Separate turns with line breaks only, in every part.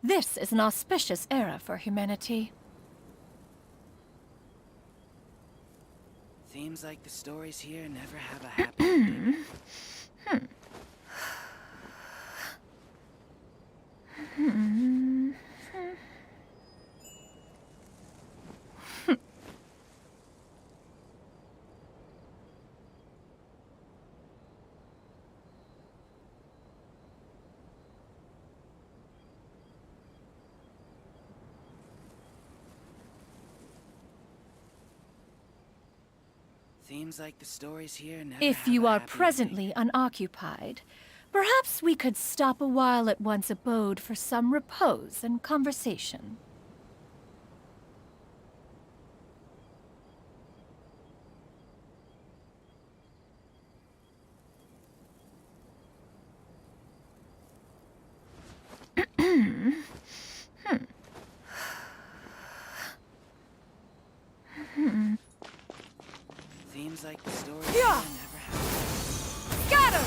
This is an auspicious era for humanity.
Seems like the stories here never have a happy ending. Seems like the stories here never
If
have
you
a
are
happy
presently unoccupied, perhaps we could stop a while at one's abode for some repose and conversation.
Seems like the stories here never have.
Scatter!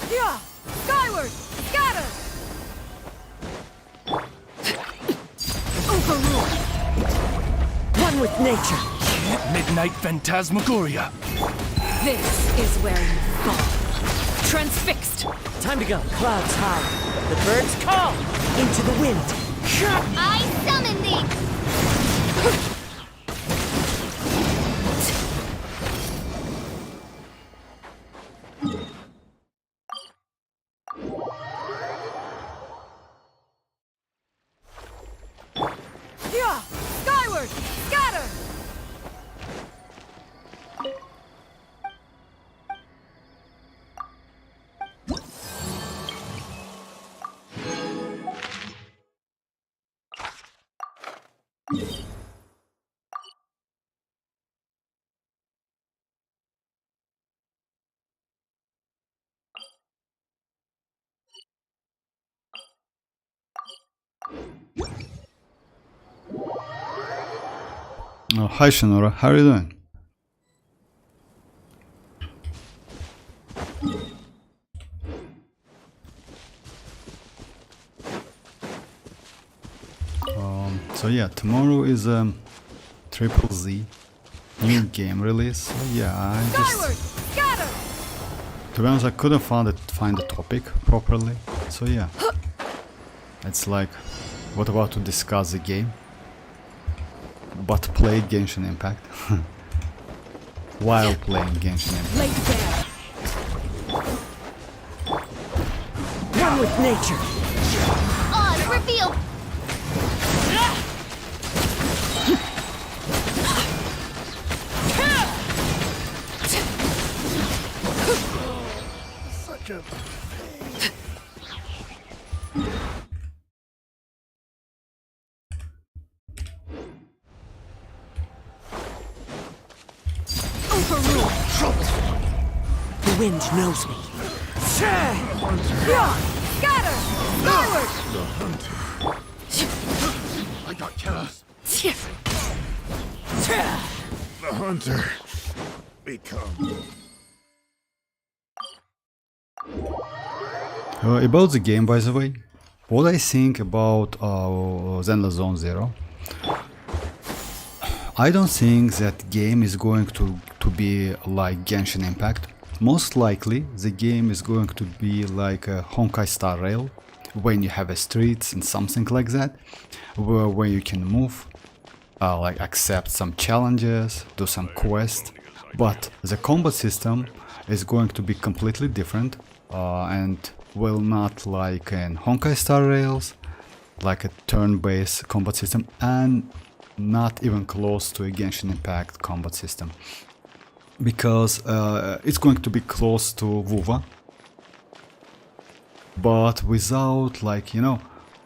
Yeah! Skyward! Scatter! Overrule!
One with nature.
Midnight Phantasmagoria.
This is where you fall. Transfixed!
Time to go. Clouds high. The birds call. Into the wind.
I summon thee!
Yeah! Skyward! Scatter!
Oh, hi Shinora, how are you doing? So yeah, tomorrow is Triple Z new game release. So yeah, I
Skyward!
just,
Scatter!
to be honest, I couldn't find the topic properly. So yeah, it's like, what about to discuss the game? But play Genshin Impact while playing Genshin Impact.
Laid bare.
One with nature.
On reveal!
Such a
Overrule!
The wind knows me.
Yeah! Scatter! Skyward!
the hunter. I got killers. The hunter. Become.
About the game, by the way, what I think about Zenless Zone Zero, I don't think that game is going to be like Genshin Impact. Most likely, the game is going to be like a Honkai Star Rail, when you have a streets and something like that, where you can move, like accept some challenges, do some quests. But the combat system is going to be completely different, and will not like in Honkai Star Rails, like a turn-based combat system, and not even close to a Genshin Impact combat system, because it's going to be close to WoWA, but without, like, you know,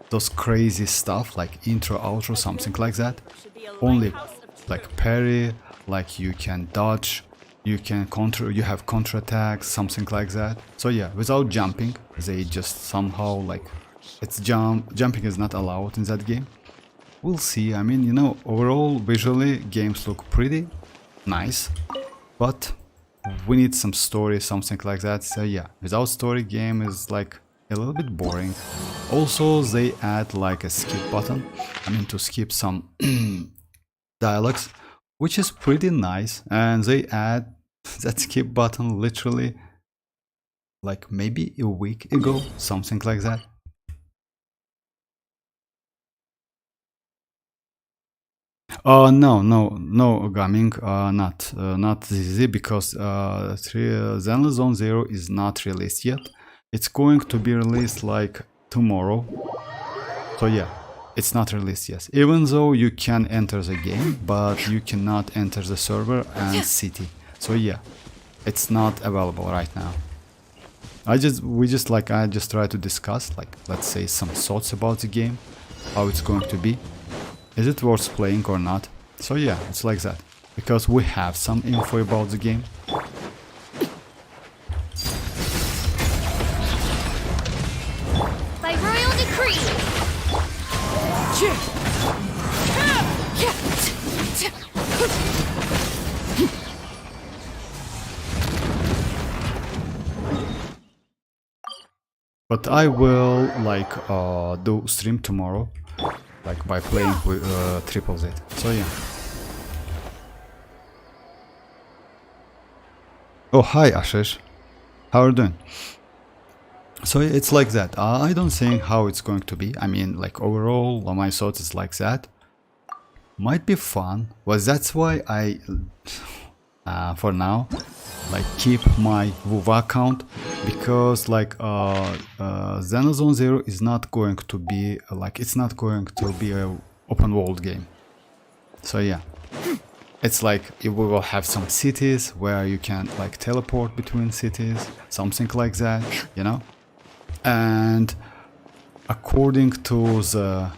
those crazy stuff like intro, outro, something like that. Only like parry, like you can dodge, you can counter, you have counter attacks, something like that. So yeah, without jumping, they just somehow like, it's jumping is not allowed in that game. We'll see. I mean, you know, overall visually games look pretty nice, but we need some story, something like that. So yeah, without story, game is like a little bit boring. Also, they add like a skip button, I mean, to skip some dialogues, which is pretty nice. And they add that skip button literally like maybe a week ago, something like that. No, gaming, not ZZ, because Zenless Zone Zero is not released yet. It's going to be released like tomorrow. So yeah, it's not released yet. Even though you can enter the game, but you cannot enter the server and city. So yeah, it's not available right now. I just try to discuss, like, let's say, some thoughts about the game, how it's going to be. Is it worth playing or not? So yeah, it's like that. Because we have some info about the game.
By royal decree.
But I will like do stream tomorrow, like by playing with Triple Z. So yeah. Oh, hi Ashish, how are you doing? So it's like that. I don't think how it's going to be. I mean, like, overall, my thoughts is like that. Might be fun. Well, that's why I, for now, like, keep my WoW account, because like Zenless Zone Zero is not going to be like, it's not going to be a open world game. So yeah, it's like we will have some cities where you can like teleport between cities, something like that, you know. And according to the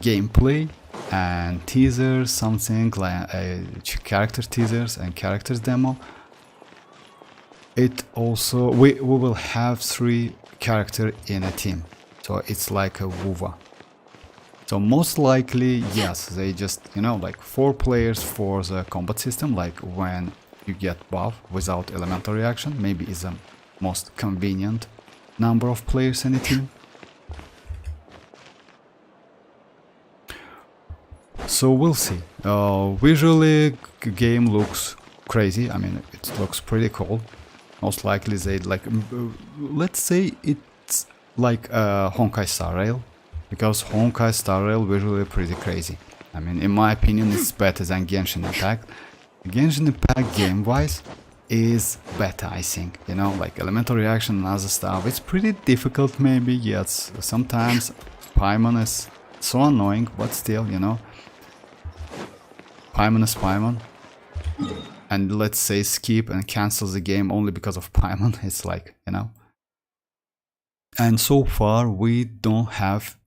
gameplay and teasers, something like character teasers and characters demo, it also we will have 3 characters in a team, so it's like a WoWA. So most likely, yes, they just, you know, like 4 players for the combat system, like when you get buff without elemental reaction, maybe is the most convenient number of players in a team. So we'll see. Visually, game looks crazy. I mean, it looks pretty cool. Most likely they like, let's say it's like Honkai Star Rail, because Honkai Star Rail visually pretty crazy. I mean, in my opinion, it's better than Genshin Impact. Genshin Impact game-wise is better, I think, you know, like elemental reaction and other stuff. It's pretty difficult, maybe, yes, sometimes Paimon is so annoying, but still, you know, Paimon is Paimon. And let's say skip and cancel the game only because of Paimon, it's like, you know. And so far we don't have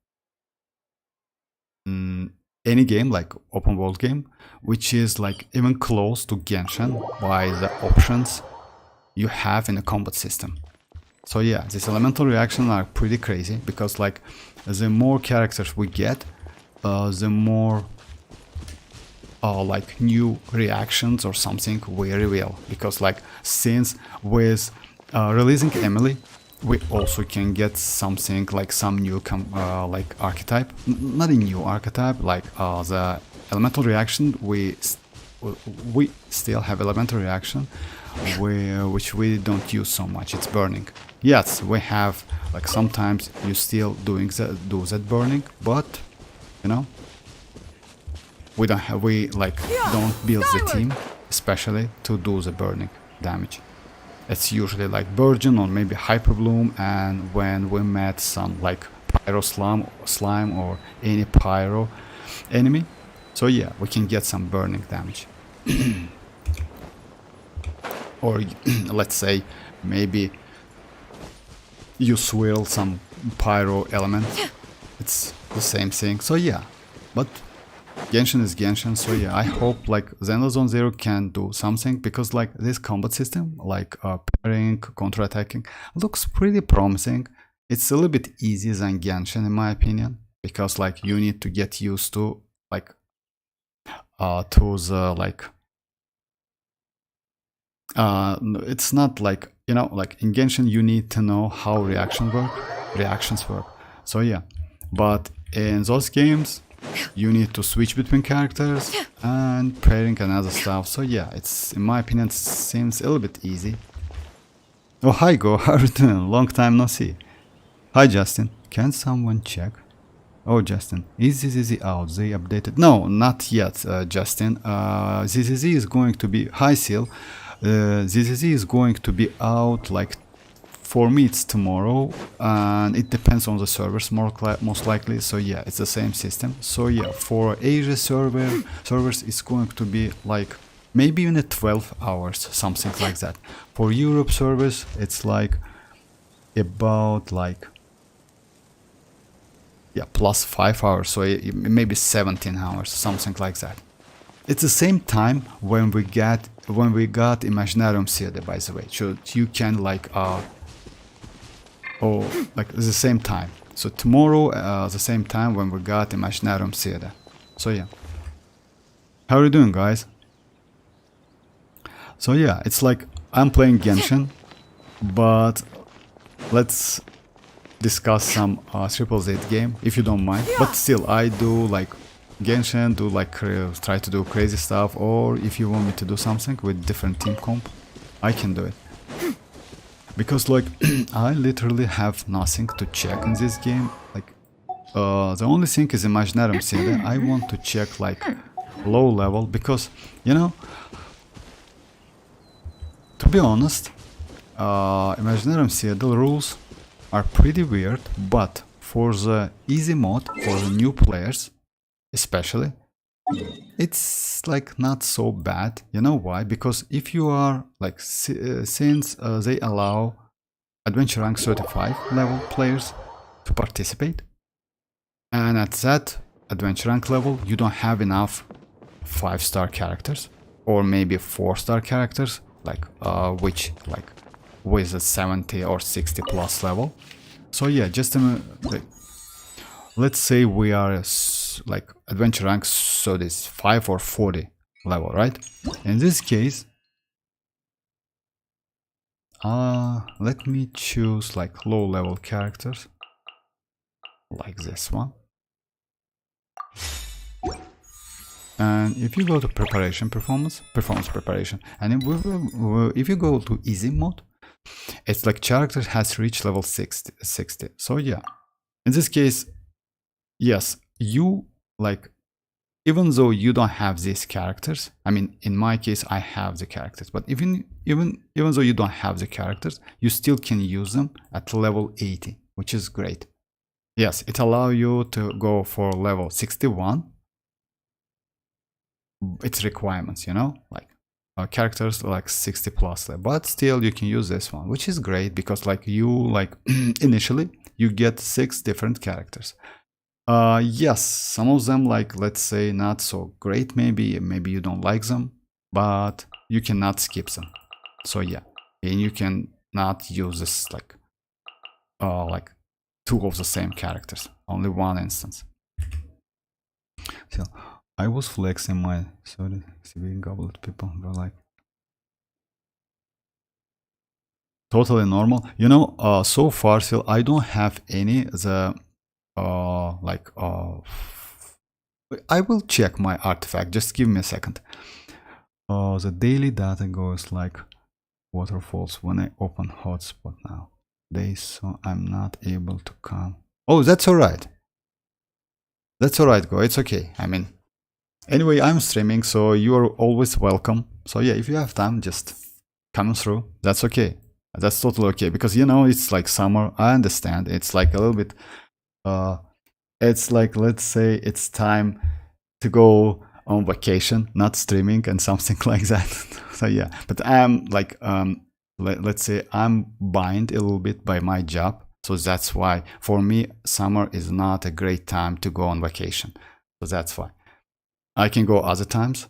any game, like open world game, which is like even close to Genshin by the options you have in the combat system. So yeah, these elemental reactions are pretty crazy, because like the more characters we get, the more like new reactions or something we reveal. Because like since with releasing Emily, we also can get something like some new like archetype, not a new archetype, like the elemental reaction. We still have elemental reaction, which we don't use so much. It's burning. yes, we have like sometimes you still do that burning, but you know, we don't build the team especially to do the burning damage. It's usually like Virgin or maybe Hyperbloom, and when we met some like Pyro slime or any Pyro enemy, so yeah, we can get some burning damage. Or let's say maybe you swirl some Pyro element, it's the same thing. So yeah, but Genshin is Genshin, so yeah, I hope like Zenless Zone Zero can do something, because like this combat system, like parrying, counter-attacking, looks pretty promising. It's a little bit easier than Genshin in my opinion, because like you need to get used to like to the like it's not like, you know, like in Genshin you need to know how reactions work. So yeah, but in those games you need to switch between characters and pairing and other stuff. So yeah, it's, in my opinion, seems a little bit easy. Oh, hi Go, how are you doing? Long time no see. Hi Justin, can someone check? Oh Justin, is ZZZ out? They updated? No, not yet, Justin. ZZZ is going to be, hi Seal, ZZZ is going to be out, like, for me it's tomorrow, and it depends on the servers most likely. So yeah, it's the same system. So yeah, for Asia servers it's going to be like maybe even 12 hours, something like that. For Europe servers it's like about like, yeah, plus 5 hours, so maybe 17 hours, something like that. It's the same time when we got Imaginarium CD, by the way. So you can like like the same time. So tomorrow the same time when we got Imaginarium CD. So yeah. How are you doing, guys? So yeah, it's like I'm playing Genshin, but let's discuss some Triple Z game, if you don't mind. But still, I do like Genshin, do like try to do crazy stuff, or if you want me to do something with different team comp, I can do it. Because like I literally have nothing to check in this game. Like the only thing is Imaginarium CD. I want to check like low level, because you know, to be honest, Imaginarium CD rules are pretty weird, but for the easy mode, for the new players especially, it's like not so bad. You know why? Because if you are like, since they allow Adventure Rank 35 level players to participate, and at that Adventure Rank level you don't have enough 5-star characters, or maybe 4-star characters, like which like with a 70 or 60 plus level. So yeah, just like, let's say we are like Adventure Rank, so this 5 or 40 level, right? In this case, let me choose like low level characters, like this one. And if you go to performance preparation, and if you go to easy mode, it's like character has reached level 60. So yeah, in this case, yes, you like, even though you don't have these characters, I mean, in my case I have the characters, but even though you don't have the characters, you still can use them at level 80, which is great. Yes, it allows you to go for level 61. It's requirements, you know, like characters like 60 plus, but still you can use this one, which is great, because like you like initially you get 6 different characters. Yes, some of them, like, let's say not so great, maybe you don't like them, but you cannot skip them. So yeah, and you can not use this like 2 of the same characters, only one instance. So I was flexing my, sorry, civilian goblet people were like totally normal, you know. So far still I don't have any the I will check my artifact, just give me a second. The daily data goes like waterfalls when I open hotspot now. They so I'm not able to come. Oh, that's alright. That's alright, go. It's okay. I mean, anyway, I'm streaming, so you are always welcome. So yeah, if you have time, just come through. That's okay. That's totally okay, because you know it's like summer. I understand. It's like a little bit. It's like, let's say it's time to go on vacation, not streaming and something like that. So yeah, but I'm like let's say I'm bound a little bit by my job, so that's why for me summer is not a great time to go on vacation. So that's why I can go other times,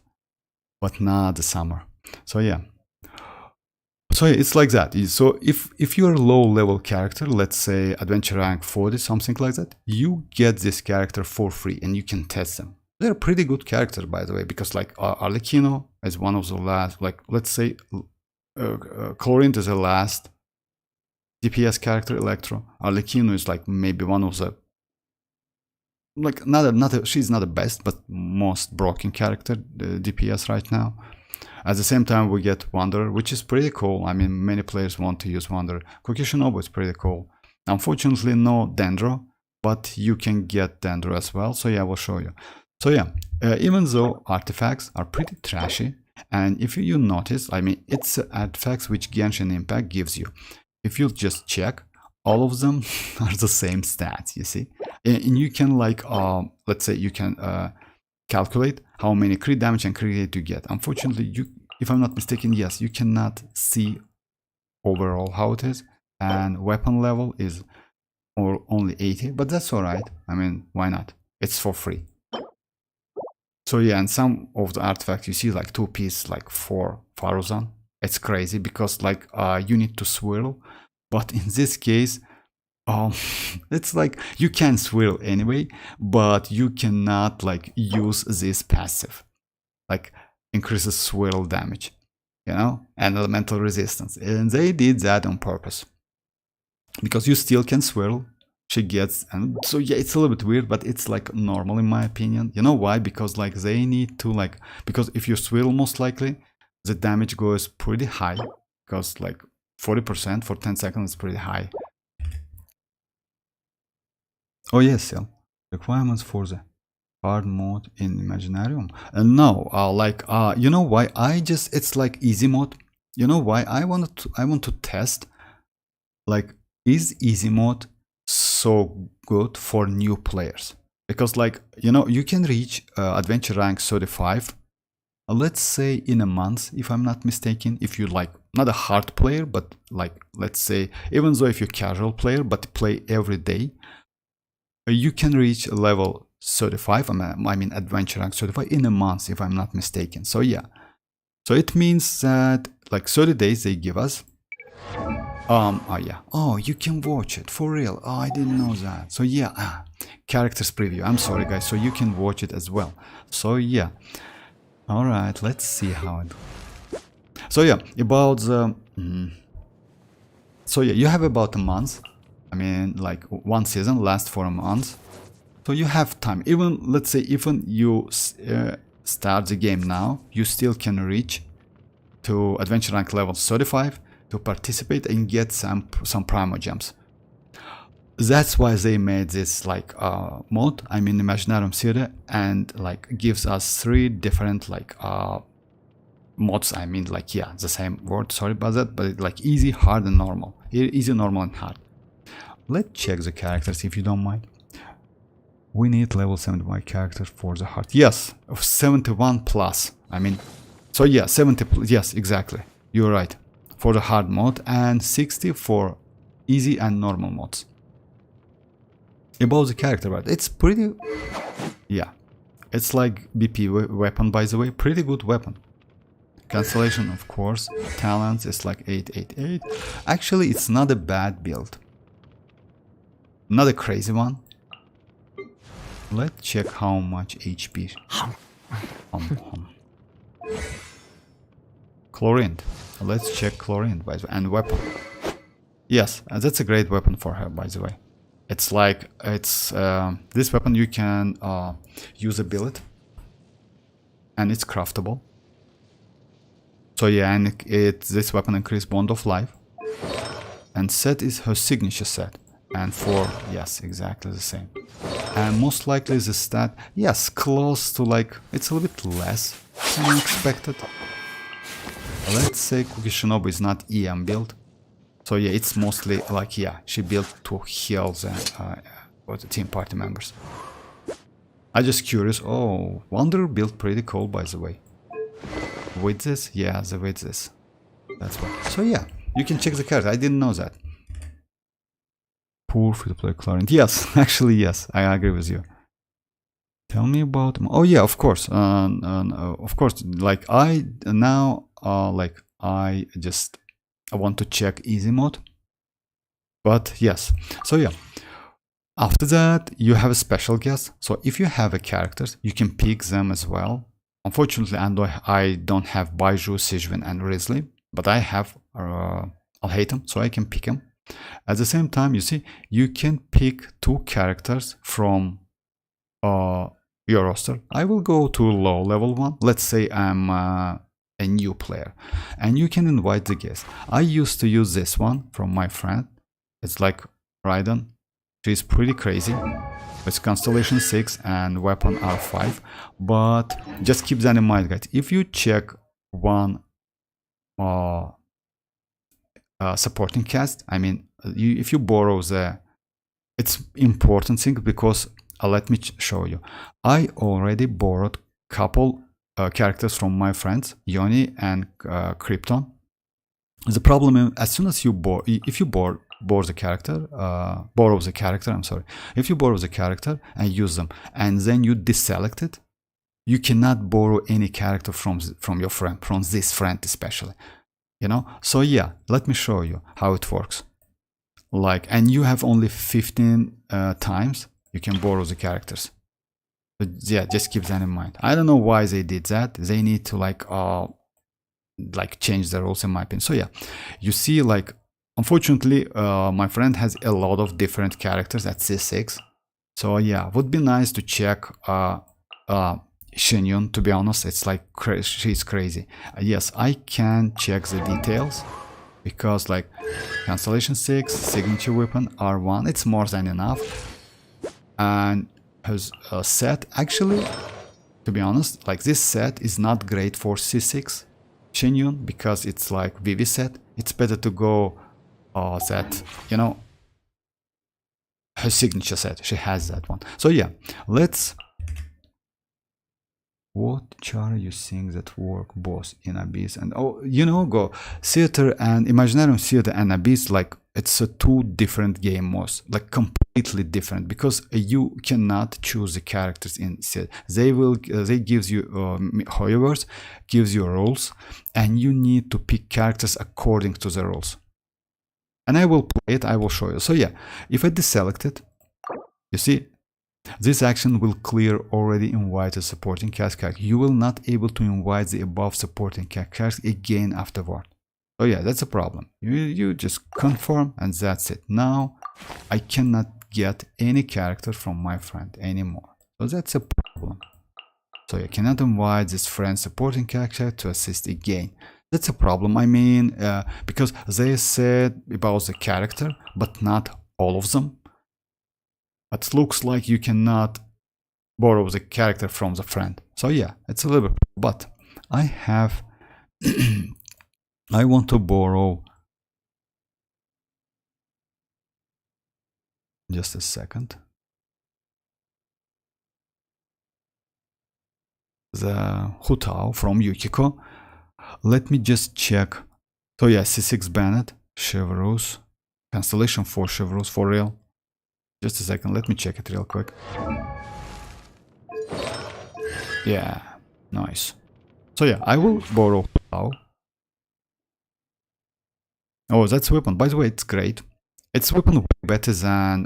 but not the summer. So yeah. So yeah, it's like that. So if you're a low level character, let's say adventure rank 40, something like that, you get this character for free and you can test them. They're a pretty good character, by the way, because like Arlecchino is one of the last, like let's say Chlorine is the last DPS character, Electro. Arlecchino is like maybe one of the, like she's not the best, but most broken character, DPS right now. At the same time, we get Wanderer, which is pretty cool. I mean, many players want to use Wanderer. Kokishinobu is pretty cool. Unfortunately, no Dendro, but you can get Dendro as well. So yeah, I will show you. So yeah, even though artifacts are pretty trashy, and if you notice, I mean, it's artifacts which Genshin Impact gives you. If you just check, all of them are the same stats, you see? And you can like, let's say you can calculate how many crit damage and crit rate you get. Unfortunately, if I'm not mistaken, yes, you cannot see overall how it is. And weapon level is only 80, but that's alright. I mean, why not? It's for free. So yeah, and some of the artifacts you see like 2-piece, like 4 Faruzan. It's crazy because like you need to swirl, but in this case, it's like you can swirl anyway, but you cannot like use this passive, like increases swirl damage, you know, and elemental resistance. And they did that on purpose because you still can swirl. She gets, and so yeah, it's a little bit weird, but it's like normal in my opinion. You know why? Because like they need to like, because if you swirl, most likely the damage goes pretty high, because like 40% for 10 seconds is pretty high. Oh yes, yeah. Requirements for the hard mode in Imaginarium. No, you know why? It's like easy mode. You know why? I want to test, like, is easy mode so good for new players? Because like, you know, you can reach adventure rank 35, let's say in a month, if I'm not mistaken, if you like not a hard player, but like, let's say, even though if you're casual player but play every day, you can reach level 35, I mean adventure rank 35 in a month, if I'm not mistaken. So yeah, so it means that like 30 days they give us. Oh yeah, oh, you can watch it for real. Oh, I didn't know that. So yeah, characters preview, I'm sorry guys, so you can watch it as well. So yeah, all right, let's see how it. So yeah, about the so yeah, you have about a month. I mean, like one season lasts for a month, so you have time. Even let's say even you start the game now, you still can reach to adventure rank level 35 to participate and get some primo gems. That's why they made this like mode, I mean Imaginarium series, and like gives us 3 different like mods. I mean, like, yeah, the same word, sorry about that, but like easy, hard, and normal. Easy, normal, and hard. Let's check the characters if you don't mind. We need level 71 characters for the hard. Yes, 71 plus. I mean, so yeah, 70 plus. Yes, exactly. You're right. For the hard mode, and 60 for easy and normal mods. About the character, but it's pretty. Yeah, it's like BP weapon, by the way. Pretty good weapon. Cancellation, of course. Talents is like 888. Actually, it's not a bad build. Not a crazy one. Let's check how much HP. Chlorine. Let's check Chlorine, by the way. And weapon. Yes, that's a great weapon for her, by the way. It's like, it's this weapon you can use a billet. And it's craftable. So yeah, and this weapon increases bond of life. and set is her signature set. And 4, yes, exactly the same. And most likely the stat, yes, close to like, it's a little bit less than I expected. Let's say Cookie Shinobu is not EM build. So yeah, it's mostly like, yeah, she built to heal the team party members. I just curious. Oh, Wanderer built pretty cool, by the way. With this? Yeah, with this. That's why. So yeah, you can check the character. I didn't know that. Poor free-to-play client. Yes, actually, yes. I agree with you. Tell me about him. Oh yeah, of course. Of course. Like I want to check easy mode. But yes. So yeah. After that, you have a special guest. So if you have a characters, you can pick them as well. Unfortunately, I don't have Baiju, Sijun, and Risley, but I have Alhaitham, so I can pick them. At the same time, you see, you can pick 2 characters from your roster. I will go to low level one. Let's say I'm a new player, and you can invite the guest. I used to use this one from my friend. It's like Raiden. She's pretty crazy. It's Constellation 6 and Weapon R5. But just keep that in mind, guys. If you check one supporting cast, I mean, if you borrow it's important thing because let me show you. I already borrowed couple characters from my friends, Yoni and Krypton. The problem is, as soon as you borrow the character, if you borrow the character and use them, and then you deselect it, you cannot borrow any character from your friend, from this friend especially, you know. So yeah, let me show you how it works. Like, and you have only 15 times you can borrow the characters. But yeah, just keep that in mind. I don't know why they did that. They need to like change the rules in my opinion. So yeah, you see, like, unfortunately, my friend has a lot of different characters at C6. So yeah, would be nice to check Xianyun. To be honest, it's like she's crazy. Yes, I can check the details because like Constellation 6, signature weapon R1, it's more than enough. And his set, actually, to be honest, like this set is not great for C6 Xianyun because it's like VV set. It's better to go that, you know, her signature set. She has that one. So yeah, let's. What char you think that work both in Abyss and go theater and Imaginarium Theater and Abyss, like it's a 2 different game modes, like completely different, because you cannot choose the characters in theater. They gives you Hoyoverse gives you rules, and you need to pick characters according to the rules. And I will play it, I will show you. So yeah, if I deselect it, you see, this action will clear already invited supporting cast character. You will not able to invite the above supporting characters again afterward. So yeah, that's a problem. You just confirm and that's it. Now I cannot get any character from my friend anymore. So that's a problem. So you cannot invite this friend supporting character to assist again. That's a problem. I mean, because they said about the character, but not all of them. It looks like you cannot borrow the character from the friend. So yeah, it's a little bit, but I have, I want to borrow, just a second, the Hutao from Yukiko. Let me just check. So yeah, C6 Bennett, Chevreuse, Constellation 4 Chevreuse for real. Just a second, let me check it real quick. Yeah, nice. So yeah, I will borrow Hutao. Oh, that's weapon. By the way, it's great. It's weapon better than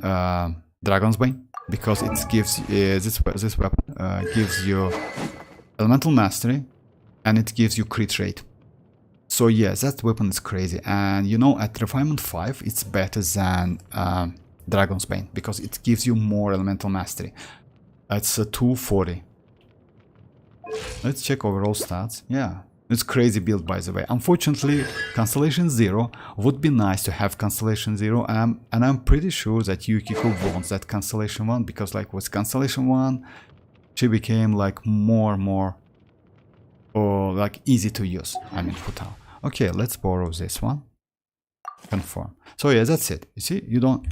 Dragon's Bane because it gives this weapon gives you elemental mastery and it gives you crit rate. So yeah, that weapon is crazy. And you know, at refinement 5, it's better than Dragon's Bane because it gives you more elemental mastery. It's a 240. Let's check overall stats. Yeah, It's crazy build, by the way. Unfortunately, Constellation 0 would be nice to have Constellation 0, and I'm pretty sure that Yukiko wants that Constellation 1, because like with Constellation 1, she became like more or like easy to use. I mean, Futao. Okay, let's borrow this one. Confirm. So yeah, that's it. You see, you don't...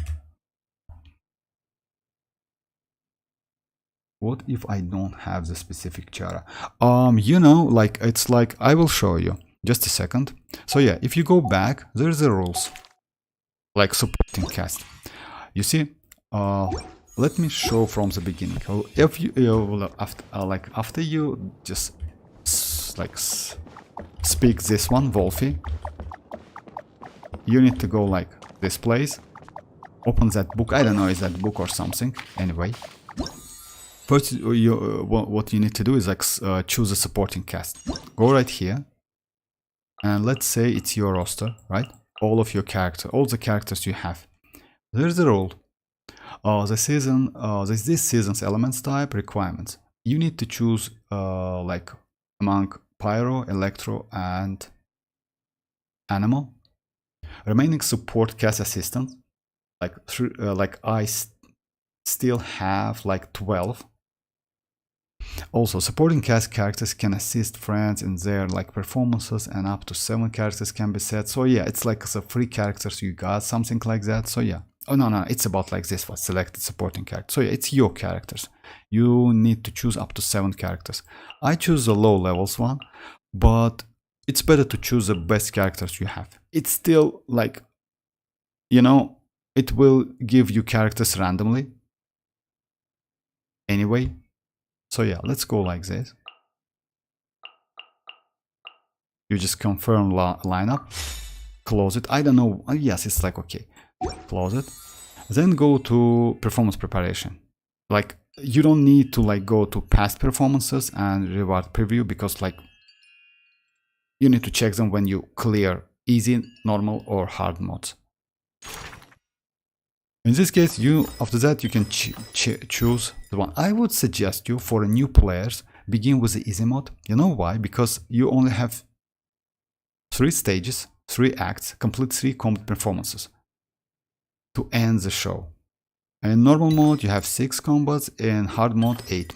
What if I don't have the specific Chara? You know, like, it's like, I will show you. Just a second. So yeah, if you go back, there's the rules. Like supporting cast. You see, let me show from the beginning. If you, after you just, speak this one, Wolfie, you need to go like this place. Open that book. I don't know, is that book or something. Anyway. First, what you need to do is like choose a supporting cast. Go right here, and let's say it's your roster, right? All of your characters, all the characters you have. There's the rule. This season's elements type requirements. You need to choose like among pyro, electro, and animal. Remaining support cast assistant, like I still have like 12. Also, supporting cast characters can assist friends in their like performances, and up to 7 characters can be set. So yeah, it's like the 3 characters you got, something like that. So yeah. Oh no, it's about like this one, selected supporting character. So yeah, it's your characters. You need to choose up to 7 characters. I choose the low levels one, but it's better to choose the best characters you have. It's still like, you know, it will give you characters randomly. Anyway. So yeah, let's go like this. You just confirm lineup, close it. I don't know. Yes, it's like okay. Close it. Then go to performance preparation. Like you don't need to like go to past performances and reward preview, because like you need to check them when you clear easy, normal, or hard modes. In this case, after that you can choose the one. I would suggest you, for new players, begin with the easy mode. You know why? Because you only have 3 stages, 3 acts, complete 3 combat performances to end the show. And in normal mode you have 6 combats, in hard mode 8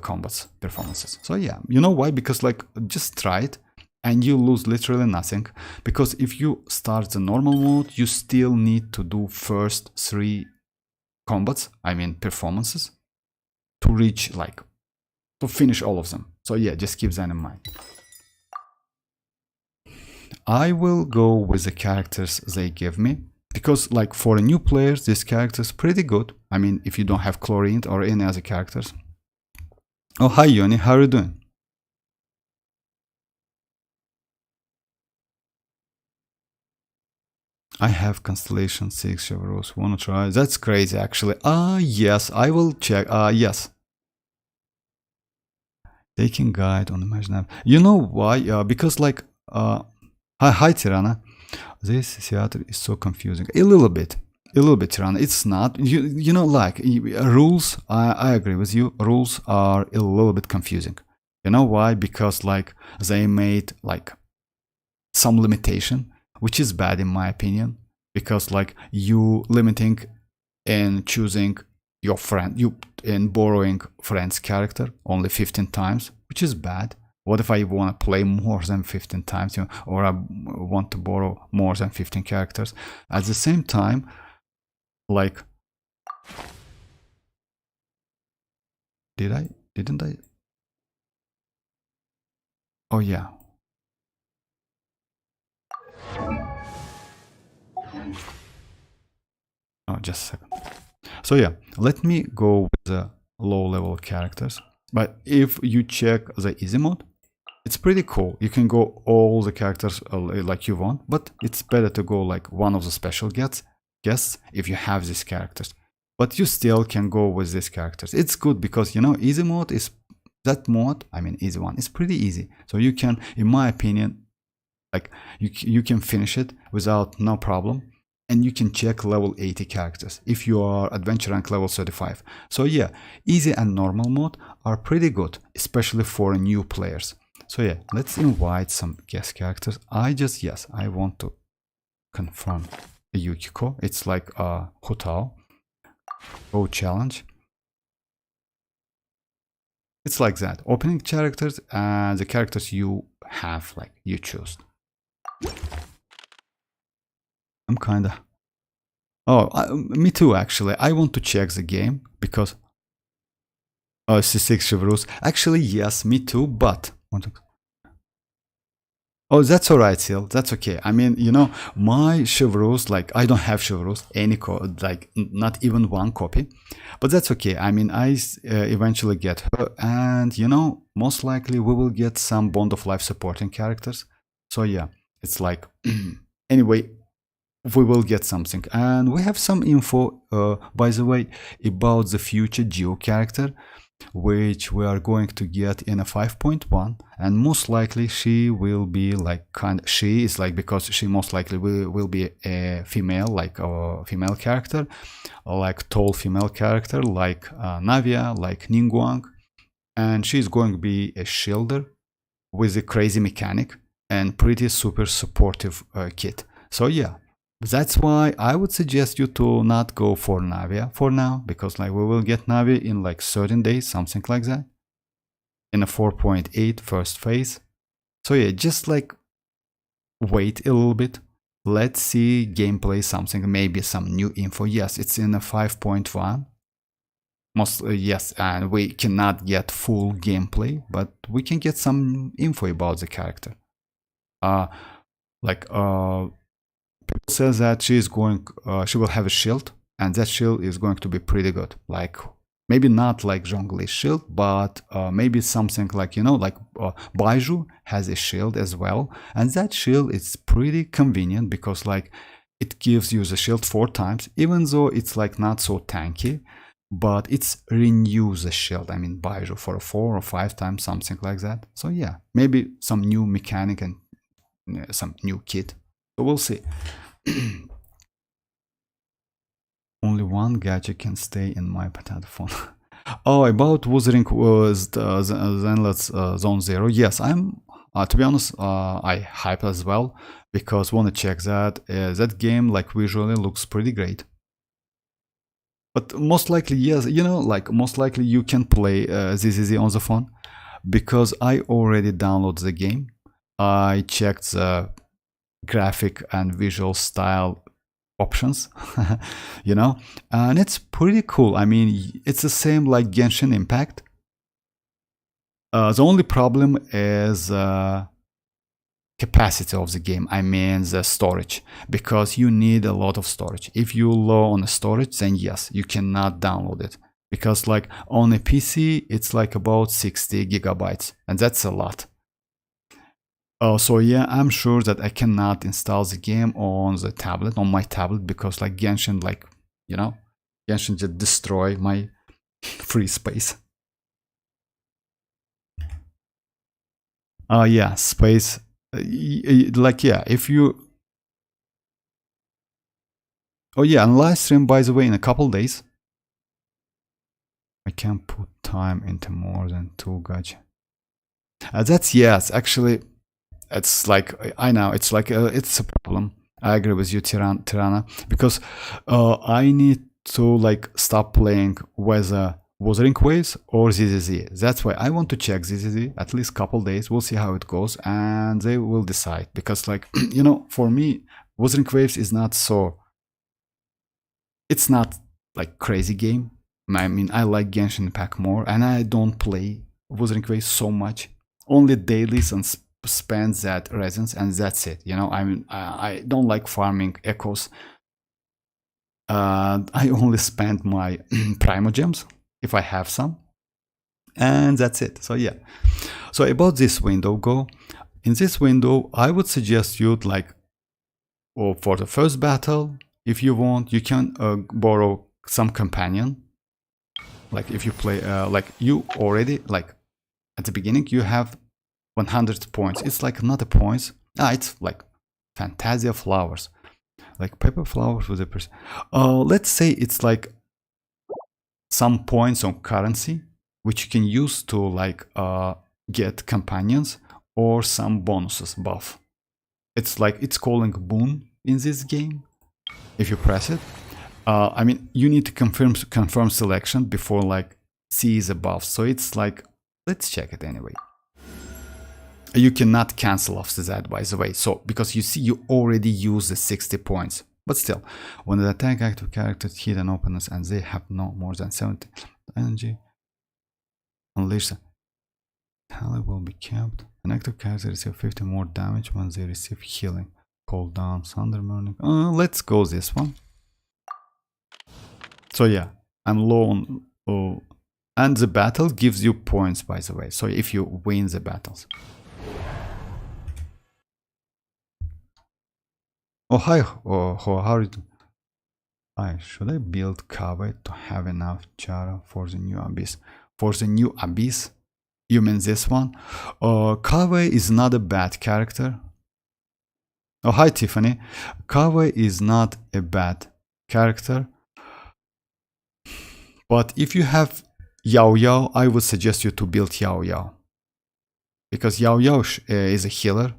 combats performances. So yeah, you know why? Because like just try it. And you lose literally nothing, because if you start the normal mode, you still need to do first 3 combats, I mean performances, to reach like, to finish all of them. So yeah, just keep that in mind. I will go with the characters they give me, because like for a new players, this character is pretty good. I mean, if you don't have Chlorine or any other characters. Oh, hi Yoni, how are you doing? I have Constellation 6 Chevrolet. Wanna try? That's crazy, actually. Yes, I will check. Yes. Taking guide on Imagine. You know why? Because like, hi Tirana. This theater is so confusing. A little bit, Tirana. It's not. You know, like rules. I agree with you. Rules are a little bit confusing. You know why? Because like they made like some limitation, which is bad in my opinion, because like you limiting and choosing your friend, you in borrowing friend's character only 15 times, which is bad. What if I want to play more than 15 times, you know, or I want to borrow more than 15 characters? At the same time, like, didn't I? Oh yeah. Oh, just a second. So yeah, let me go with the low level characters. But if you check the easy mode, it's pretty cool. You can go all the characters like you want, but it's better to go like one of the special guests if you have these characters. But you still can go with these characters. It's good because, you know, easy mode is that mode. I mean, easy one is pretty easy. So you can, in my opinion, like you can finish it without no problem. And you can check level 80 characters if you are adventure rank level 35. So yeah, easy and normal mode are pretty good, especially for new players. So yeah, let's invite some guest characters. I want to confirm Yukiko. It's like a Hutao. Go challenge. It's like that. Opening characters and the characters you have, like you choose. I'm kinda. Oh, me too. Actually, I want to check the game because. Oh, C6 Chivalrous. Actually, yes, me too. But oh, that's alright, Seal. That's okay. I mean, you know, my Chivalrous, like, I don't have Chivalrous, like, not even one copy. But that's okay. I mean, I eventually get her. And, you know, most likely we will get some Bond of Life supporting characters. So, yeah, it's like, anyway, we will get something. And we have some info, by the way, about the future Geo character, which we are going to get in a 5.1, and most likely she will be like she is like, because she most likely will be a female, like a female character, or like tall female character, like Navia, like Ningguang, and she's going to be a shielder with a crazy mechanic and pretty super supportive kit. So yeah, that's why I would suggest you to not go for Navia for now, because like we will get Navia in like 13 days, something like that, in a 4.8 first phase. So yeah, just like wait a little bit. Let's see gameplay, something, maybe some new info. Yes, it's in a 5.1. Most yes, and we cannot get full gameplay, but we can get some info about the character. People says that she will have a shield, and that shield is going to be pretty good. Like maybe not like Zhongli's shield, but maybe something like, you know, like Baiju has a shield as well, and that shield is pretty convenient because like it gives you the shield 4 times, even though it's like not so tanky, but it's renews the shield. I mean Baiju for 4 or 5 times, something like that. So yeah, maybe some new mechanic and some new kit. So we'll see. Only one gadget can stay in my potato phone. Oh, about Wuthering was Zenless Zone Zero. Yes, I'm. To be honest, I hype as well because want to check that. That game like visually looks pretty great. But most likely, yes, you know, like most likely you can play ZZZ on the phone because I already downloaded the game. I checked the graphic and visual style options, you know, and it's pretty cool. I mean, it's the same like Genshin Impact. The only problem is capacity of the game. I mean the storage, because you need a lot of storage. If you're low on the storage, then yes, you cannot download it, because like on a PC it's like about 60 gigabytes, and that's a lot. So yeah, I'm sure that I cannot install the game on the tablet, on my tablet, because like Genshin, like, you know, Genshin just destroy my free space. Yeah, space. Like yeah, if you. Oh yeah, and live stream, by the way, in a couple days. I can't put time into more than 2 gacha. That's yes, actually. It's like, I know, it's like it's a problem. I agree with you, Tirana, because I need to like stop playing whether Wuthering Waves or ZZZ. That's why I want to check ZZZ at least couple days. We'll see how it goes, and they will decide. Because like you know, for me, Wuthering Waves is not so. It's not like crazy game. I mean, I like Genshin Impact more, and I don't play Wuthering Waves so much. Only dailies and spend that resins, and that's it. You know, I mean, I don't like farming echoes. I only spend my primogems if I have some, and that's it. So yeah, so about this window, go in this window. I would suggest you like, or for the first battle, if you want, you can borrow some companion. Like if you play like you already, like at the beginning you have 100 points. It's like not a points. It's like Fantasia flowers, like paper flowers with a person. Let's say it's like some points on currency, which you can use to like get companions or some bonuses buff. It's like it's calling boon in this game. If you press it, I mean, you need to confirm selection before like C is above. So it's like, let's check it anyway. You cannot cancel off that, by the way. So because you see, you already used the 60 points. But still, when the attack active characters hit an opponent and they have no more than 70 energy, unleash the tally will be kept. An active character receives 50 more damage when they receive healing. Cold down, thunder burning. Let's go this one. So yeah, I'm low on. And the battle gives you points, by the way. So if you win the battles. Oh hi, how are you? Hi, should I build Kave to have enough Chara for the new Abyss? For the new Abyss? You mean this one? Kave is not a bad character. Oh hi Tiffany. Kave is not a bad character. But if you have Yao Yao, I would suggest you to build Yao Yao. Because Yao Yao is a healer.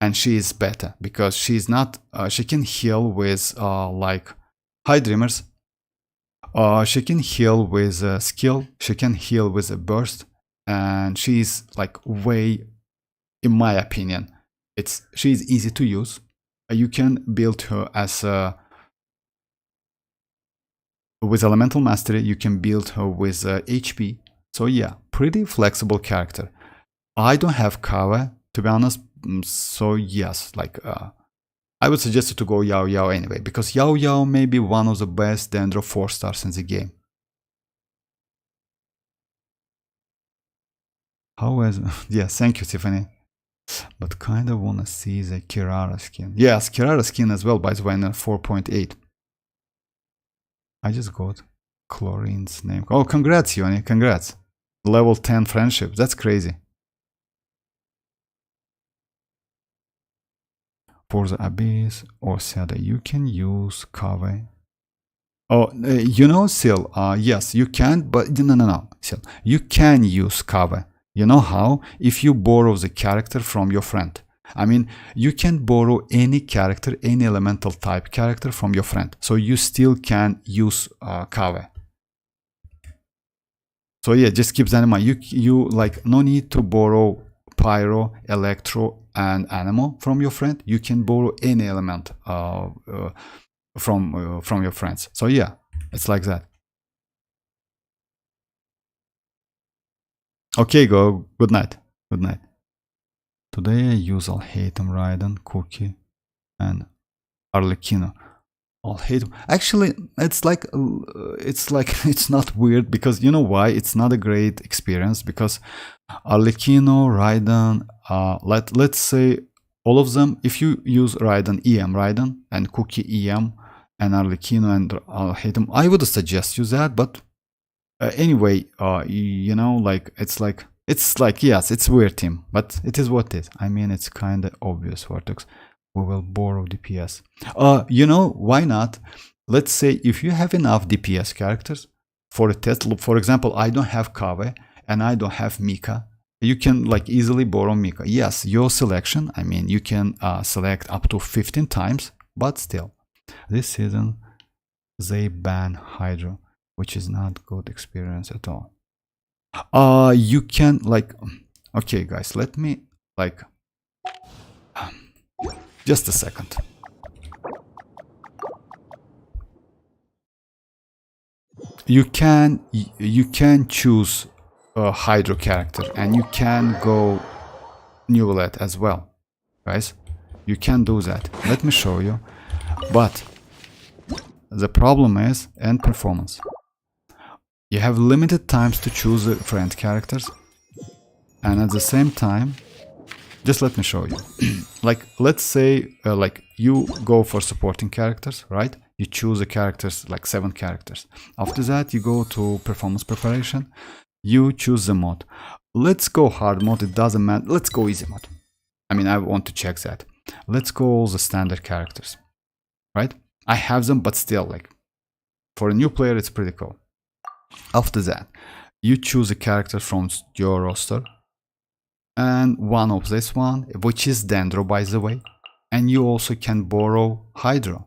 And she is better because she's not. She can heal with like hi dreamers. She can heal with a skill. She can heal with a burst, and she's like way, in my opinion, she's easy to use. You can build her as a with elemental mastery. You can build her with HP. So yeah, pretty flexible character. I don't have Kave, to be honest. So yes, like I would suggest you to go Yao Yao anyway, because Yao Yao may be one of the best Dendro 4 stars in the game. However, yes, thank you Tiffany. But kinda wanna see the Kirara skin. Yes, Kirara skin as well, by the way, in 4.8. I just got Chlorine's name. Oh, congrats Yoni, congrats. Level 10 friendship, that's crazy. For the Abyss or Seda, you can use Kave. Oh, you know, Sil, yes, you can, but no, Sil, you can use Kave. You know how? If you borrow the character from your friend. I mean, you can borrow any character, any elemental type character from your friend. So you still can use Kave. So yeah, just keep that in mind. You like no need to borrow Pyro, Electro, and Animal from your friend. You can borrow any element from your friends. So yeah, it's like that. Okay, go. Good night. Good night. Today I use Alhaitham, Raiden, Cookie, and Arlecchino. Alhaitham. Actually, it's like it's not weird because you know why? It's not a great experience because Arlecchino, Raiden, let's say all of them. If you use Raiden EM, Raiden, and Cookie EM, and Arlecchino and Alhaitham, I would suggest you that. But anyway, you know, like it's like yes, it's weird team, but it is what it is. I mean, it's kind of obvious. Vortex. We will borrow DPS. You know, why not? Let's say if you have enough DPS characters for a test. For example, I don't have Kave and I don't have Mika. You can like easily borrow Mika. Yes, your selection. I mean, you can select up to 15 times, but still, this season they ban Hydro, which is not good experience at all. You can like, okay, guys, let me like. Just a second. You can choose a Hydro character and you can go Neuvillette as well, guys. You can do that. Let me show you. But the problem is end performance. You have limited times to choose the friend characters, and at the same time, just let me show you. Like, let's say, like you go for supporting characters, right? You choose the characters, like 7 characters. After that, you go to performance preparation. You choose the mod. Let's go hard mode. It doesn't matter. Let's go easy mode. I mean, I want to check that. Let's go all the standard characters, right? I have them, but still, like, for a new player, it's pretty cool. After that, you choose a character from your roster. and one of this one, which is Dendro, by the way. And you also can borrow Hydro.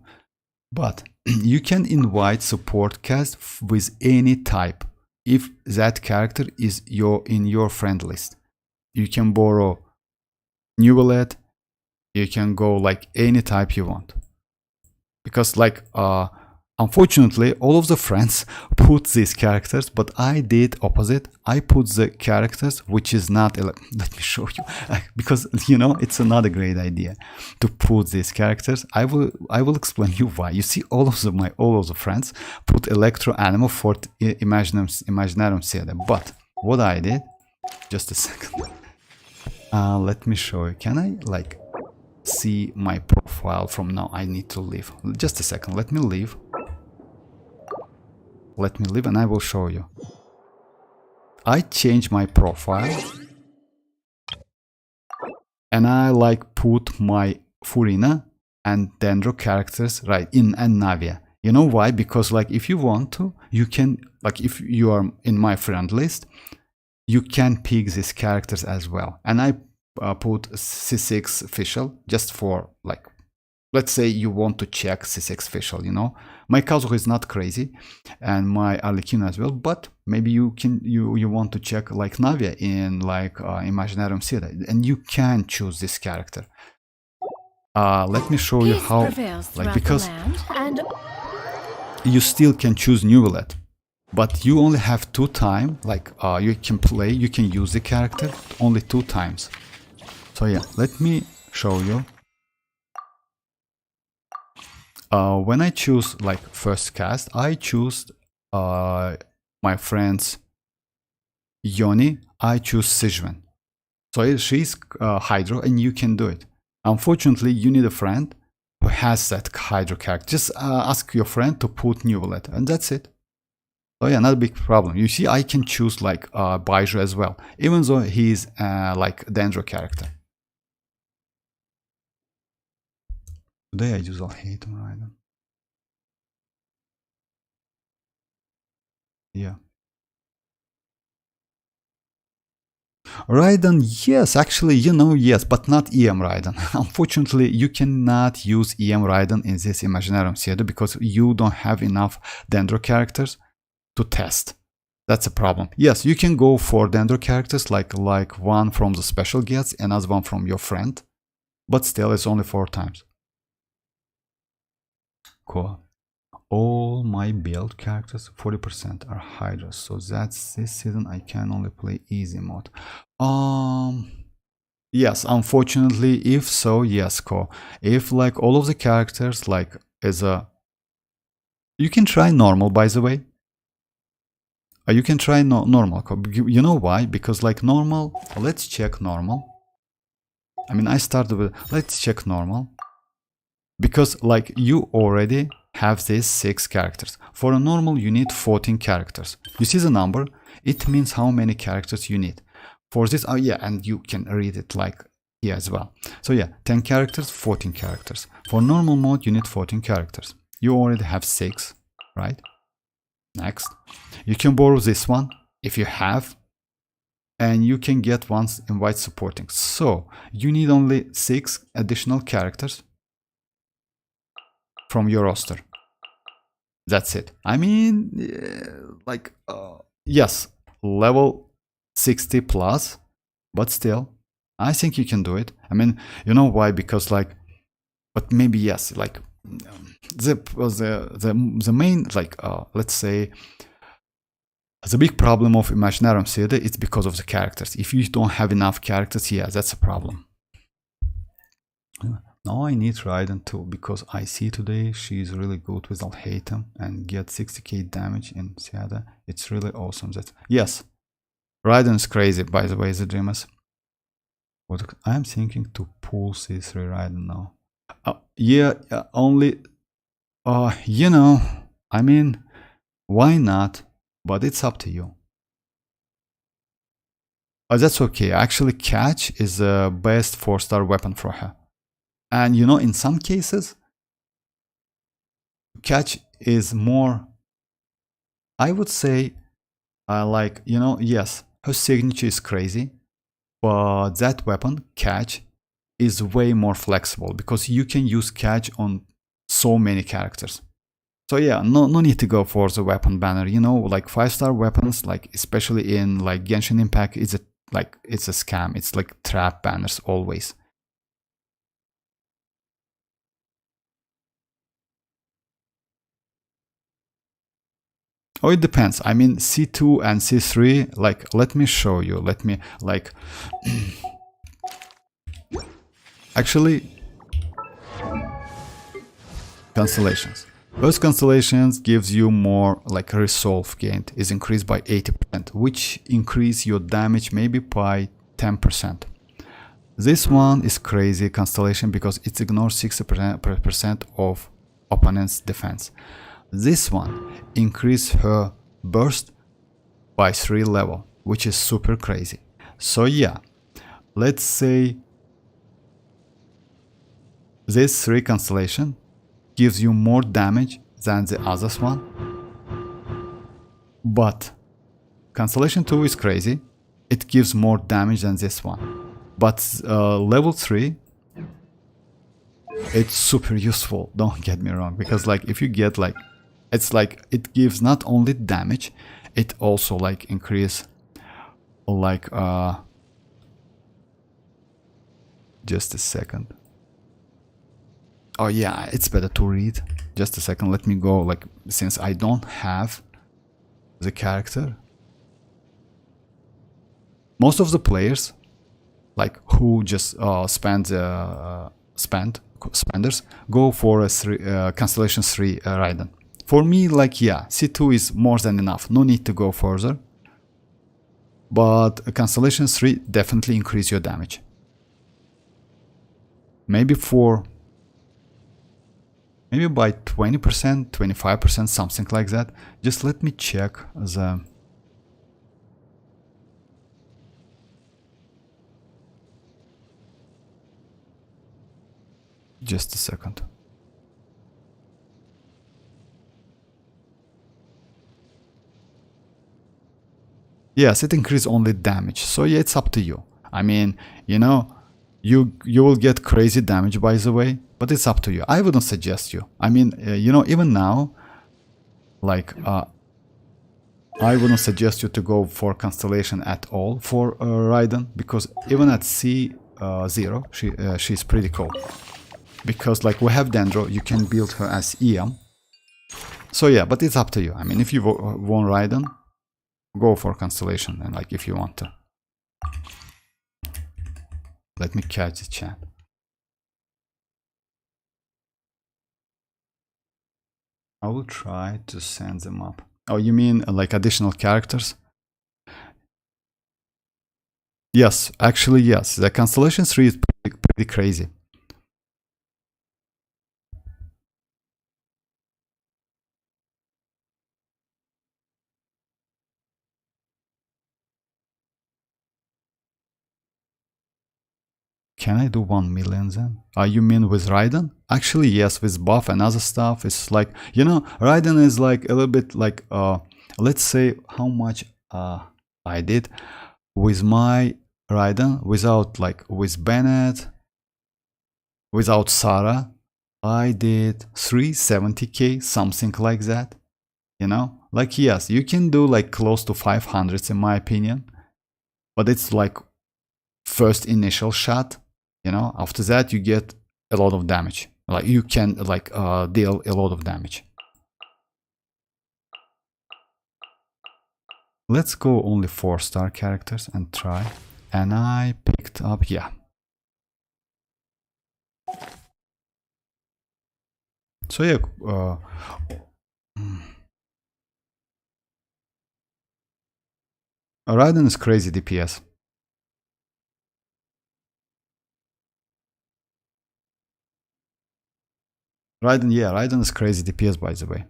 But you can invite support cast with any type if that character is in your friend list. You can borrow Neuvillette, you can go like any type you want. Because like unfortunately all of the friends put these characters, but I did opposite. I put the characters which is not, let me show you, because you know it's another great idea to put these characters. I will explain you why. You see all of the friends put Electro Animal for Imaginarium Theater, but what I did, just a second, let me show you. Can I like see my profile from now? I need to leave. Just a second. Let me leave. Let me leave and I will show you. I changed my profile and I like put my Furina and Dendro characters right in and Navia. You know why? Because like if you want to, you can, like if you are in my friend list, you can pick these characters as well. And I put C6 official just for like, let's say you want to check C6 official, you know. My Kazuha is not crazy and my Arlecchino as well, but maybe you want to check like Navia in like Imaginarium Theater, and you can choose this character. Let me show you how, like, because you still can choose Neuvillette, but you only have 2 times, like you can use the character only 2 times. So yeah, let me show you. When I choose like first cast, I choose my friend's Yoni. I choose Xianyun. So she's Hydro and you can do it. Unfortunately, you need a friend who has that Hydro character. Just ask your friend to put Neuvillette and that's it. So yeah, not a big problem. You see, I can choose like Baiju as well, even though he's like Dendro character. Today I use Alhaitham Raiden. Yeah. Raiden, yes, actually, you know, yes, but not EM Raiden. Unfortunately, you cannot use EM Raiden in this Imaginarium Theater because you don't have enough Dendro characters to test. That's a problem. Yes, you can go for Dendro characters like one from the special guests, another one from your friend, but still it's only 4 times. Cool. All my build characters 40% are Hydra, so that's this season I can only play easy mode. Yes, unfortunately, if so, yes, Ko. If like all of the characters like as a, you can try normal, by the way. You can try normal, Ko. You know why? Because like normal, let's check normal. I mean, I started with, let's check normal. Because like you already have these 6 characters. For a normal, you need 14 characters. You see the number? It means how many characters you need. For this, oh yeah, and you can read it like here as well. So yeah, 10 characters, 14 characters. For normal mode, you need 14 characters. You already have 6, right? Next. You can borrow this one if you have. And you can get once invite supporting. So you need only 6 additional characters from your roster. That's it. I mean, like, yes, level 60 plus, but still, I think you can do it. I mean, you know why? Because like, but maybe yes, like the main, like, let's say, the big problem of Imaginarium Theater is because of the characters. If you don't have enough characters, yeah, that's a problem. Now I need Raiden too, because I see today she's really good with Alhaitham and get 60k damage in Theater. It's really awesome. That yes, Raiden's crazy, by the way, the dreamers. What I'm thinking to pull C3 Raiden now. Yeah, only, you know, I mean, why not? But it's up to you. That's okay. Actually, Catch is the best 4-star weapon for her. And you know, in some cases, Catch is more, I would say, like, you know, yes, her signature is crazy, but that weapon, catch, is way more flexible because you can use catch on so many characters. So yeah, no need to go for the weapon banner. You know, like 5-star weapons, like especially in like Genshin Impact, it's a scam. It's like trap banners always. Oh, it depends. I mean, C2 and C3, like, let me show you. Let me, like, actually, constellations. Those constellations gives you more, like, resolve gained is increased by 80%, which increase your damage maybe by 10%. This one is crazy constellation because it ignores 60% of opponent's defense. This one increase her burst by 3 level, which is super crazy. So yeah, let's say this 3 constellation gives you more damage than the others one, but constellation 2 is crazy. It gives more damage than this one, but level 3, it's super useful, don't get me wrong, because like if you get like, it's like it gives not only damage, it also like increase like just a second. Oh yeah, it's better to read. Just a second, let me go, like, since I don't have the character. Most of the players, like who just spenders, go for a Constellation 3 Raiden. For me, like, yeah, C2 is more than enough, no need to go further. But Constellation 3 definitely increase your damage. Maybe by 20%, 25%, something like that. Just let me check the... Just a second. Yes, it increases only damage, so yeah, it's up to you. I mean, you know, you will get crazy damage, by the way, but it's up to you. I wouldn't suggest you. I mean, you know, even now, like, I wouldn't suggest you to go for Constellation at all for Raiden, because even at C0, she's pretty cool. Because, like, we have Dendro, you can build her as EM. So yeah, but it's up to you. I mean, if you want Raiden, go for Constellation, and like if you want to. Let me catch the chat. I will try to send them up. Oh, you mean like additional characters? Yes, actually yes. The Constellation 3 is pretty crazy. Can I do 1 million then? You mean with Raiden? Actually, yes, with buff and other stuff. It's like, you know, Raiden is like a little bit like, let's say how much I did with my Raiden, without like, with Bennett, without Sarah, I did 370k, something like that. You know, like, yes, you can do like close to 500s in my opinion, but it's like first initial shot. You know, after that you get a lot of damage. Like you can like deal a lot of damage. Let's go only 4-star characters and try. And I picked up, yeah. So yeah, Raiden is crazy DPS. Raiden, yeah, Raiden is crazy DPS, by the way.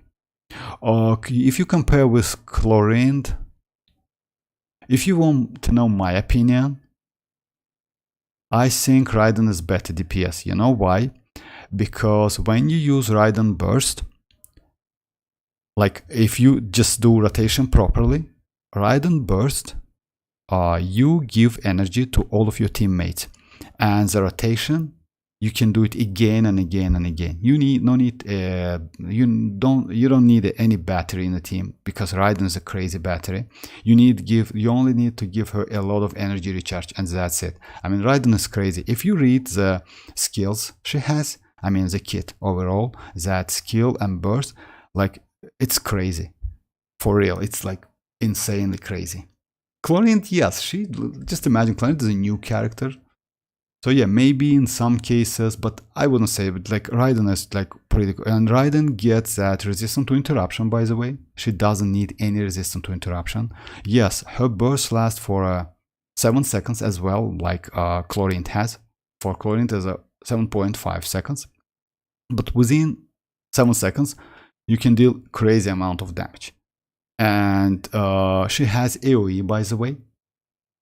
If you compare with Chlorinde, if you want to know my opinion, I think Raiden is better DPS. You know why? Because when you use Raiden Burst, like if you just do rotation properly, Raiden Burst you give energy to all of your teammates, and the rotation you can do it again and again and again. You don't need any battery in the team, because Raiden is a crazy battery. You only need to give her a lot of energy recharge, and that's it. I mean, Raiden is crazy. If you read the skills she has, I mean the kit overall, that skill and burst, like, it's crazy. For real, it's like insanely crazy. Chlorine, yes, just imagine Chlorine is a new character. So yeah, maybe in some cases, but I wouldn't say it. Like, Raiden is like pretty cool. And Raiden gets that resistance to interruption, by the way. She doesn't need any resistance to interruption. Yes, her burst lasts for 7 seconds as well, like Chlorine has. For Chlorine, there's a 7.5 seconds. But within 7 seconds, you can deal crazy amount of damage. And she has AoE, by the way.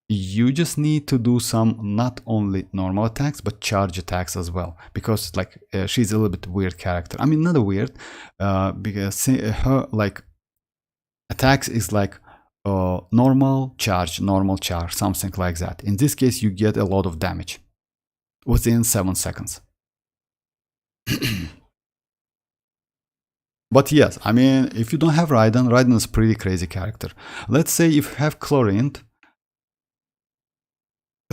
You just need to do some not only normal attacks but charge attacks as well, because like she's a little bit weird character. I mean, not a weird, because her like attacks is like normal charge, something like that. In this case, you get a lot of damage within 7 seconds. But yes, I mean, if you don't have Raiden is a pretty crazy character. Let's say if you have Chlorine,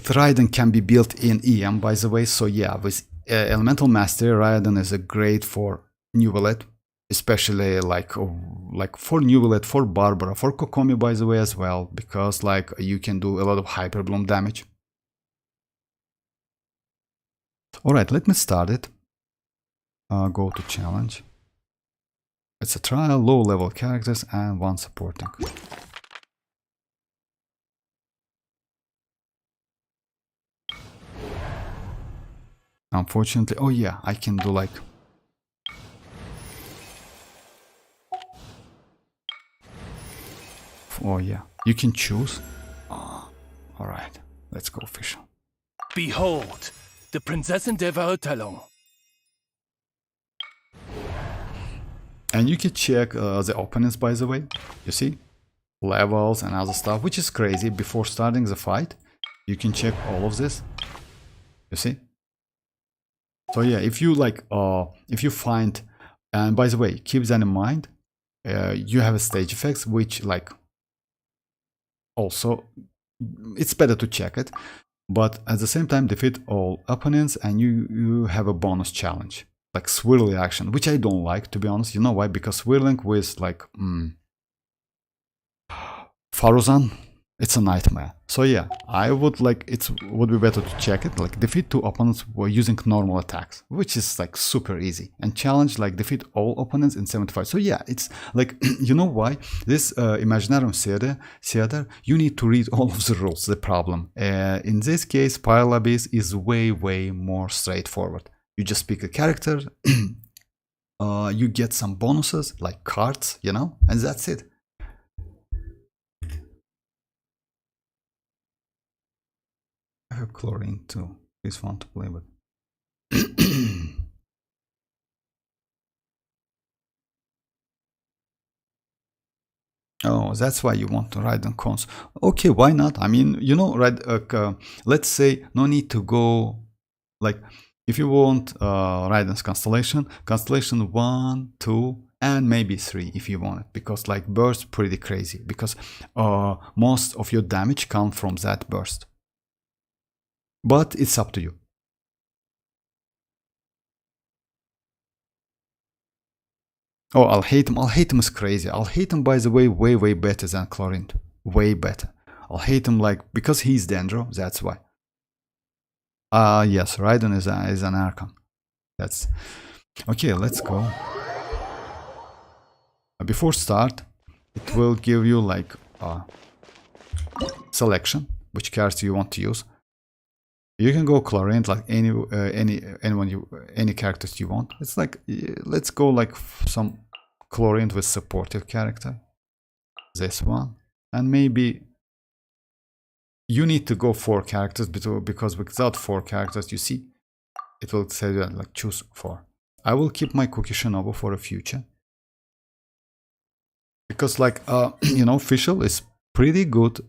Raiden can be built in EM, by the way. So yeah, with Elemental Mastery, Raiden is a great for Neuvillette, especially like for Neuvillette, for Barbara, for Kokomi, by the way, as well, because like you can do a lot of Hyper Bloom damage. Alright, let me start it. Go to challenge. It's a trial, low level characters and 1 supporting. Unfortunately, oh yeah, I can do like... Oh yeah, you can choose. Alright, let's go official.
Behold, the Prinzessin der Verurteilung.
And you can check the opponents, by the way. You see? Levels and other stuff, which is crazy. Before starting the fight, you can check all of this. You see? So yeah, if you like, if you find, and by the way, keep that in mind, you have a stage effects, which like, also, it's better to check it, but at the same time, defeat all opponents, and you have a bonus challenge, like swirly action, which I don't like, to be honest. You know why? Because swirling with like, Faruzan, it's a nightmare. So yeah, I would like, it would be better to check it, like defeat 2 opponents while using normal attacks, which is like super easy, and challenge like defeat all opponents in 75. So yeah, it's like, you know why? This Imaginarium theater, you need to read all of the rules, the problem. In this case, Pile Abyss is way more straightforward. You just pick a character, you get some bonuses, like cards, you know, and that's it. I have Chlorine too. It's fun to play with. Oh, that's why you want to ride on cons. Okay, why not? I mean, you know, let's say no need to go, like, if you want Raiden's Constellation 1, 2, and maybe 3 if you want it, because like burst pretty crazy, because most of your damage comes from that burst. But it's up to you. Oh, I'll hate him. I'll hate him is crazy. I'll hate him, by the way, way better than Chlorine. Way better. I'll hate him like, because he's Dendro, that's why. Yes, Raiden is an Archon. That's... Okay, let's go. Before start, it will give you like selection, which cards you want to use. You can go Chlorine, like any characters you want. It's like, let's go like some Chlorine with supportive character. This one, and maybe you need to go 4 characters, because without 4 characters, you see, it will say that like choose 4. I will keep my Cookie Shinobu for a future, because like you know, Fischl is pretty good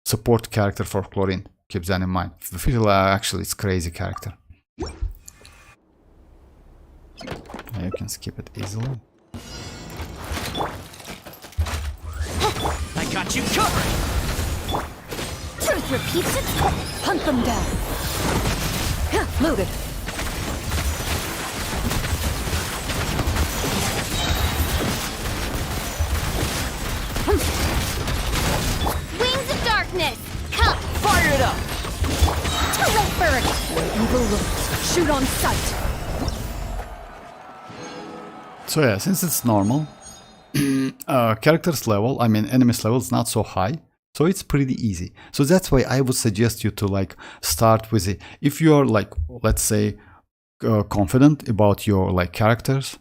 support character for Chlorine. Keep that in mind. Fiddle actually it's crazy character. You can skip it easily.
I got you covered!
Truth repeats itself. Hunt them down. Loaded.
Wings of darkness! Come!
Fire it up!
Turret bird. Where evil looks. Shoot on sight.
So yeah, since it's normal, characters level, I mean enemies level is not so high, so it's pretty easy. So that's why I would suggest you to like start with it. If you are like, let's say, confident about your like characters,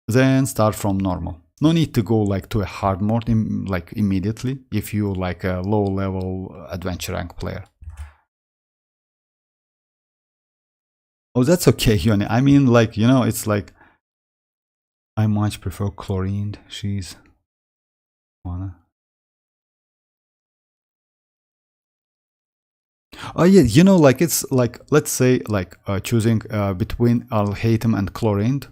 then start from normal. No need to go like to a hard mode like immediately if you like a low level adventure rank player. Oh, that's okay, Yoni. I mean, like, you know, it's like I much prefer Chlorine. She's wanna. Oh yeah, you know, like it's like, let's say like choosing between Alhaitham and Chlorine.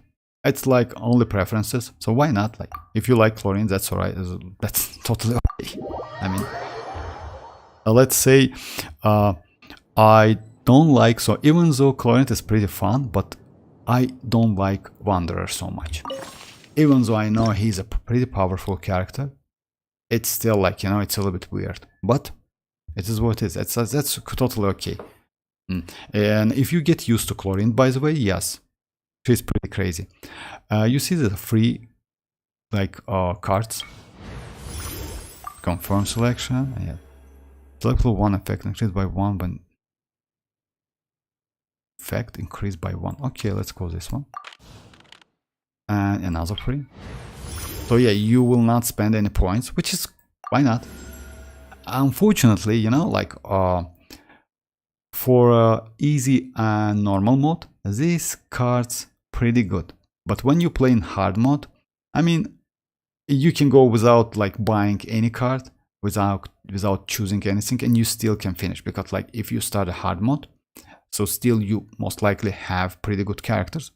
It's like only preferences, so why not? Like if you like Chlorine, that's alright. That's totally okay. I mean, let's say I don't like, so even though Chlorine is pretty fun, but I don't like Wanderer so much. Even though I know he's a pretty powerful character, it's still like, you know, it's a little bit weird. But it is what it is. That's totally okay. And if you get used to Chlorine, by the way, yes, she's pretty crazy. You see the free like cards. Confirm selection. Yeah. Select one effect increased by 1, but effect increased by 1. Okay, let's go this one. And another free. So yeah, you will not spend any points, which is why not. Unfortunately, you know, like for easy and normal mode, these cards pretty good. But when you play in hard mode, I mean, you can go without like buying any card, without choosing anything, and you still can finish, because like if you start a hard mode, so still you most likely have pretty good characters.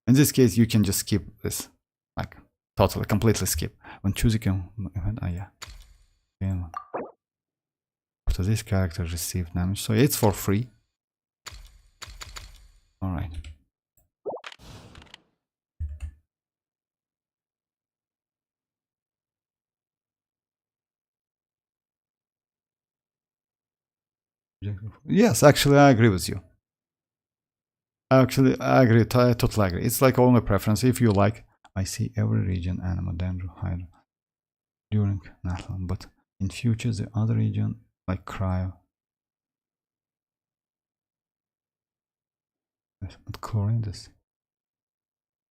In this case, you can just skip this, like totally, completely skip. When choosing event, oh yeah. After this character received damage, so it's for free. All right. Yes, actually, I agree with you. Actually, I agree. I totally agree. It's like only preference. If you like, I see every region, animal, danger, hydro, during Nathan, but in future, the other region, like cryo. Yes, but Chlorine this.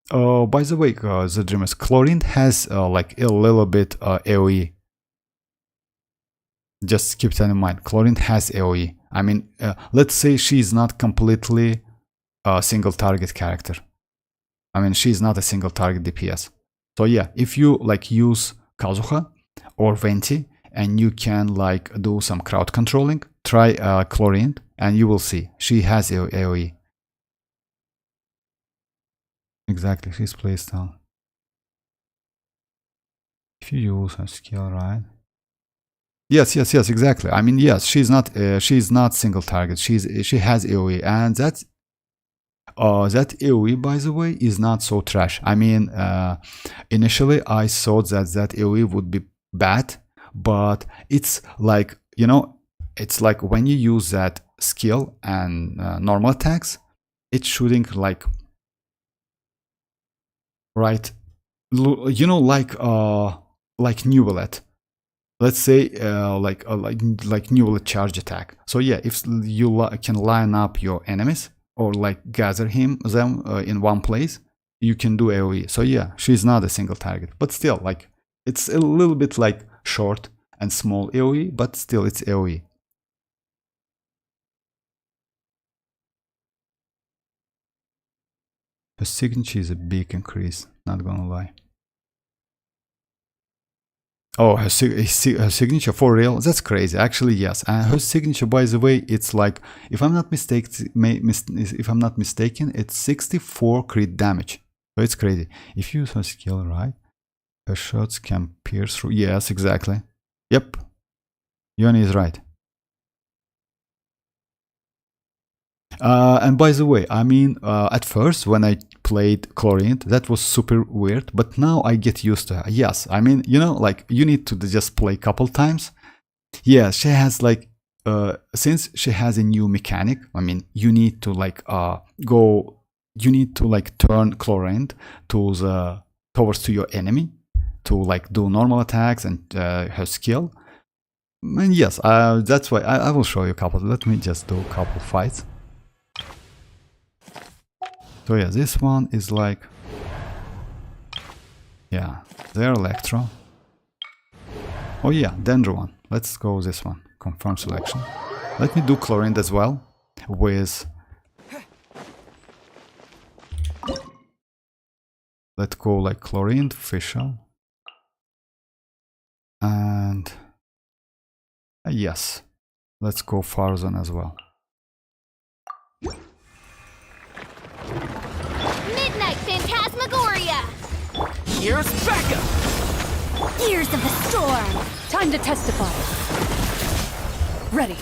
Oh, by the way, the dreamers, Chlorine has like a little bit AoE. Just keep that in mind. Chlorine has AoE. I mean, let's say she's not completely a single target character. I mean, she's not a single target DPS. So yeah, if you like use Kazuha or Venti and you can like do some crowd controlling, try Chlorine and you will see she has AoE. Exactly, she's playstyle. If you use her skill, right? Yes, exactly. I mean, yes, she's not single target. She has AoE, and that AoE, by the way, is not so trash. I mean, initially I thought that AoE would be bad, but it's like, you know, it's like when you use that skill and normal attacks, it's shooting like right, you know, like Neuvillette. Let's say like Neuvillette charge attack. So yeah, if you can line up your enemies or like gather them in one place, you can do AoE. So yeah, she's not a single target, but still, like, it's a little bit like short and small AoE, but still it's AoE. Her signature is a big increase, not gonna lie. Oh, her signature for real? That's crazy. Actually, yes. And her signature, by the way, it's like, if I'm not mistaken, it's 64 crit damage. So it's crazy. If you use her skill right, her shots can pierce through. Yes, exactly. Yep. Yoni is right. And by the way, I mean, at first when I played Chlorine, that was super weird, but now I get used to her. Yes, I mean, you know, like you need to just play a couple times. Yeah, she has like, since she has a new mechanic, I mean, you need to like you need to like turn Chlorine towards to your enemy to like do normal attacks and her skill. And yes, that's why I will show you a couple. Let me just do a couple fights. So yeah, this one is like, yeah, they're Electro. Oh yeah, Danger one. Let's go this one. Confirm selection. Let me do Chlorine as well with... Let's go like Chlorine, Official. And... yes, let's go Farzan as well.
Midnight Phantasmagoria!
Here's backup!
Ears of the storm!
Time to testify. Ready.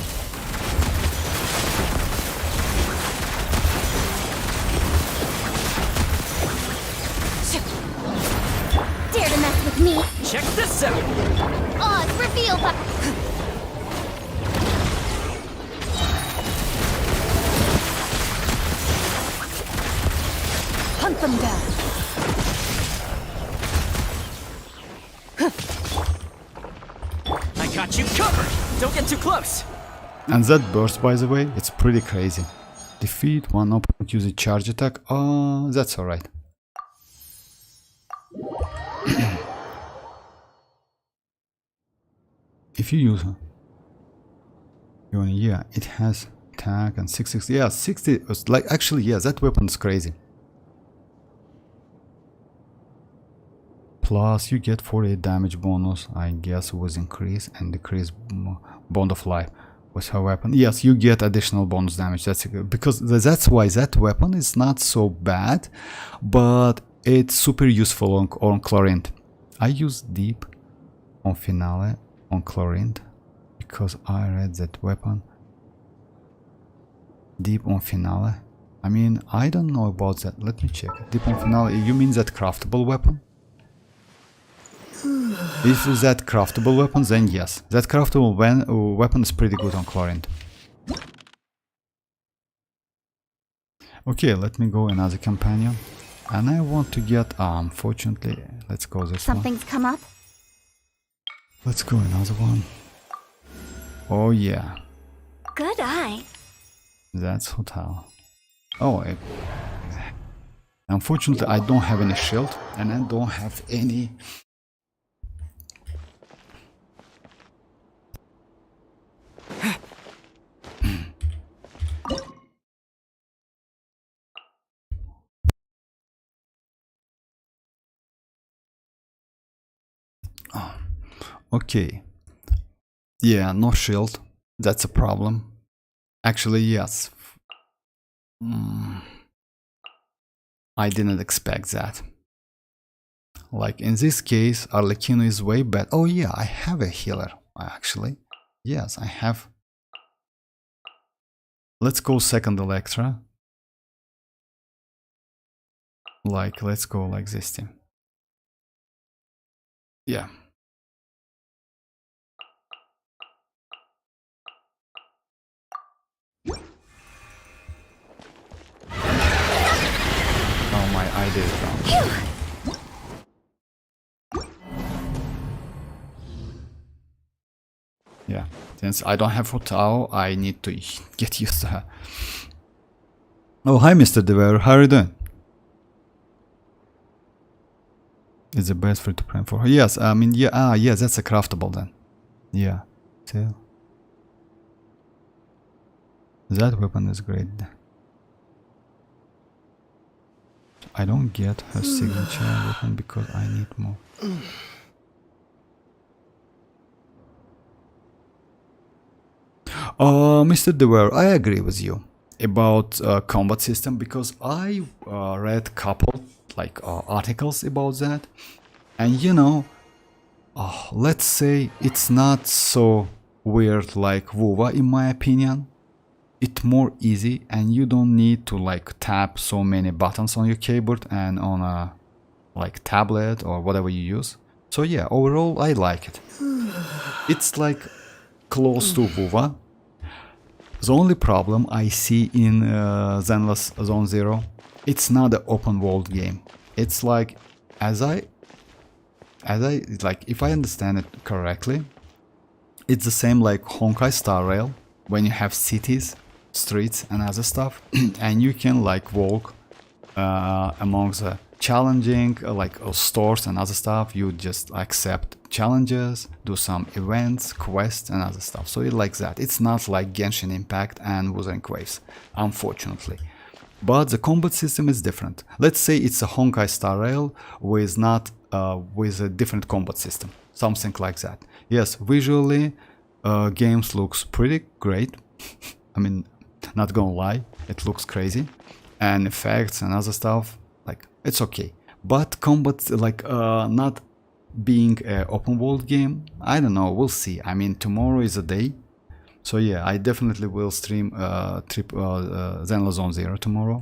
Dare to mess with me?
Check this out!
Oz reveal by...
Hunt them down.
I got you covered! Don't get too close!
And that burst, by the way, it's pretty crazy. Defeat one opponent using charge attack. Oh, that's alright. If you use her, yeah, it has attack and 660. Yeah, 60. Like actually, yeah, that weapon is crazy. Plus, you get 48 damage bonus. I guess with increase and decrease bond of life with her weapon. Yes, you get additional bonus damage. That's because that's why that weapon is not so bad, but it's super useful on Chlorine. I use Deep on Finale on Chlorine because I read that weapon. Deep on Finale. I mean, I don't know about that. Let me check. Deep on Finale. You mean that craftable weapon? If it's that craftable weapon, then yes. That craftable weapon is pretty good on Chlorine. Okay, let me go another companion. And I want to get, unfortunately, let's go this one.
Something's come up?
Let's go another one. Oh yeah.
Good eye.
That's Hotel. Oh, unfortunately I don't have any shield and I don't have any... Oh, okay. Yeah, no shield. That's a problem. Actually, yes. I didn't expect that. Like in this case, Arlecchino is way better. Oh yeah, I have a healer, actually. Yes, I have. Let's go second Electra. Like, let's go like this team. Yeah. Oh my, I did it wrong. Yeah, since I don't have Hotel, I need to get used to her. Oh, hi Mr. Dever, how are you doing? It's the best free to play for her. Yes, I mean, yeah, yeah, that's a craftable then. Yeah, still. That weapon is great. I don't get her signature weapon because I need more. Mr. Dever, I agree with you about combat system because I read couple like articles about that, and you know, let's say it's not so weird like WoWa in my opinion. It's more easy and you don't need to like tap so many buttons on your keyboard and on a like tablet or whatever you use. So yeah, overall I like it. It's like close to WoWa. The only problem I see in Zenless Zone Zero, it's not an open world game. It's like, as I like, if I understand it correctly, it's the same like Honkai Star Rail when you have cities, streets, and other stuff, and you can like walk among the challenging like stores and other stuff. You just accept challenges, do some events, quests, and other stuff. So it's like that. It's not like Genshin Impact and Wuthering Waves, unfortunately. But the combat system is different. Let's say it's a Honkai Star Rail with not with a different combat system, something like that. Yes, visually, games looks pretty great. I mean, not gonna lie, it looks crazy, and effects and other stuff, like it's okay. But combat, like not being an open world game, I don't know. We'll see. I mean, tomorrow is a day. So yeah, I definitely will stream Zenless Zone Zero tomorrow,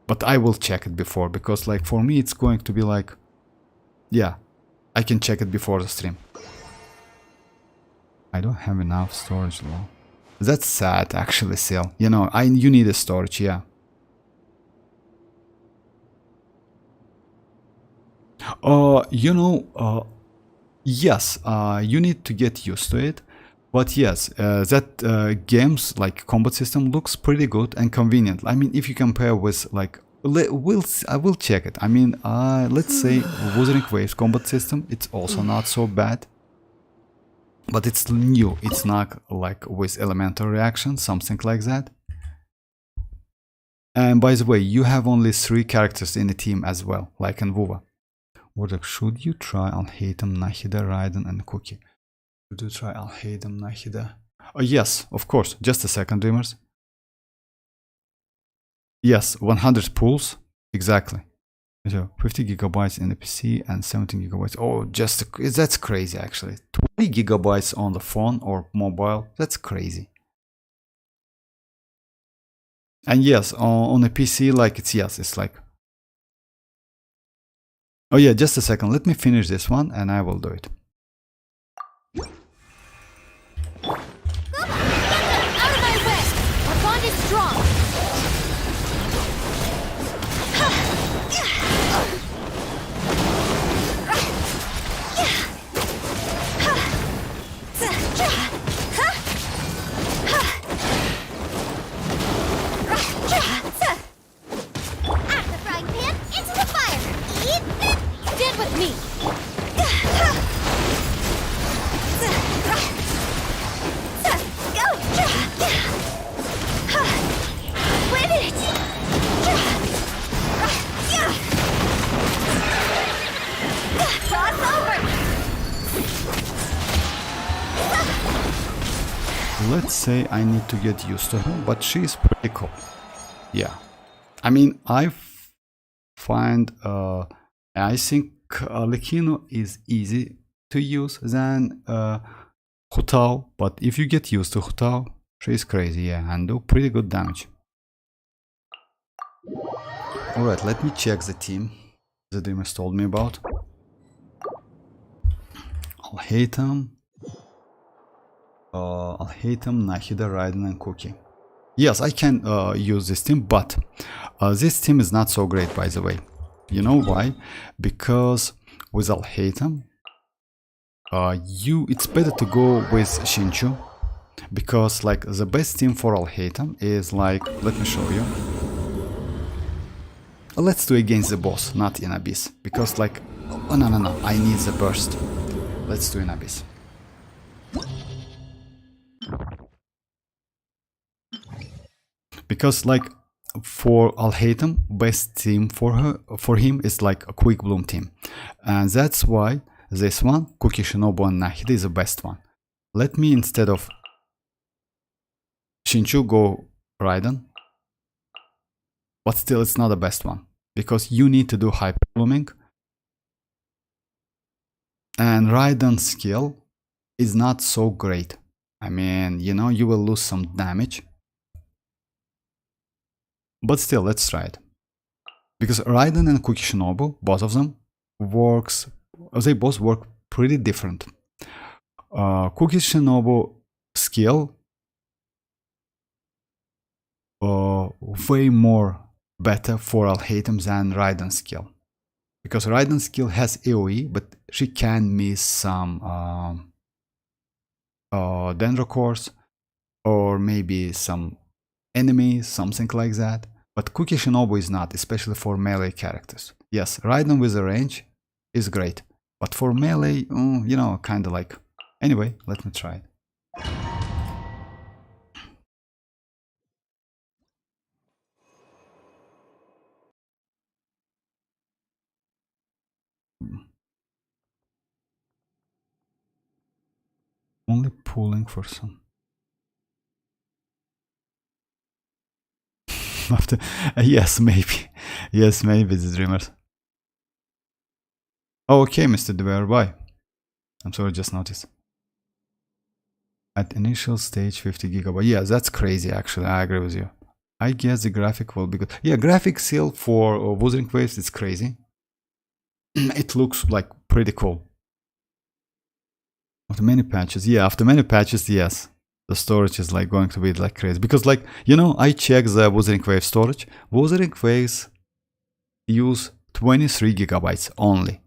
but I will check it before, because like for me it's going to be like, yeah, I can check it before the stream. I don't have enough storage though. That's sad actually, Seal. You know, you need a storage, yeah. You know, yes, you need to get used to it. But yes, that game's like combat system looks pretty good and convenient. I mean, if you compare with like, I will check it. I mean, let's say Wuthering Waves combat system, it's also not so bad. But it's new. It's not like with elemental reaction, something like that. And by the way, you have only 3 characters in the team as well, like in WoWa. Should you try Alhaitham, Nahida, Raiden, and Cookie? Should you try Alhaitham, Nahida? Oh yes, of course. Just a second, Dreamers. Yes, 100 pools. Exactly. So 50 gigabytes in the PC and 17 gigabytes. Oh, that's crazy actually. 20 gigabytes on the phone or mobile. That's crazy. And yes, on a PC, like it's like. Oh yeah, just a second. Let me finish this one and I will do it.
Out of my way! Our bond is strong! Out of the frying pan, into the fire! Eat it! Stand with me! Win it! Cross over!
Let's say I need to get used to her, but she's pretty cool. Yeah. I mean, I find, I think Lekino is easy to use than Hutao, but if you get used to Hutao, she's crazy, yeah, and do pretty good damage. Alright, let me check the team the Dreamers told me about. Alhaitham, Nahida, Raiden, and Cookie. Yes, I can use this team, but this team is not so great, by the way. You know why? Because with Alhaitham, it's better to go with Shinchu, because like the best team for Alhaitham is like, let me show you. Let's do against the boss, not in Abyss, because like, oh no, I need the burst. Let's do in Abyss. Because like for Alhaitham, best team for him is like a Quick Bloom team, and that's why this one, Cookie, Shinobu, and Nahida, is the best one. Let me, instead of Shinchu go Raiden. But still, it's not the best one. Because you need to do hyper blooming. And Raiden's skill is not so great. I mean, you know, you will lose some damage. But still, let's try it. Because Raiden and Kuki Shinobu, both of them, they both work pretty different. Kuki Shinobu skill way more better for Alhaitham than Raiden's skill. Because Raiden's skill has AoE, but she can miss some Dendrocores or maybe some enemies, something like that. But Kuki Shinobu is not, especially for melee characters. Yes, Raiden with a range is great, but for melee, you know, kind of like... Anyway, let me try it. Only pulling for some... After, yes, maybe. Yes, maybe the dreamers. Oh, okay, Mr. Dever, bye. I'm sorry, just noticed. At initial stage, 50 gigabyte. Yeah, that's crazy, actually. I agree with you. I guess the graphic will be good. Yeah, graphic still for Wuthering Waves is crazy. It looks like pretty cool. After many patches, yeah, after many patches, yes. The storage is like going to be like crazy. Because like, you know, I checked the Wuthering Waves storage. Wuthering Waves use 23 gigabytes only.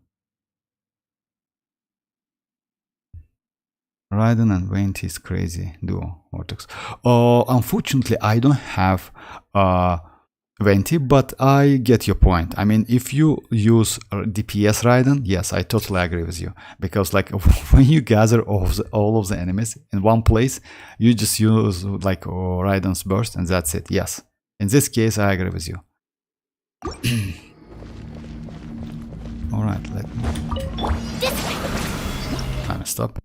Raiden and Venti is crazy duo Vortex. Unfortunately, I don't have Venti, but I get your point. I mean, if you use DPS Raiden, yes, I totally agree with you. Because like when you gather all of the enemies in one place, you just use like Raiden's burst and that's it. Yes, in this case, I agree with you. All right, let me... Time to stop.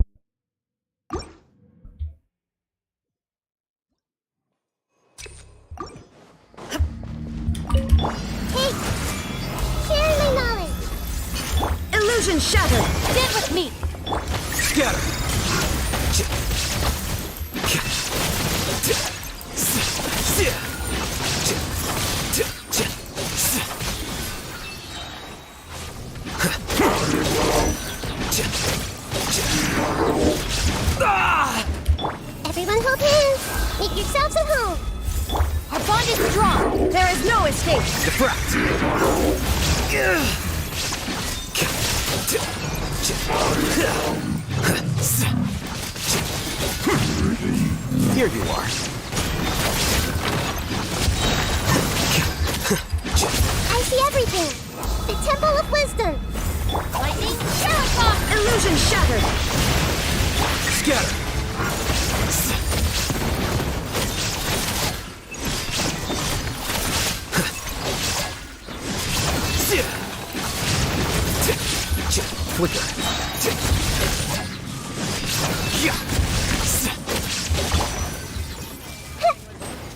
Illusion shattered! Stand with me!
Scatter!
Everyone hold hands! Make yourselves at home! Our bond is strong! There is no escape!
Defract! Here you are.
I see everything! The Temple of Wisdom! Lightning, Terracom! Illusion shattered!
Scatter! Flicker.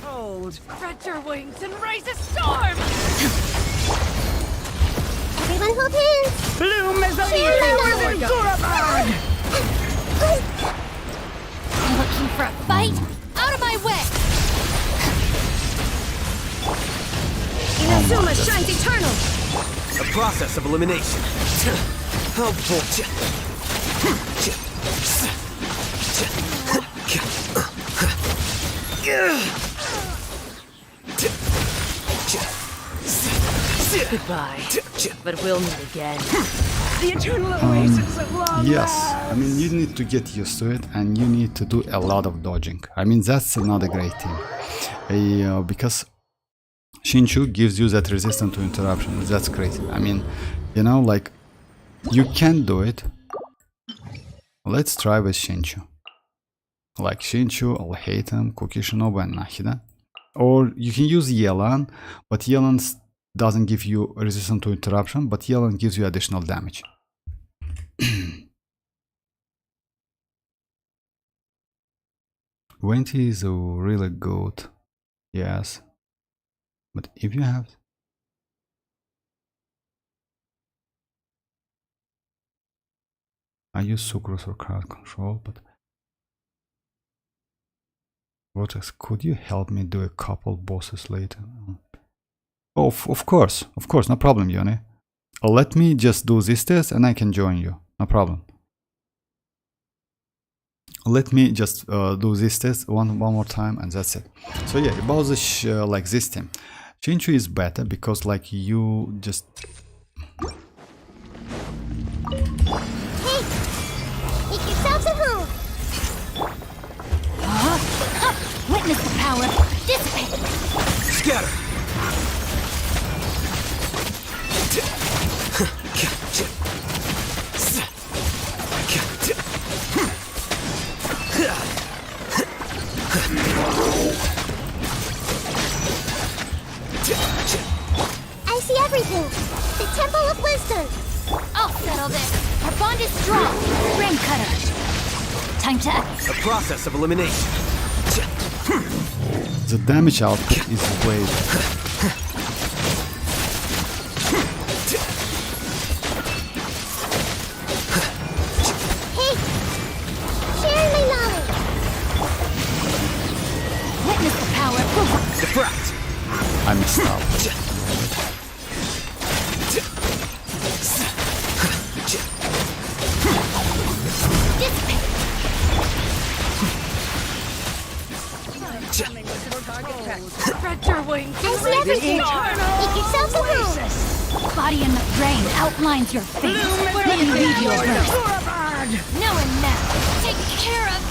Hold, spread your wings and raise a storm!
Everyone hold hands!
Bloom is the
Looking for a fight? Out of my way!
Inazuma shines eternal!
A process of elimination. How bold.
Goodbye, but we'll meet again. The eternal oasis of long
Yes, I mean, you need to get used to it and you need to do a lot of dodging. I mean, that's another great thing. Because Shinchu gives you that resistance to interruption. That's crazy. I mean, you know, like, you can do it. Let's try with Shinchu. Like Shinchu, Alhaitham, Kuki Shinobu, and Nahida. Or you can use Yelan, but Yelan doesn't give you resistance to interruption, but Yelan gives you additional damage. 20 is really good. Yes. But if you have... I use sucrose for crowd control, but... Vortex, could you help me do a couple bosses later? Oh, of course, no problem, Yoni. Let me just do this test and I can join you, no problem. Let me just do this test one more time and that's it. So yeah, about this like this team, Xianyun is better because like you just...
Hey! Make yourselves at home!
Witness the power. Dissipate.
Scatter!
I see everything! The Temple of Wisdom!
I'll settle this. Our bond is strong. Rain cutter. Time to act.
A process of elimination.
The damage output is way better.
Hey! Sharing my knowledge!
Witness the power.
Diffract!
I messed up.
Spread your wings.
I see everything! Make yourselves at home!
Body in the brain outlines your fate. Let me read your verse. No one now. Take care of...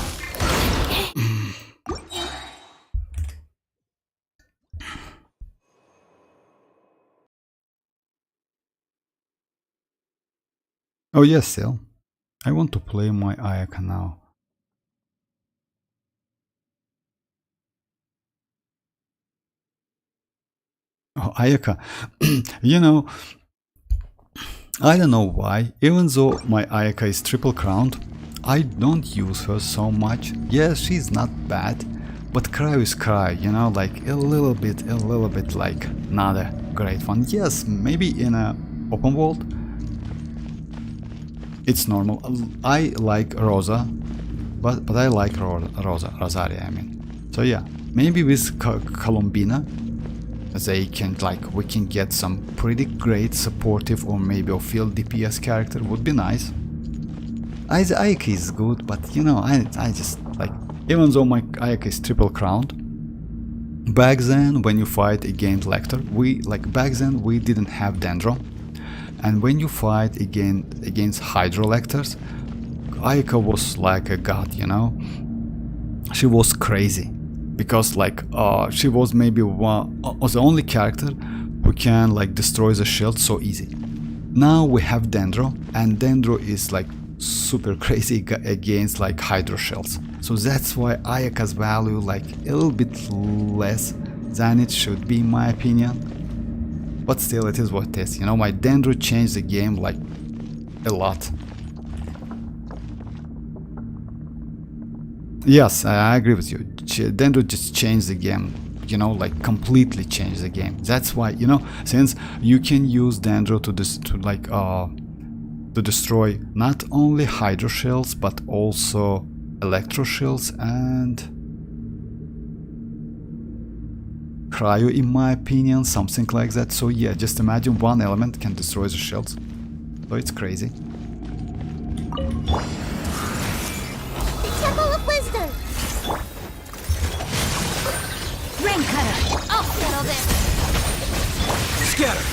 Oh yes, still. I want to play my Ayaka now. Oh, Ayaka. You know, I don't know why, even though my Ayaka is triple crowned, I don't use her so much. Yes, she's not bad, but Cryo is Cryo, you know, like a little bit like not a great one. Yes, maybe in a open world, it's normal. I like Rosa, but I like Rosaria, I mean. So yeah, maybe with Columbina, they can we can get some pretty great supportive or maybe a field DPS character would be nice. Ayaka is good, but you know, I just like, even though my Ayaka is triple crowned, back then when you fight against Lecter, back then we didn't have Dendro, and when you fight against Hydro Lecters, Ayaka was like a god, you know. She was crazy. Because she was maybe the only character who can destroy the shield so easy. Now we have Dendro, and Dendro is super crazy against Hydro shields. So that's why Ayaka's value a little bit less than it should be in my opinion. But still, it is what it is. You know, my Dendro changed the game a lot. Yes, I agree with you. Dendro just changed the game, you know, completely changed the game. That's why, you know, since you can use Dendro to destroy not only Hydro shields but also Electro shields and Cryo, in my opinion, something like that. So yeah, just imagine one element can destroy the shields. So it's crazy.
Rain cutter. I'll settle this.
Scatter!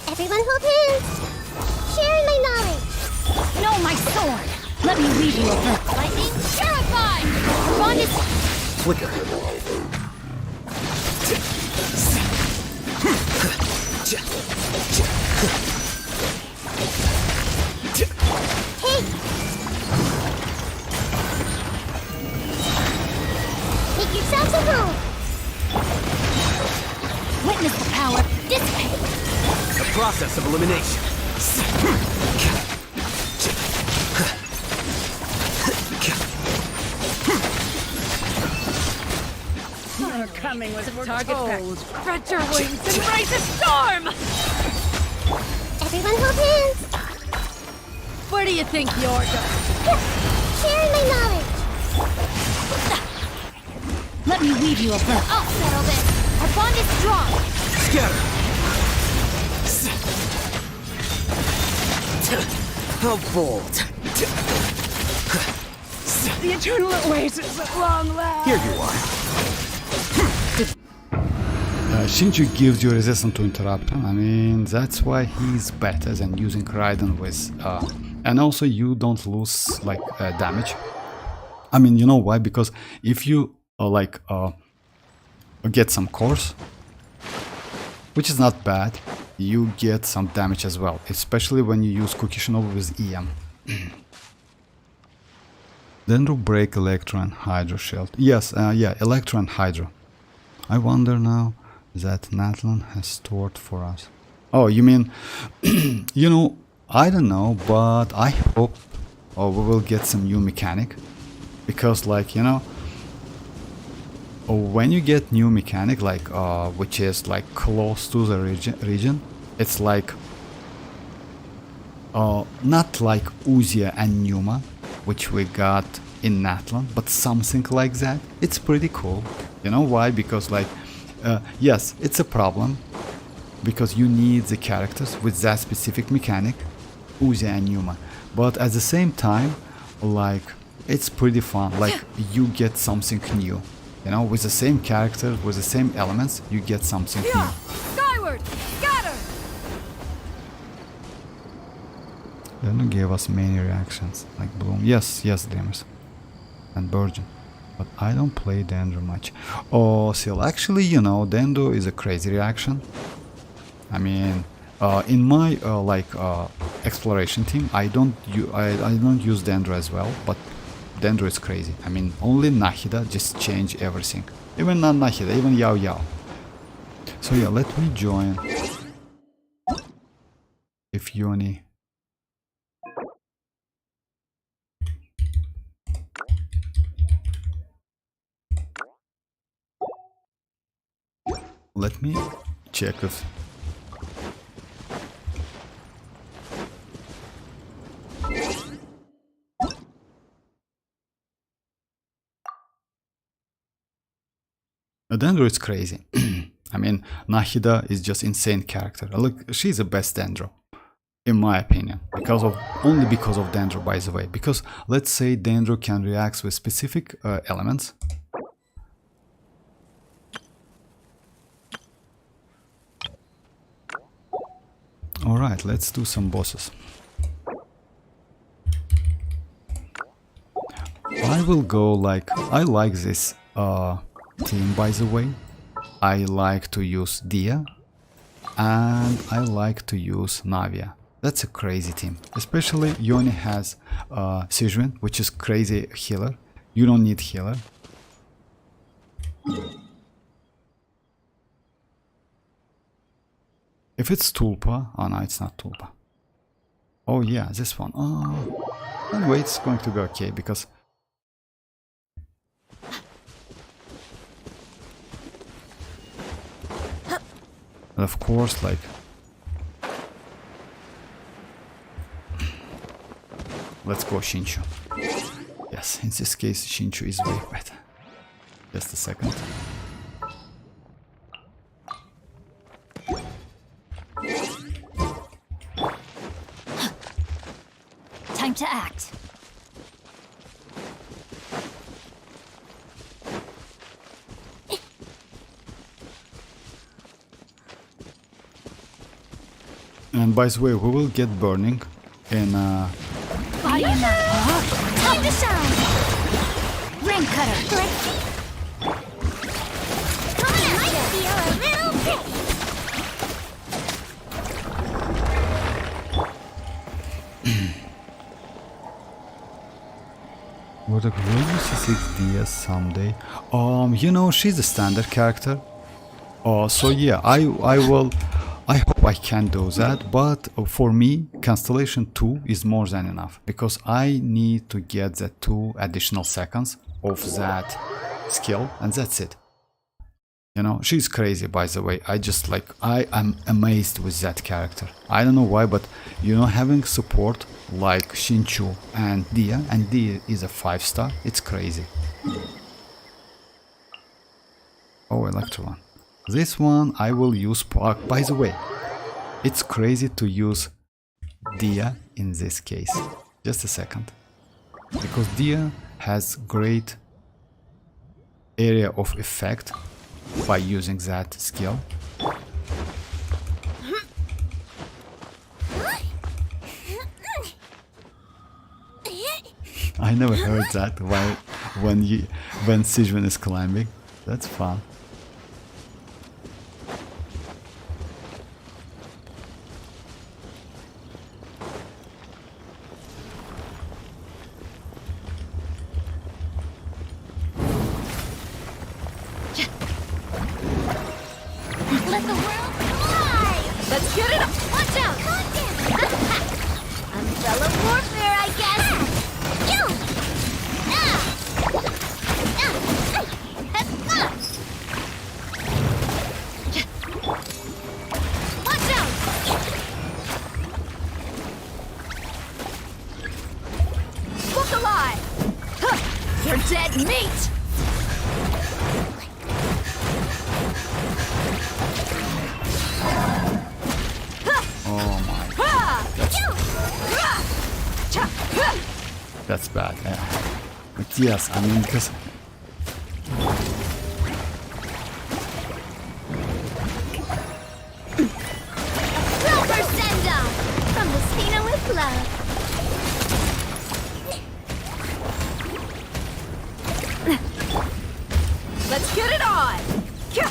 Everyone hold hands! Sharing my knowledge!
No, my sword! Let me read you a verse. Lightning terrified! Bond is...
Flicker.
Hey! Make
process of elimination.
They're coming with target told. Spread your wings and raise a storm!
Everyone hold hands.
Where do you think you're going?
Sharing my knowledge.
Let me weave you a web.
I'll settle this. Our bond is strong.
Scatter. How bold.
The eternal oasis at long last.
Here you are.
Xianyun gives you resistance to interruption. I mean, that's why he's better than using Raiden with... and also you don't lose, like, damage. I mean, you know why? Because if you, get some cores, which is not bad, you get some damage as well. Especially when you use Kukishinobu with EM. Dendro break Electro and Hydro shield. Yes, yeah, Electro and Hydro. I wonder now that Natlan has stored for us. Oh, you mean, you know, I don't know, but I hope we will get some new mechanic. Because, like, you know, when you get new mechanic, like, which is, like, close to the region, it's like, not like Uzia and Numa, which we got in Natlan, but something like that. It's pretty cool. You know why? Because, like, yes, it's a problem, because you need the characters with that specific mechanic, Uzia and Numa. But at the same time, like, it's pretty fun. Like, you get something new. You know, with the same characters, with the same elements, you get something new.
Skyward! Scatter!
Dendro gave us many reactions, like Bloom. Yes, Dreamers. And Virgin. But I don't play Dendro much. Oh, still, actually, you know, Dendro is a crazy reaction. I mean, in my exploration team, I don't use Dendro as well, but Dendro is crazy. I mean, only Nahida just changed everything. Even not Nahida, even Yao Yao. So yeah, let me join. If Yoni. Let me check if... Dendro is crazy. I mean, Nahida is just insane character. Look, she's the best Dendro, in my opinion. Only because of Dendro, by the way. Because let's say Dendro can react with specific elements. Alright, let's do some bosses. I will go like... I like this team, by the way. I like to use Dia. And I like to use Navia. That's a crazy team. Especially Yoni has Xianyun, which is crazy healer. You don't need healer. If it's Tulpa, oh no, it's not Tulpa. Oh yeah, this one. Oh, anyway, it's going to be okay because. And of course, like. Let's go Xianyun. Yes, in this case, Xianyun is way better. Just a second.
Time to act.
And by the way, we will get burning in
Body in that. Time to shine. Ring cutter.
Come on, I feel a little bit.
Will you see 6 DS someday? You know, she's a standard character. So yeah, I hope I can do that, but for me, Constellation 2 is more than enough, because I need to get the 2 additional seconds of that skill, and that's it. You know, she's crazy, by the way. I am amazed with that character. I don't know why, but you know, having support like Xinchu and Dia is a 5-star, it's crazy. Oh, Electron. This one I will use Park. By the way, it's crazy to use Dia in this case. Just a second. Because Dia has great area of effect by using that skill. I never heard that when Xianyun is climbing. That's fun.
Let the world fly!
Let's get it up!
Watch out! Umbrella warfare, I guess! You! Watch out!
Look alive! Huh. You're dead meat!
Oh my. That's bad. Yeah. But yes, I mean, because
Silver send-down! From the Furina with love.
Let's get it on!
Yeah!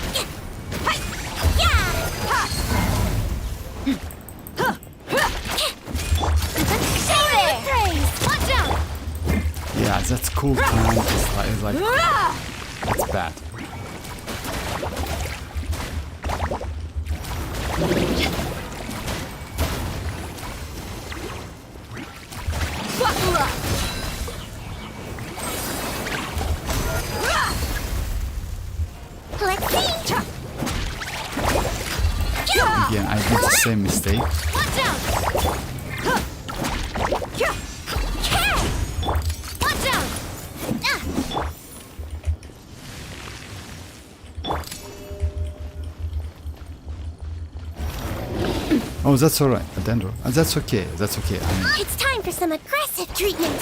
Praise! Watch out!
yeah, that's cool. It's like it's bad.
Buckle up!
Let's see!
Again, I did the same mistake.
Watch out! Watch out!
Oh, that's alright, Dendro. That's okay. That's okay. I mean,
It's time for some aggressive treatment.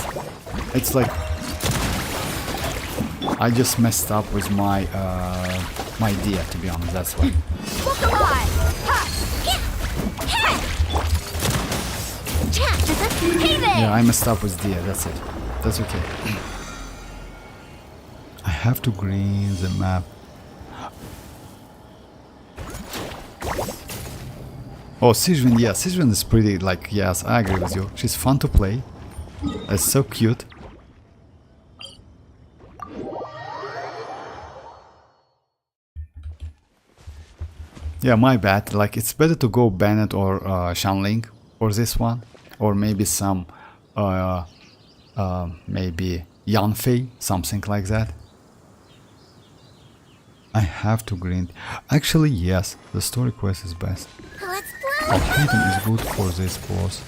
it's like I just messed up with my my Dia, to be honest. That's why.
Look alive!
Hey there!
Yeah, I messed up with Dia. That's it. That's okay. I have to green the map. Oh, Xianyun, yeah, Xianyun is pretty, like, yes, I agree with you. She's fun to play. It's so cute. Yeah, my bad. Like, it's better to go Bennett or Shanling for this one. Or maybe some, maybe Yanfei, something like that. I have to grind. Actually, yes, the story quest is best.
Let's blow!
Alhaitham is good for this boss.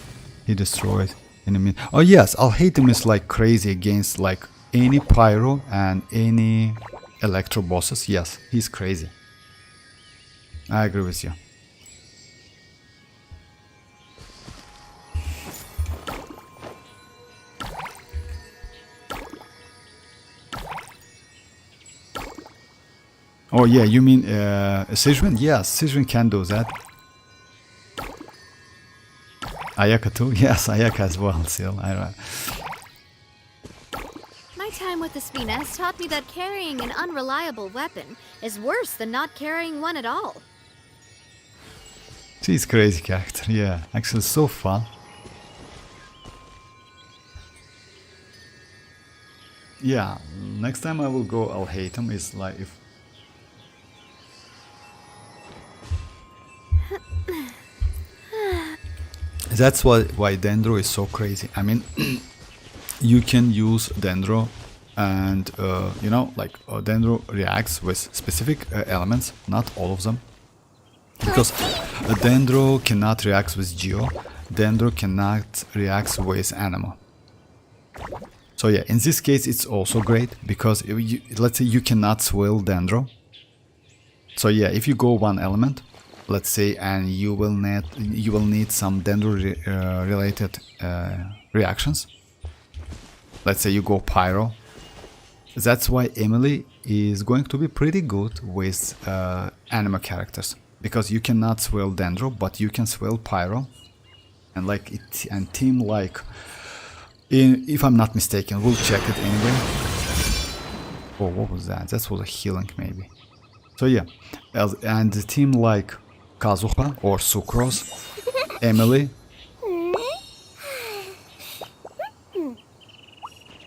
He destroys enemy. Oh yes, Alhaitham is like crazy against like any pyro and any electro bosses. Yes, he's crazy. I agree with you. Oh yeah, you mean Xianyun? Yes, Xianyun can do that. Ayaka too? Yes, Ayaka as well, still.
My time with the Furina has taught me that carrying an unreliable weapon is worse than not carrying one at all.
She's crazy character, yeah. Actually, so fun. Yeah, next time I will go Alhaitham is like if... That's why Dendro is so crazy. I mean, you can use Dendro, and you know, like Dendro reacts with specific elements, not all of them, because Dendro cannot react with Geo. Dendro cannot react with Anemo. So yeah, in this case, it's also great because let's say you cannot swill Dendro. So yeah, if you go one element, let's say, and you will need some Dendro related reactions. Let's say you go Pyro. That's why Emily is going to be pretty good with anime characters, because you cannot swill Dendro, but you can swill Pyro, and like it, and team like, if I'm not mistaken, we'll check it anyway. Oh, what was that? That was a healing maybe. So yeah, and the team like Kazuha or Sucrose, Emily.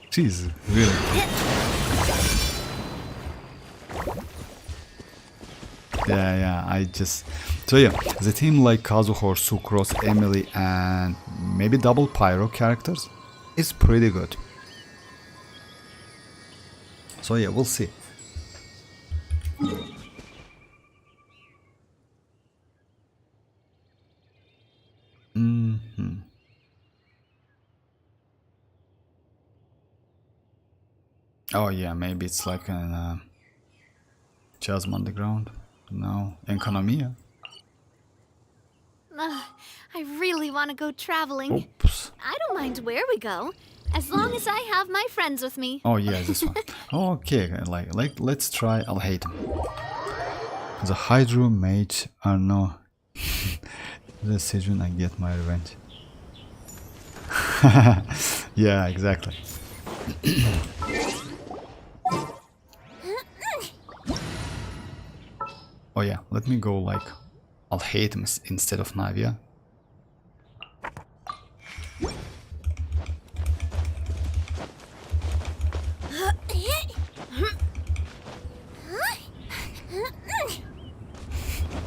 She's really cool. Yeah, I just... So yeah, the team like Kazuha or Sucrose, Emily, and maybe double Pyro characters is pretty good. So yeah, we'll see. Oh yeah, maybe it's like an Chasm Underground. No, Economia.
I really want to go traveling.
Oops.
I don't mind where we go, as long as I have my friends with me.
Oh yeah, this one. Okay, like let's try. I'll hate him. The Hydro Mage. Oh no. The Xianyun, I get my revenge. Yeah, exactly. Oh yeah, let me go like, I'll hate him instead of Navia.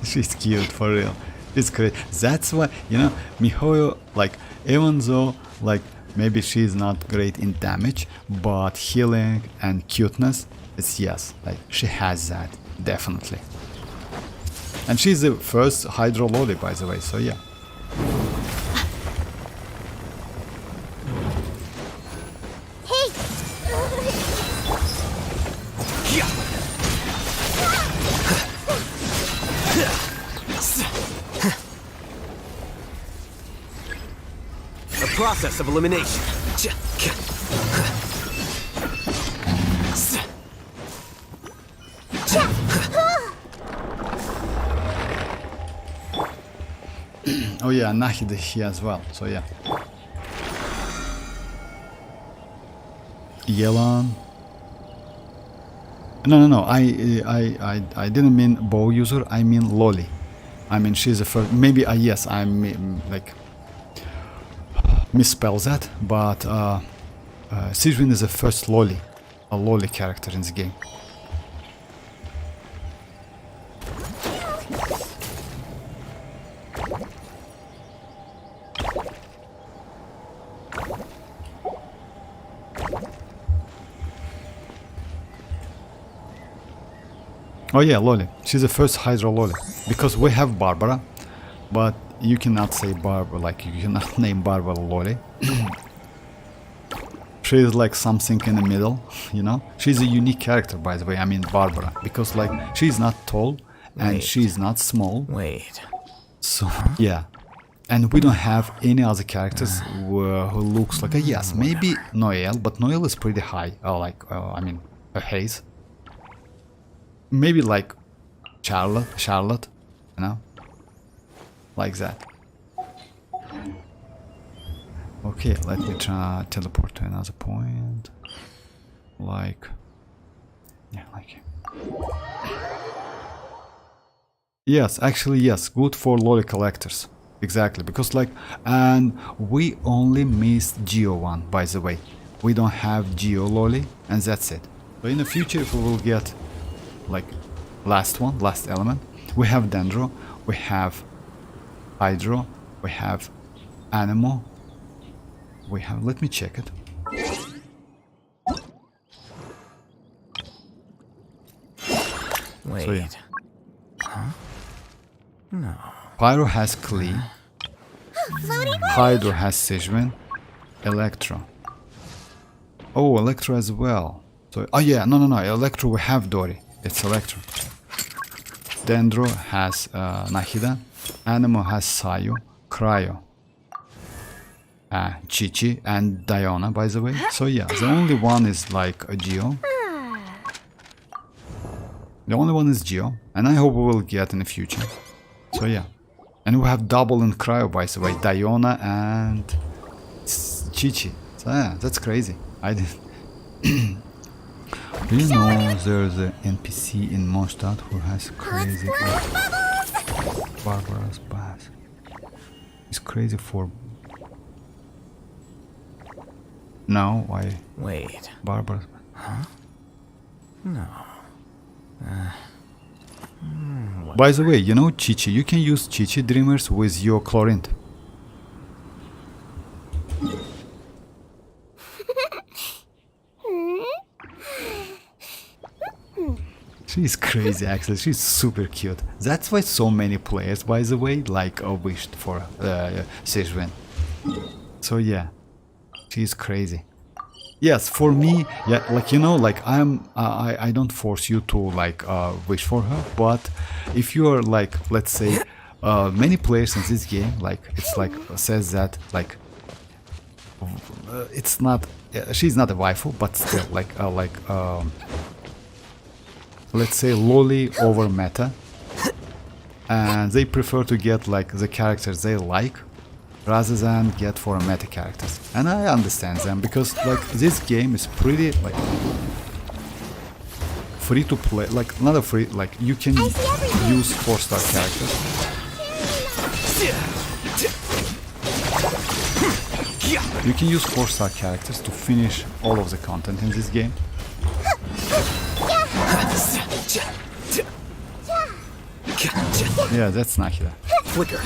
She's cute, for real. It's great. That's why, you know, Mihoyo, like, even though, like, maybe she's not great in damage, but healing and cuteness, it's yes, like, she has that, definitely. And she's the first Hydro Loli, by the way, so yeah.
Hey!
A process of elimination.
Oh yeah, Nahid here as well, so yeah. Yelan. No, I didn't mean bow user, I mean Loli. I mean she's the first, maybe yes, I like misspell that, but Xianyun is the first Loli, a Loli character in the game. Oh yeah, Loli. She's the first Hydro Loli. Because we have Barbara, but you cannot say Barbara, like you cannot name Barbara Loli. She's like something in the middle, you know? She's a unique character, by the way, I mean Barbara. Because like, she's not tall, and she's not small.
Wait.
So, yeah. And we don't have any other characters who looks like a, yes, maybe Noelle, but Noelle is pretty high, I mean, her haze. Maybe like Charlotte, you know, like that. Okay, let me try teleport to another point. Like, yeah, like. Yes, actually, yes, good for Loli collectors. Exactly, because like, and we only missed Geo one, by the way. We don't have Geo Loli, and that's it. So in the future, if we will get like last element, we have Dendro, we have Hydro, we have Anemo. We have. Let me check it.
Wait.
So yeah.
Huh? No.
Pyro has Klee. Hydro has Xianyun. Electro. Oh, Electro as well. So, oh yeah, no. Electro, we have Dori. It's Electro. Dendro has Nahida. Anemo has Sayu. Cryo. Chichi and Diona, by the way. So yeah, the only one is like a Geo. The only one is Geo, and I hope we will get in the future. So yeah. And we have double in Cryo, by the way. Diona and Chichi. So yeah, that's crazy. I didn't. Do you know there's an NPC in Mondstadt who has crazy Barbarous Bass? He's crazy for... No, why?
Wait.
Barbarous.
Huh? No.
By the way, you know Chichi, you can use Chichi Dreamers with your Chlorint. She's crazy actually, she's super cute. That's why so many players, by the way, like wished for Xianyun. So yeah, she's crazy. Yes, for me, yeah, like you know, like I don't force you to like wish for her, but if you are like, let's say, many players in this game, like it's like says that like it's not, she's not a waifu, but still like let's say loli over meta, and they prefer to get like the characters they like rather than get for meta characters, and I understand them because like this game is pretty like free to play, like not a free, like you can use 4-star characters. You can use 4-star characters to finish all of the content in this game. Yeah, that's Nahida.
Flicker.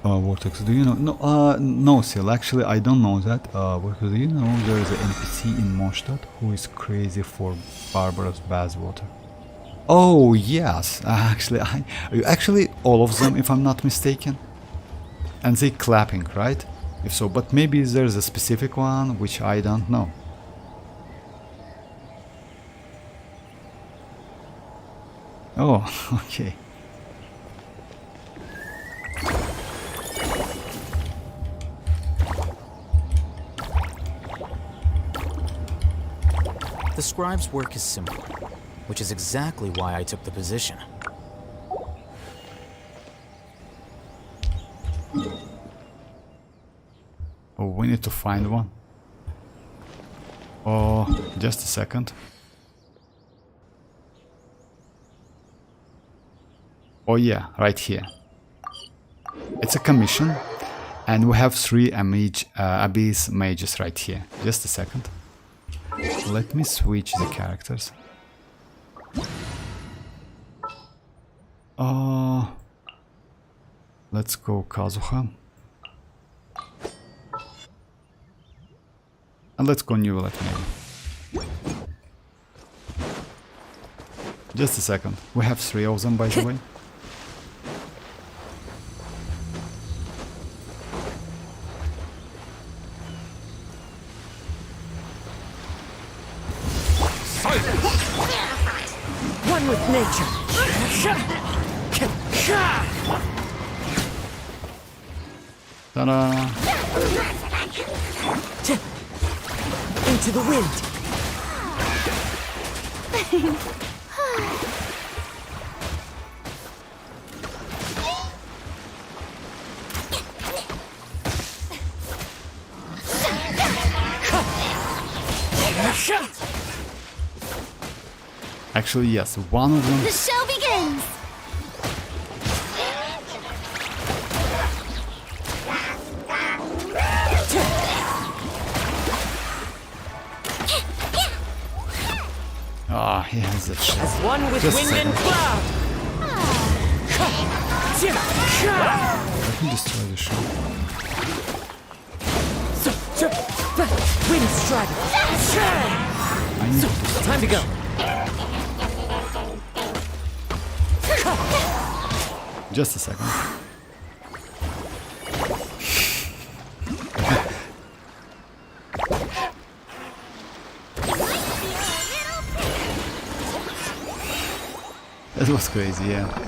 Vortex, do you know? No, Seal, actually I don't know that. Vortex, do you know there is an NPC in Mondstadt who is crazy for Barbarous Bathwater? Oh, yes, actually all of them, if I'm not mistaken. And they clapping, right? If so, but maybe there's a specific one which I don't know. Oh, okay.
The scribe's work is simple, which is exactly why I took the position.
Oh, we need to find one. Oh, just a second. Oh yeah, right here. It's a commission, and we have 3 Abyss mages right here. Just a second. Let me switch the characters. Let's go Kazuha. And let's go Neuvillette maybe. Just a second. We have 3 of them, by the way.
One with nature.
Ta-da!
Into the wind.
Actually, yes, one of them.
The show begins!
Ah, he has that shit.
As one with
Just
wind
a
and
second.
cloud.
Let me destroy the ship.
Wind strike.
I need to
Time to go.
Just a second. That was crazy, yeah.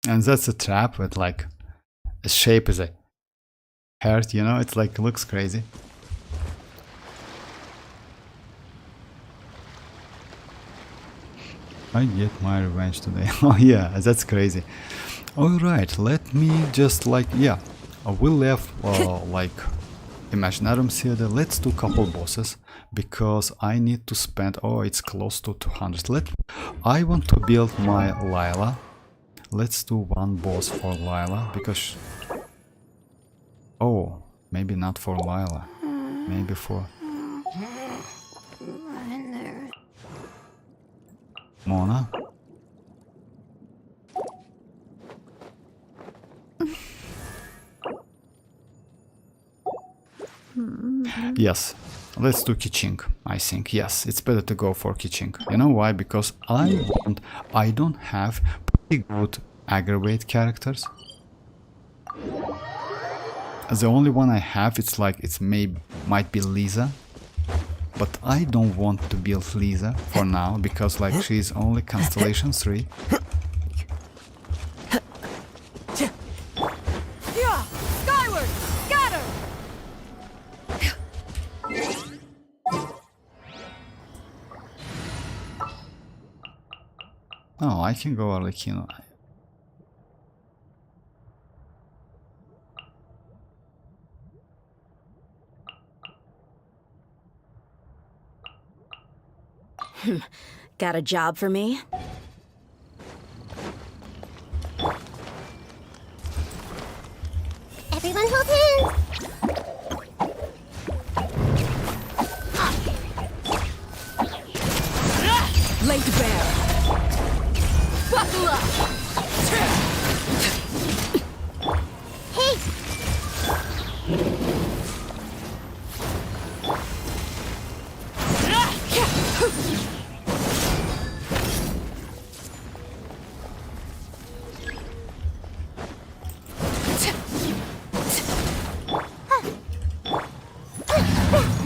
And that's a trap with like a shape as a heart, you know, it's like looks crazy. I get my revenge today. Oh yeah, that's crazy. Alright, let me just like, yeah, we left like Imaginarium Theater. Let's do couple bosses because I need to spend, oh, it's close to 200. I want to build my Lila. Let's do one boss for Lila because, oh, maybe not for Lila, maybe for Mona. Yes, let's do Kiching, I think. Yes, it's better to go for Kiching. You know why? Because I don't have pretty good aggravate characters. The only one I have, it's like, might be Lisa. But I don't want to build Lisa for now, because like she's only Constellation 3.
Skyward! Scatter!
Oh, I can go Arlecchino.
Got a job for me?
Everyone hold hands.
Laid bare. Buckle up!
Hey!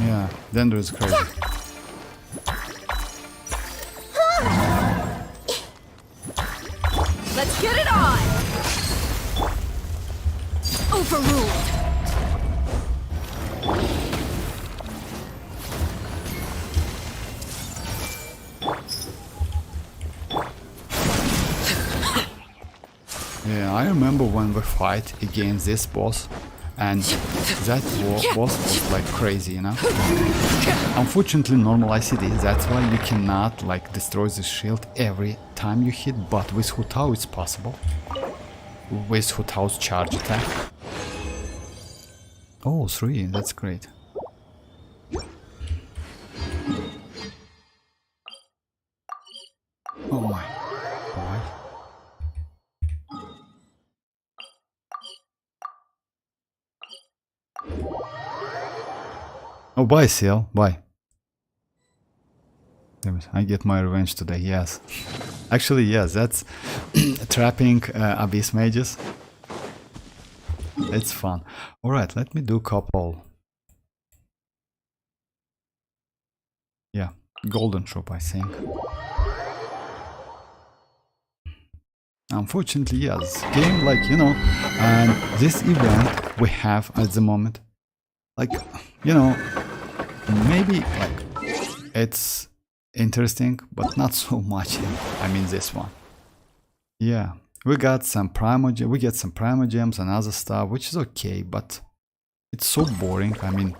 Yeah, Dendro is crazy.
Let's get it on! Overruled!
Yeah, I remember when we fight against this boss, and that boss was like crazy, you know. Unfortunately, normal ICD, that's why you cannot like destroy the shield every time you hit, but with Hu Tao it's possible. With Hu Tao's charge attack. Oh, 3, that's great. Oh my boy. Oh, bye, Seal. Bye. Damn it, I get my revenge today, yes. Actually, yes, that's trapping Abyss Mages. It's fun. Alright, let me do couple. Yeah, Golden Shop, I think. Unfortunately, yes, game, like, you know, and this event we have at the moment, like, you know, maybe like it's interesting, but not so much in, I mean, this one. Yeah, we got some we get some primogems and other stuff, which is okay, but it's so boring. I mean,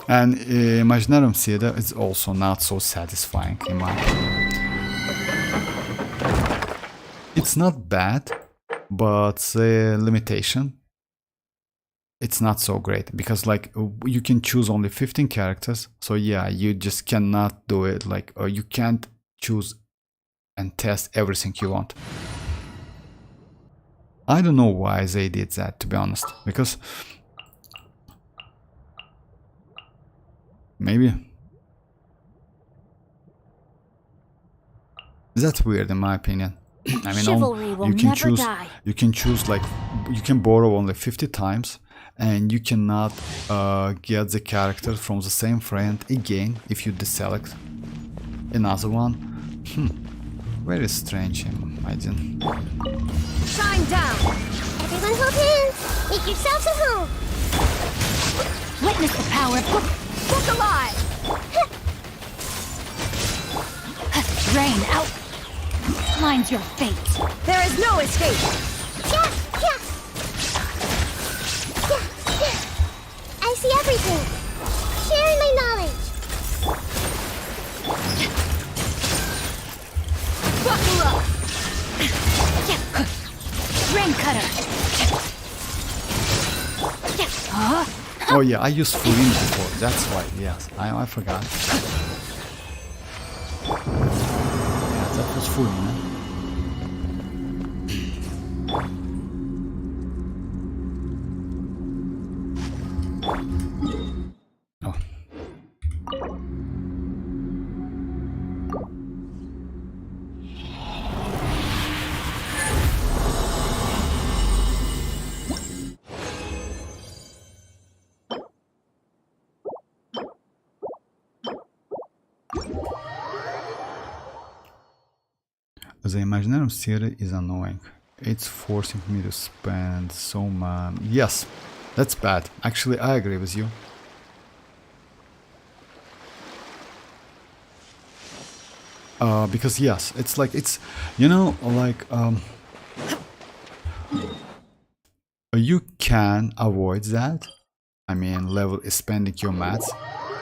and Imaginarium Theater is also not so satisfying in my opinion. It's not bad, but the limitation, it's not so great, because like you can choose only 15 characters, so yeah, you just cannot do it, like, or you can't choose and test everything you want. I don't know why they did that, to be honest, because maybe that's weird in my opinion. I mean,
Chivalry will
you can
never
choose,
die.
you can choose, like, you can borrow only 50 times, and you cannot get the character from the same friend again if you deselect another one. Very strange. I didn't.
Shine down! Everyone hold hands! Make yourselves at home!
Witness the power of
Look alive!
rain out. Mine's your fate.
There is no escape!
Yeah, yeah. Yeah, yeah. I see everything. Sharing my knowledge.
Buckle up. Rain cutter.
Oh yeah, I used Furina before. That's why. Yes, I forgot. Yeah, that was Furina. Oh. The Imaginarium theory is annoying. It's forcing me to spend so much. Yes, that's bad. Actually, I agree with you. Because yes, it's like, it's, you know, like, you can avoid that. I mean, level is spending your mats.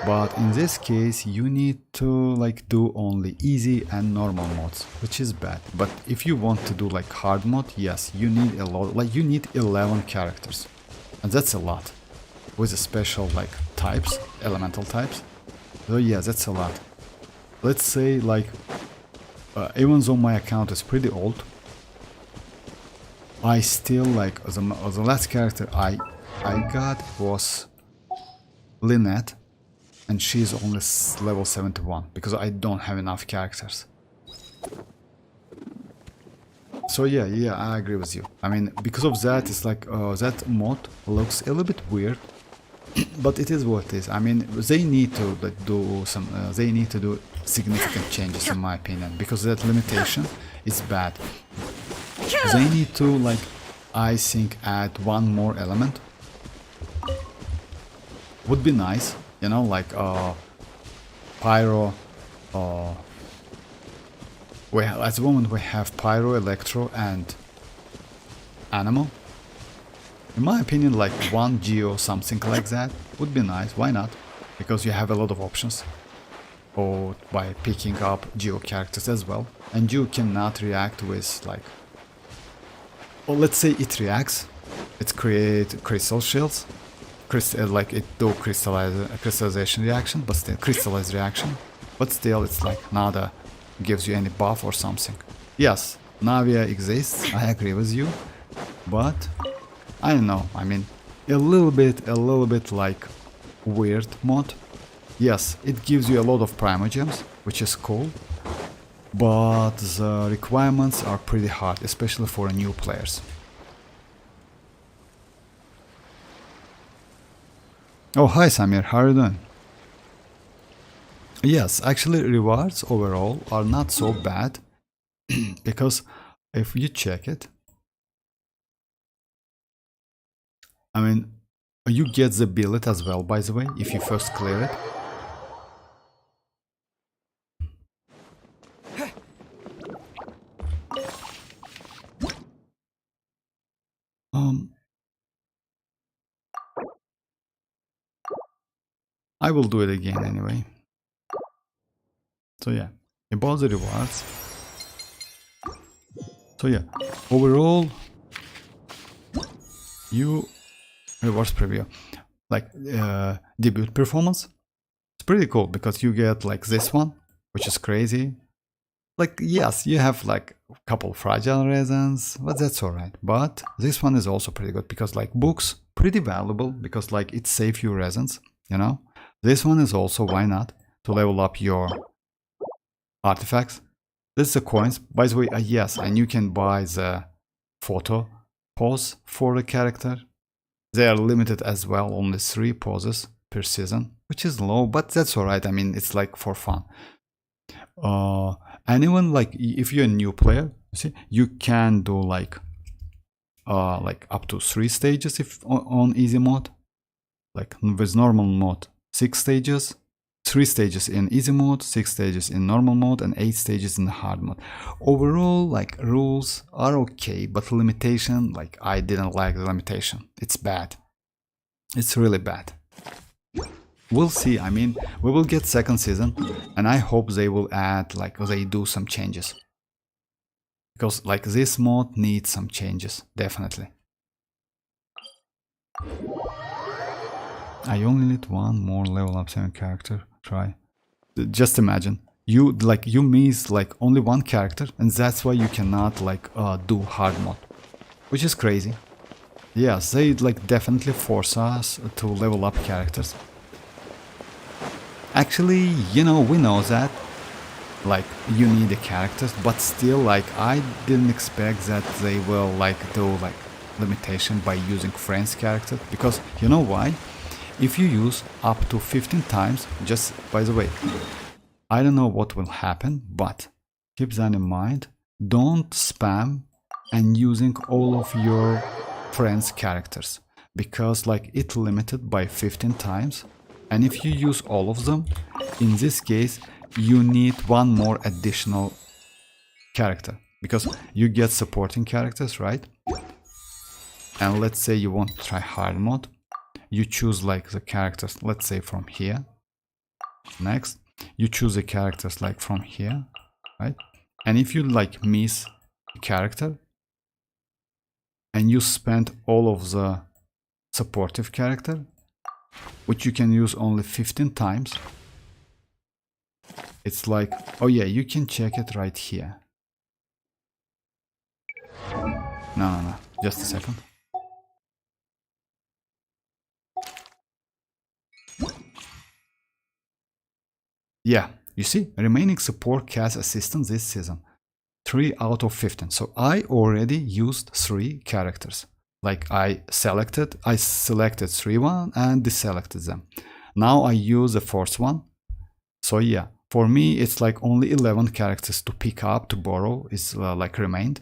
But in this case, you need to like do only easy and normal modes, which is bad. But if you want to do like hard mode, yes, you need a lot, like you need 11 characters. And that's a lot. With the special like types, elemental types. So yeah, that's a lot. Let's say like, even though my account is pretty old, I still like, the last character I got was Lynette. And she's only level 71 because I don't have enough characters. So yeah, I agree with you. I mean, because of that, it's like that mod looks a little bit weird, but it is what it is. I mean, they need to like do some. They need to do significant changes, in my opinion, because that limitation is bad. They need to like, I think, add one more element. Would be nice. You know, like Pyro, at the moment we have Pyro, Electro and Animal. In my opinion, like one Geo, something like that would be nice. Why not? Because you have a lot of options. Or by picking up Geo characters as well. And you cannot react with like, or let's say it reacts. It creates crystal shields. Like it do crystallization reaction, but still crystallize reaction, but still it's like nada gives you any buff or something. Yes, Navia exists, I agree with you, but I don't know. I mean, a little bit like weird mod. Yes, it gives you a lot of primogems, which is cool, but the requirements are pretty hard, especially for new players. Oh, hi Samir, how are you doing? Yes, actually rewards overall are not so bad, because if you check it, I mean, You get the billet as well, by the way, if you first clear it. I will do it again anyway. So yeah, about the rewards. So yeah, overall, you rewards preview, like debut performance. It's pretty cool because you get like this one, which is crazy. Like yes, you have like a couple fragile resins, but that's alright. But this one is also pretty good because like books, pretty valuable because like it saves you resins, you know. This one is also, why not, to level up your artifacts. This is the coins, by the way. Yes, and you can buy the photo pose for the character. They are limited as well, only 3 poses per season, which is low, but that's alright. I mean, it's like for fun. And even like if you're a new player, you see, you can do like up to 3 stages if on easy mode. Like with normal mode, 6 stages. 3 stages in easy mode, 6 stages in normal mode, and 8 stages in hard mode. Overall, like rules are okay, but limitation, like I didn't like the limitation. It's bad. It's really bad. We'll see. I mean, we will get second season, and I hope they will add, like, they do some changes. Because like this mode needs some changes, definitely. I only need one more level up 7 character. Try. Just imagine you miss like only one character, and that's why you cannot like do hard mode, which is crazy. Yes, they like definitely force us to level up characters. Actually, you know, we know that like you need the characters, but still like I didn't expect that they will like do like limitation by using friends character, because you know why? If you use up to 15 times, just by the way, I don't know what will happen, but keep that in mind. Don't spam and using all of your friends' characters, because like it's limited by 15 times. And if you use all of them, in this case, you need one more additional character, because you get supporting characters, right? And let's say you want to try hard mode. You choose like the characters, let's say from here. Next, you choose the characters like from here, right? And if you like miss a character and you spend all of the supportive character, which you can use only 15 times, it's like, oh yeah, you can check it right here. No, just a second. Yeah, you see, remaining support cast assistant this season, 3 out of 15. So I already used 3 characters. Like I selected 3 one and deselected them. Now I use the 4th one. So yeah, for me it's like only 11 characters to pick up, to borrow is like remained.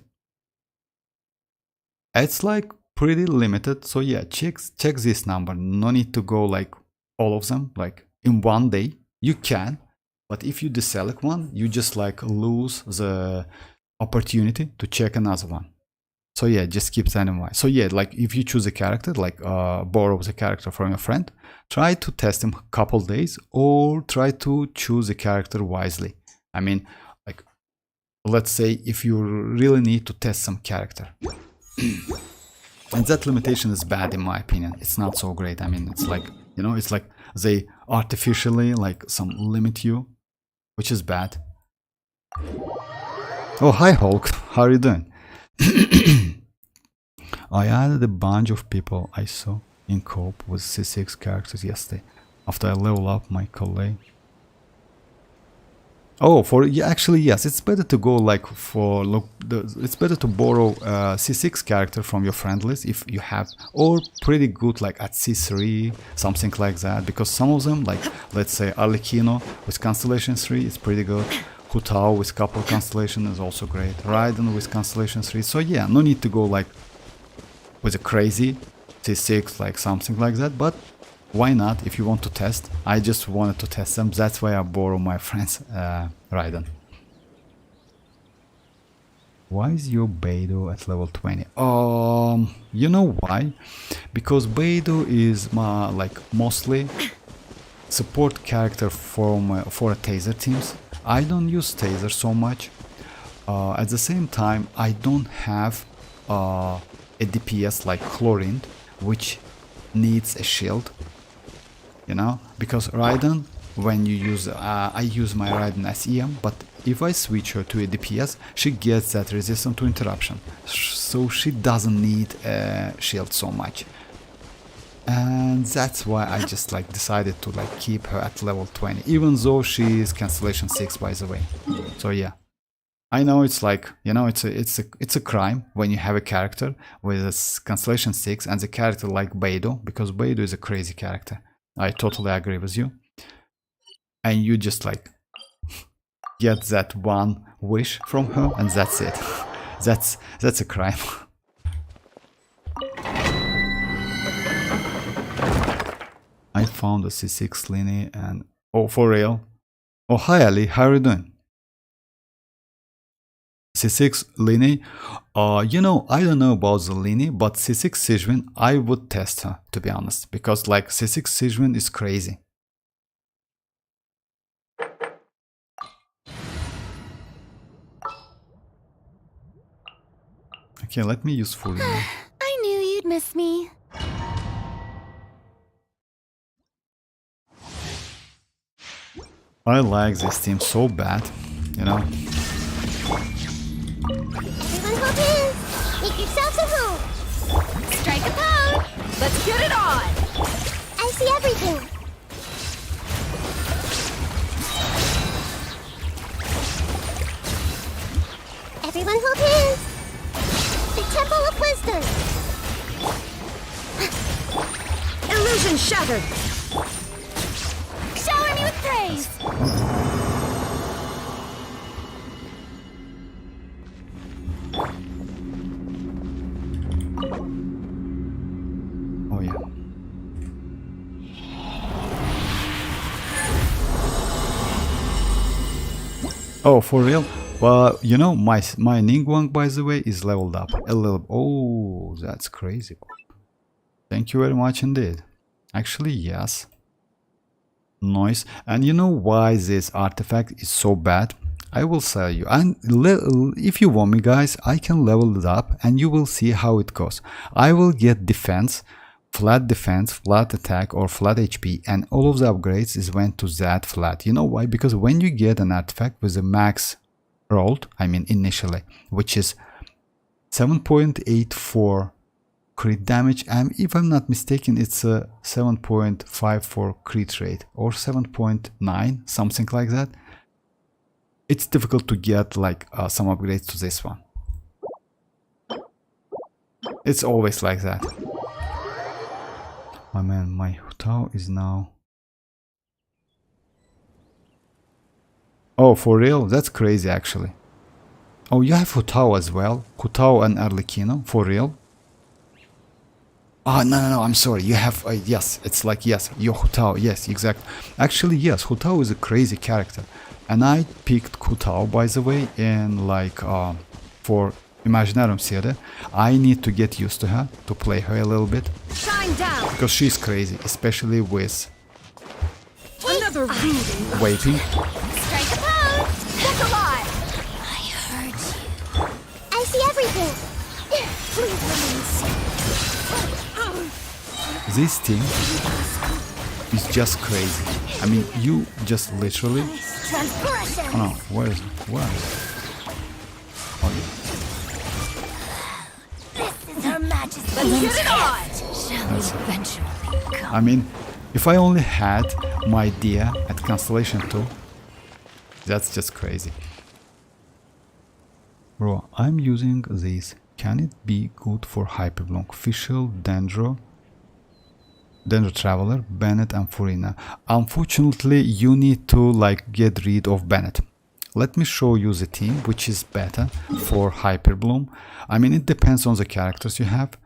It's like pretty limited. So yeah, check this number. No need to go like all of them like in one day. You can. But if you deselect one, you just like lose the opportunity to check another one. So yeah, just keep that in mind. So yeah, like if you choose a character, like borrow the character from your friend, try to test him a couple days, or try to choose a character wisely. I mean, like, let's say if you really need to test some character. And that limitation is bad in my opinion. It's not so great. I mean, it's like, you know, it's like they artificially like some limit you, which is bad. Oh, hi Hulk, how are you doing? I added a bunch of people I saw in co-op with C6 characters yesterday after I level up my colleague. Oh, yeah, actually yes, it's better to go like for it's better to borrow a C6 character from your friend list if you have, or pretty good like at C3, something like that, because some of them, like let's say Arlecchino with Constellation 3 is pretty good. Hutao with couple Constellation is also great. Raiden with Constellation 3. So yeah, no need to go like with a crazy C6, like something like that, but why not if you want to test? I just wanted to test them, that's why I borrow my friend's Raiden. Why is your Beidou at level 20? You know why? Because Beidou is like mostly support character for a taser teams. I don't use taser so much. At the same time, I don't have a DPS like Chlorine, which needs a shield. You know, because Raiden, when you use, I use my Raiden as EM, but if I switch her to a DPS, she gets that resistance to interruption, so she doesn't need a shield so much. And that's why I just like decided to like keep her at level 20, even though she is cancellation 6, by the way. So yeah, I know it's like, you know, it's a crime when you have a character with a cancellation 6 and the character like Beidou, because Beidou is a crazy character. I totally agree with you. And you just like get that one wish from her and that's it. That's a crime. I found a C6 Lini and... Oh, for real? Oh, hi Ali, how are you doing? C6 Lini, you know, I don't know about the Lini, but C6 Xianyun, I would test her, to be honest, because like C6 Xianyun is crazy. Okay, let me use Furina.
I knew you'd miss me.
I like this team so bad, you know.
Everyone hop in. Make yourselves at home.
Strike a pose! Let's get it on!
I see everything. Everyone hold hands. The Temple of Wisdom.
Illusion shattered!
Shower me with praise!
Oh yeah. Oh, for real? Well, you know, my Ningguang, by the way, is leveled up a little. Oh, that's crazy. Thank you very much indeed. Actually, yes. Nice. And you know why this artifact is so bad? I will tell you. And if you want me, guys, I can level it up and you will see how it goes. I will get defense, flat attack, or flat HP, and all of the upgrades is went to that flat. You know why? Because when you get an artifact with a max rolled, I mean initially, which is 7.84 crit damage, and if I'm not mistaken, it's a 7.54 crit rate or 7.9, something like that. It's difficult to get like some upgrades to this one. It's always like that. My man, my Hutao is now... Oh, for real? That's crazy actually. Oh, you have Hutao as well? Hutao and Arlecchino? For real? Oh, no, I'm sorry. You have... yes, it's like, yes, your Hutao. Yes, exactly. Actually, yes, Hutao is a crazy character. And I picked Hutao, by the way, in like... for Imaginarium theater. I need to get used to her, to play her a little bit.
Shine down!
Because she's crazy, especially with...
Another
waiting.
Strike a pose! Look alive!
I heard you. I see everything. Please release.
This team is just crazy. I mean, you just literally...
Transgression.
Oh no, where is it? Where is it? Oh yeah.
This is Her Majesty.
Let's get it on!
Shall we eventually come?
I mean, if I only had my Dia at Constellation 2, that's just crazy. Bro, I'm using this. Can it be good for Hyperbloom? Official, Dendro Traveler, Bennett and Furina. Unfortunately, you need to like get rid of Bennett. Let me show you the team which is better for Hyperbloom. I mean, it depends on the characters you have.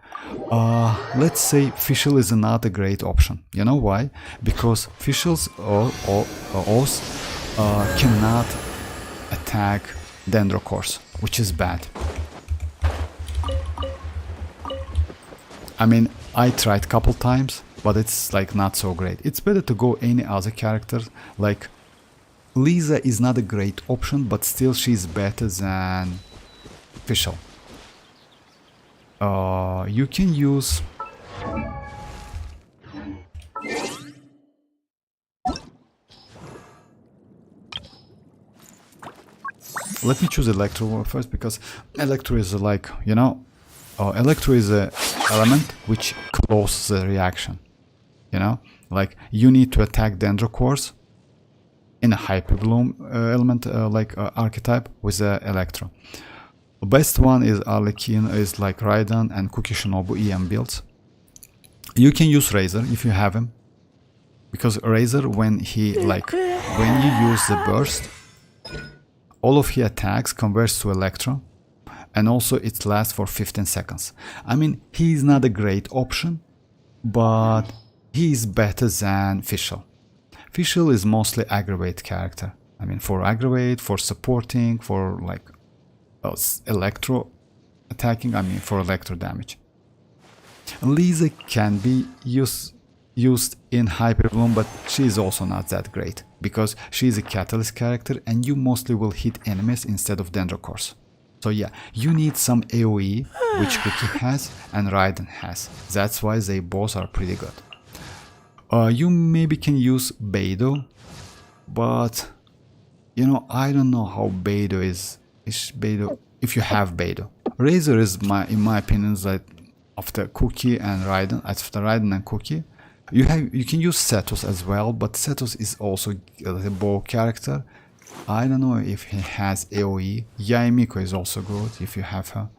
let's say Fischl is not a great option. You know why? Because Fischl's O's cannot attack Dendrocores, which is bad. I mean, I tried couple times, but it's like not so great. It's better to go any other character. Like Lisa is not a great option, but still she's better than Fischl. You can use let me choose Electro first, because Electro is like, you know, Electro is a element which closes the reaction. You know, like you need to attack Dendrocores in a Hyperbloom element archetype with Electro. The best one is Arlequin, is like Raiden and Cookie Shinobu EM builds. You can use Razor if you have him, because Razor, when he when you use the burst, all of his attacks converts to Electro, and also it lasts for 15 seconds. I mean, he is not a great option, but he is better than Fischl. Fischl is mostly aggravate character. I mean, for aggravate, for supporting, for like Electro attacking, I mean for Electro damage. Lisa can be used in Hyperbloom, but she is also not that great, because she is a catalyst character and you mostly will hit enemies instead of Dendrocores. So yeah, you need some AoE, which Cookie has and Raiden has. That's why they both are pretty good. You maybe can use Beidou, but you know, I don't know how Beidou is Beidou if you have Beidou. Razor is in my opinion, like after Cookie and Raiden, after Raiden and Cookie, you can use Setos as well, but Setos is also a bow character. I don't know if he has AoE. Yaemiko is also good if you have her.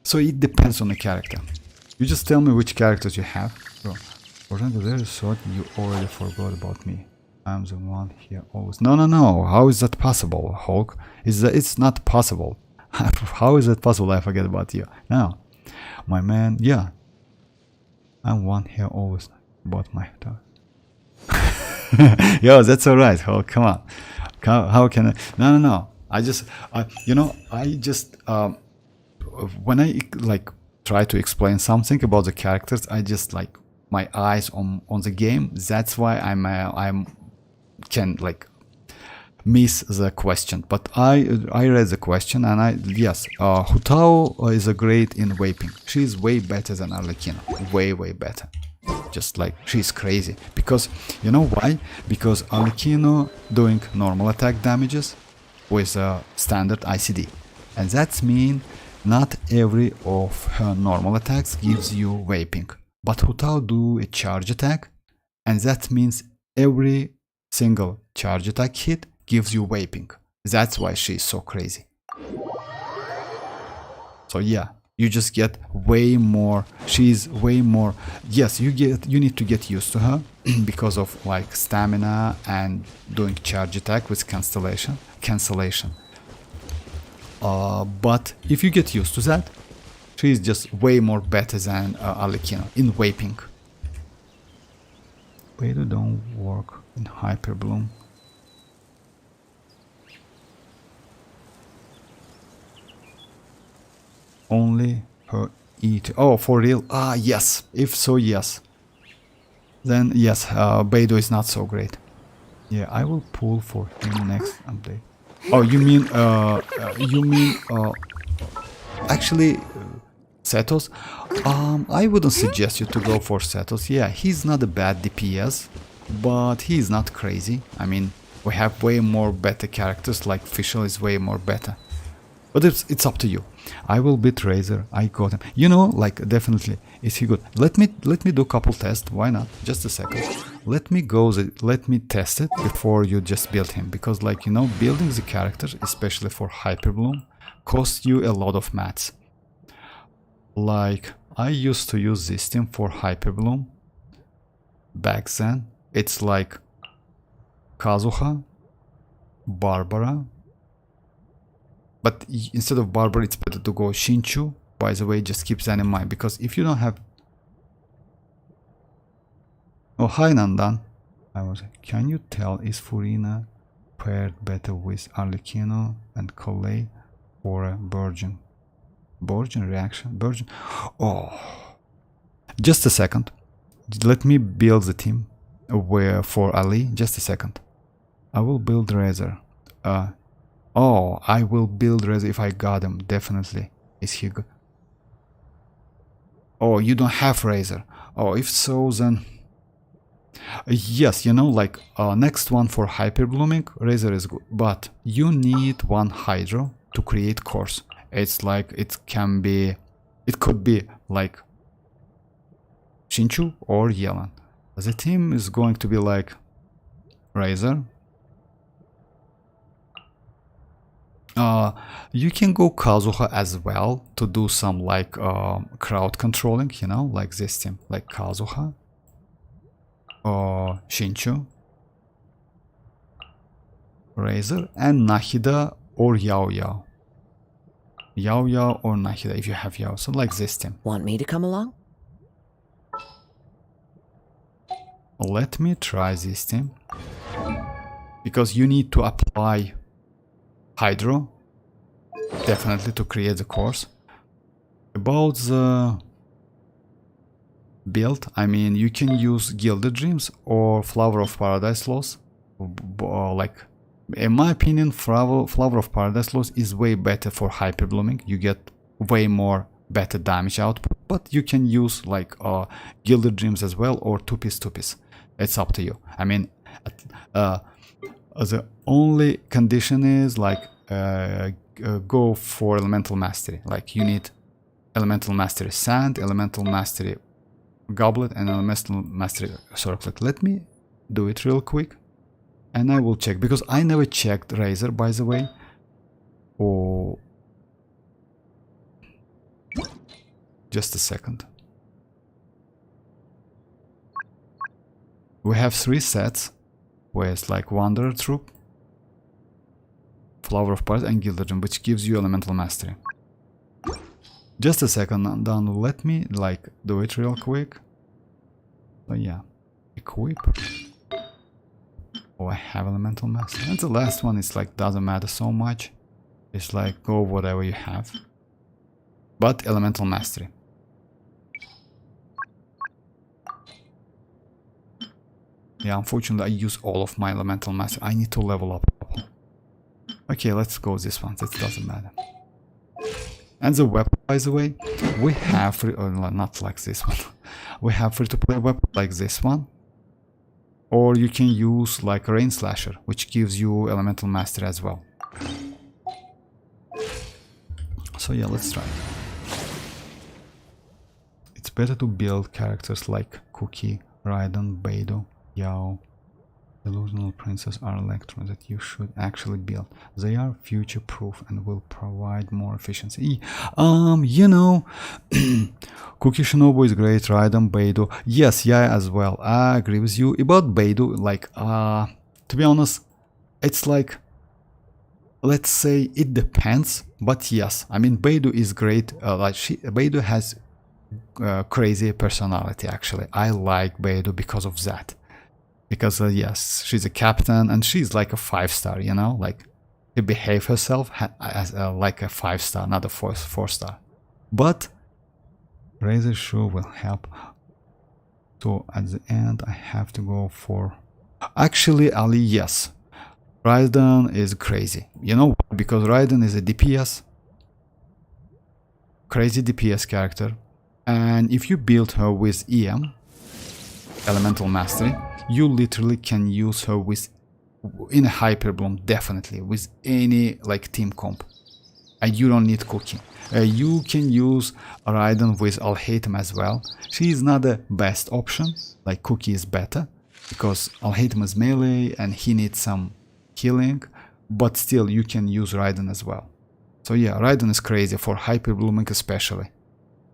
So it depends on the character. You just tell me which characters you have. So, for example, there is what you already forgot about me. I'm the one here always. No. How is that possible, Hulk? It's not possible. How is that possible? I forget about you. No, my man. Yeah, I'm one here always about my dog. Yo, that's alright, Hulk. Come on. How can I? No. I just when I like try to explain something about the characters, I just like my eyes on the game. That's why I'm can like miss the question. But I read the question, and yes, Hu Tao is a great in vaping. She's way better than Arlequin. Way better. Just like she's crazy, because you know why? Because Arlequino doing normal attack damages with a standard ICD, and that means not every of her normal attacks gives you vaping, but Hu Tao do a charge attack, and that means every single charge attack hit gives you vaping. That's why she's so crazy. So yeah, you just get way more. She's way more. Yes, you need to get used to her because of like stamina and doing charge attack with cancellation. But if you get used to that, she's just way more better than Arlequino in vaping. Beidou don't work in Hyperbloom. Only her eat. Oh, for real? Ah, yes. If so, yes. Then yes, Beidou is not so great. Yeah, I will pull for him next update. Oh, you mean actually Setos? I wouldn't suggest you to go for Setos. Yeah, he's not a bad DPS, but he's not crazy. I mean, we have way more better characters, like Fischl is way more better. But it's up to you. I will beat Razor. I got him. You know, like definitely, is he good? Let me do a couple tests. Why not? Just a second. Let me test it before you just build him, because like, you know, building the character, especially for Hyperbloom, costs you a lot of mats. Like I used to use this team for Hyperbloom back then. It's like Kazuha, Barbara. But instead of Barbara, it's better to go Shinchu, by the way, just keep that in mind, because if you don't have... Oh, hi Nandan. Can you tell, is Furina paired better with Arlecchino and Collei or a Virgin? Virgin reaction? Virgin? Oh, just a second. Let me build the team where for Ali. Just a second. I will build Razor. Oh, I will build Razor if I got him. Definitely. Is he good? Oh, you don't have Razor. Oh, if so, then yes, you know, like next one for hyper blooming, Razor is good, but you need one Hydro to create cores. It's like it could be like Shinchu or Yelan. The team is going to be like Razor. You can go Kazuha as well to do some like crowd controlling, you know, like this team, like Kazuha or Shinchu, Razor, and Nahida or Yao Yao. Yao Yao or Nahida if you have Yao, so like this team.
Want me to come along?
Let me try this team, because you need to apply Hydro definitely to create the course. About the build, I mean, you can use Gilded Dreams or Flower of Paradise Loss. Like, in my opinion, Flower of Paradise Loss is way better for hyper blooming. You get way more better damage output, but you can use like Gilded Dreams as well, or two-piece. It's up to you. I mean, the only condition is like go for Elemental Mastery. Like you need Elemental Mastery Sand, Elemental Mastery Goblet, and Elemental Mastery Circlet. Let me do it real quick and I will check, because I never checked Razor, by the way. Oh, just a second. We have 3 sets with like Wanderer Troop, Flower of Paradise, and Gilded Dream, which gives you Elemental Mastery. Just a second, then let me like do it real quick. So yeah, equip. Oh, I have Elemental Mastery. And the last one is like doesn't matter so much. It's like go whatever you have, but Elemental Mastery. Yeah, unfortunately I use all of my Elemental Mastery. I need to level up. Okay, let's go this one. That doesn't matter. And the weapon, by the way, we have free, or not like this one. We have free-to-play weapon like this one, or you can use like Rain Slasher, which gives you Elemental Mastery as well. So yeah, let's try. It's better to build characters like Cookie, Raiden, Beidou, Yao. Delusional Princess are Electro that you should actually build. They are future-proof and will provide more efficiency. You know, Cookie Shinobu is great, Raiden, Beidou. Yes, yeah, as well. I agree with you. About Beidou, like, to be honest, it's like, let's say it depends, but yes, I mean, Beidou is great. Beidou has crazy personality, actually. I like Beidou because of that. Because yes, she's a captain and she's like a 5-star, you know, like she behaves herself as like a 5-star, not a 4-star. But Razor sure will help. So at the end, I have to go for... Actually, Ali, yes. Raiden is crazy. You know, because Raiden is a DPS. Crazy DPS character. And if you build her with EM, Elemental Mastery, you literally can use her with in a hyper bloom, definitely with any like team comp, and you don't need Cookie. You can use Raiden with Alhaitham as well. She is not the best option, like Cookie is better because Alhaitham is melee and he needs some healing, but still you can use Raiden as well. So yeah, Raiden is crazy for hyper blooming especially.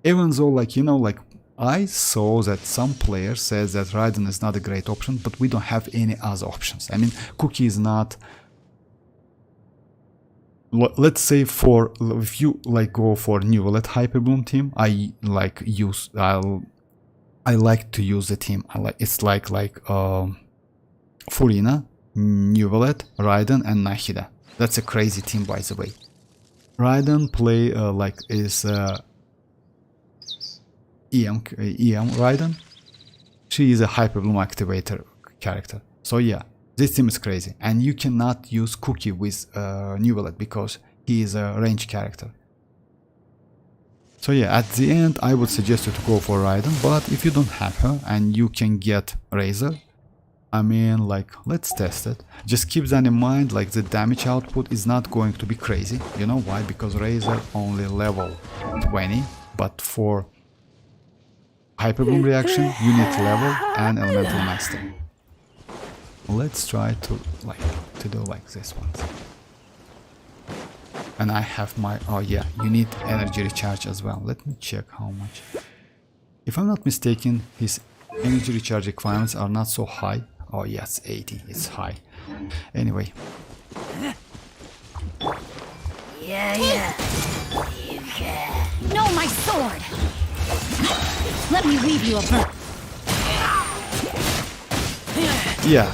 Even though, like, you know, like I saw that some players says that Raiden is not a great option, but we don't have any other options. I mean, Cookie is not let's say for if you like go for Neuvillette Hyperbloom team, I like to use the team. It's like Furina, Neuvillette, Raiden, and Nahida. That's a crazy team, by the way. Raiden play is EM Raiden. She is a Hyperbloom activator character. So yeah, this team is crazy, and you cannot use Cookie with Neuvillette because he is a range character. So yeah, at the end I would suggest you to go for Raiden, but if you don't have her and you can get Razor, I mean, like, let's test it. Just keep that in mind, like the damage output is not going to be crazy. You know why? Because Razor only level 20, but for Hyperbloom reaction you need level and Elemental Mastery. Let's try to do like this one. And I have my, oh yeah, you need energy recharge as well. Let me check how much. If I'm not mistaken, his energy recharge requirements are not so high. Oh yes, 80, it's high. Anyway.
Yeah. You can. No, my sword! Let me weave you a bird.
Yeah,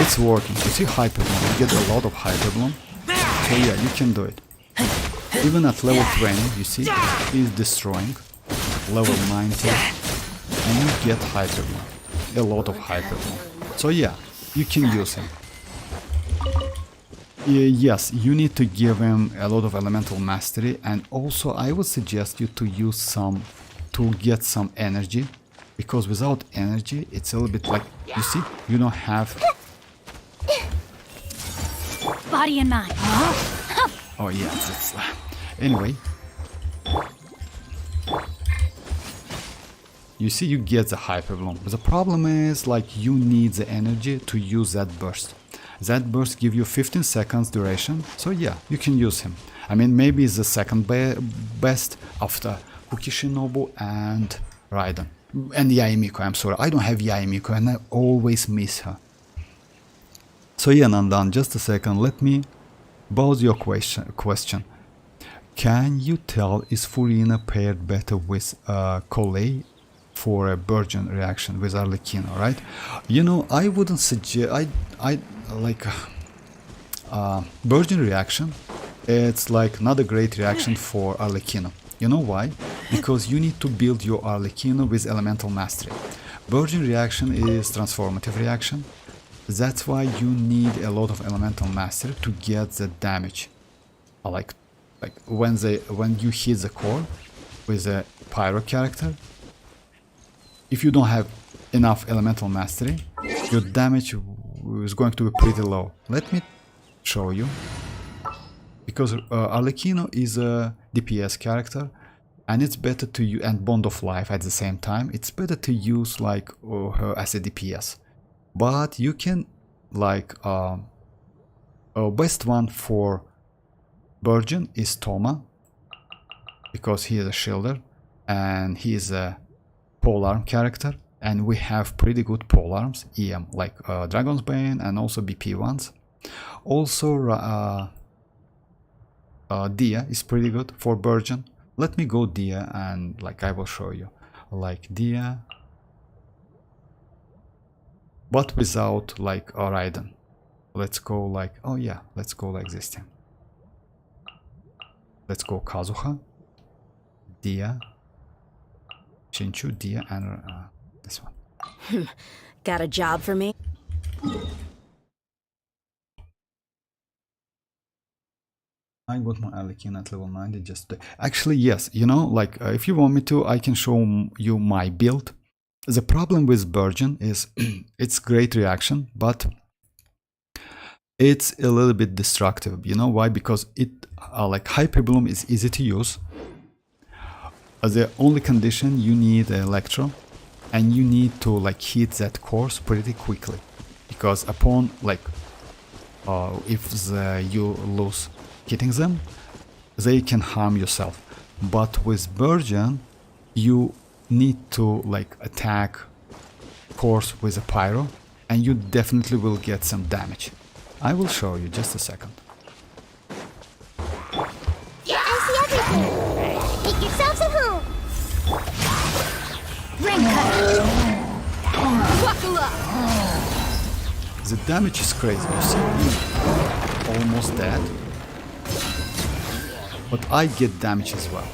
it's working. You see Hyperbloom, you get a lot of Hyperbloom. So yeah, you can do it. Even at level 20, you see, he's destroying. Level 90, and you get Hyperbloom. A lot of Hyperbloom. So yeah, you can use him. Yes, you need to give him a lot of Elemental Mastery, and also I would suggest you to use some, to get some energy. Because without energy, it's a little bit like, you see, you don't have...
Body and mind.
Oh yeah, it's... Anyway. You see, you get the Hyperbloom. But the problem is, like, you need the energy to use that burst. That burst gives you 15 seconds duration, so yeah, you can use him. I mean, maybe it's the second best after Kuki Shinobu and Raiden. And Yaemiko, I'm sorry, I don't have Yaemiko and I always miss her. So yeah, Nandan, just a second, let me pause your question. Can you tell is Furina paired better with Collei for a Virgin reaction with Arlecchino, right? You know, I wouldn't suggest, I like Virgin reaction, it's like not a great reaction for Arlecchino. You know why? Because you need to build your Arlecchino with Elemental Mastery. Virgin reaction is transformative reaction. That's why you need a lot of Elemental Mastery to get the damage. Like when you hit the core with a Pyro character, if you don't have enough Elemental Mastery, your damage is going to be pretty low. Let me show you. Because Arlecchino is a DPS character, and it's better to use, and Bond of Life at the same time, it's better to use like her as a DPS. But you can like best one for Virgin is Toma, because he is a shielder and he is a polearm character, and we have pretty good polearms, EM, like Dragon's Bane and also BP ones. Also Dia is pretty good for Virgin. Let me go Dia and like I will show you. Like Dia, but without like Raiden. Let's go like, oh yeah, let's go like this thing. Let's go Kazuha, Dia, Shinchu, Dia, and this one.
Got a job for me?
I got my Arlecchino at level 90 just today. Actually, yes, you know, like if you want me to, I can show you my build. The problem with Virgin is it's great reaction, but it's a little bit destructive. You know why? Because it like Hyperbloom is easy to use. The only condition, you need Electro, and you need to like hit that course pretty quickly, because upon like if you lose hitting them, they can harm yourself. But with Virgin, you need to like attack course with a Pyro, and you definitely will get some damage. I will show you just a second.
Buckle up!
The damage is crazy, you see. Almost dead. But I get damage as well.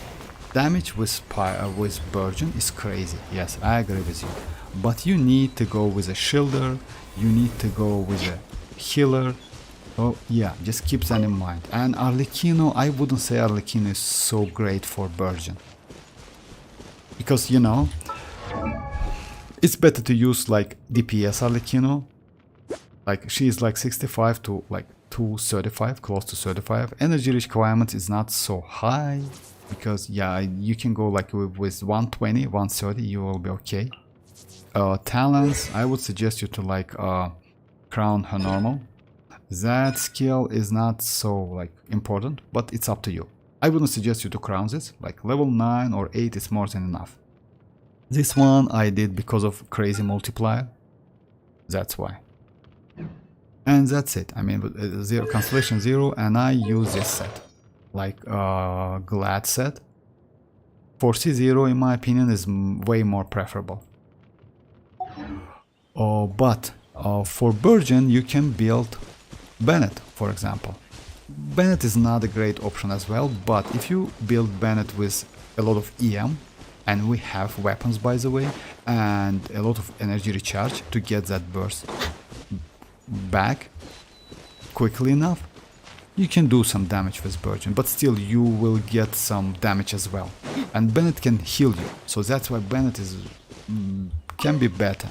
Damage with Virgin is crazy. Yes, I agree with you. But you need to go with a shielder. You need to go with a healer. Oh yeah, just keep that in mind. And Arlecchino, I wouldn't say Arlecchino is so great for Virgin. Because, you know, it's better to use like DPS Arlecchino. Like she is like 65 to like 235, close to 35. Energy requirement is not so high. Because yeah, you can go like with 120, 130, you will be okay. Talents, I would suggest you to like crown her normal. That skill is not so like important, but it's up to you. I wouldn't suggest you to crown this, like level 9 or 8 is more than enough. This one I did because of crazy multiplier, that's why. And that's it, I mean, zero Constellation 0, and I use this set. Like Glad set. For C0 in my opinion is way more preferable. But for Virgin you can build Bennett, for example. Bennett is not a great option as well, but if you build Bennett with a lot of EM, and we have weapons by the way, and a lot of energy recharge to get that burst back quickly enough, you can do some damage with Virgin, but still you will get some damage as well. And Bennett can heal you, so that's why Bennett is can be better.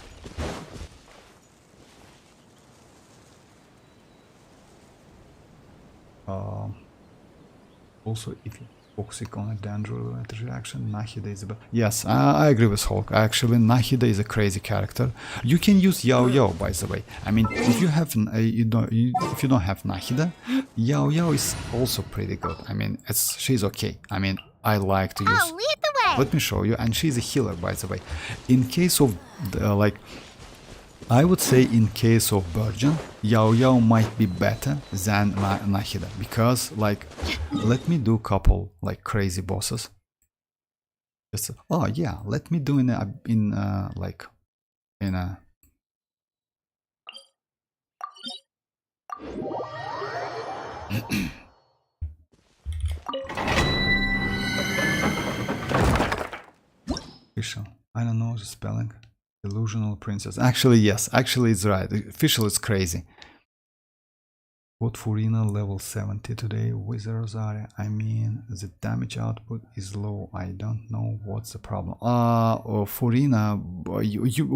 Also, if you toxic on a danger-related reaction, Nahida is a yes, I agree with Hulk. Actually, Nahida is a crazy character. You can use Yao Yao, by the way. I mean, if you have if you don't have Nahida, Yao Yao is also pretty good. I mean, she's okay. I mean, I like to use.
I'll lead the way.
Let me show you, and she's a healer, by the way. In case of like, I would say in case of Virgin, Yao Yao might be better than Nahida, because like, let me do a couple like crazy bosses. Just, oh yeah, let me do in a official. I don't know the spelling. Illusional princess. Actually, yes. Actually, it's right. Official is crazy. What Furina level 70 today with Rosaria? I mean, the damage output is low. I don't know what's the problem. Furina,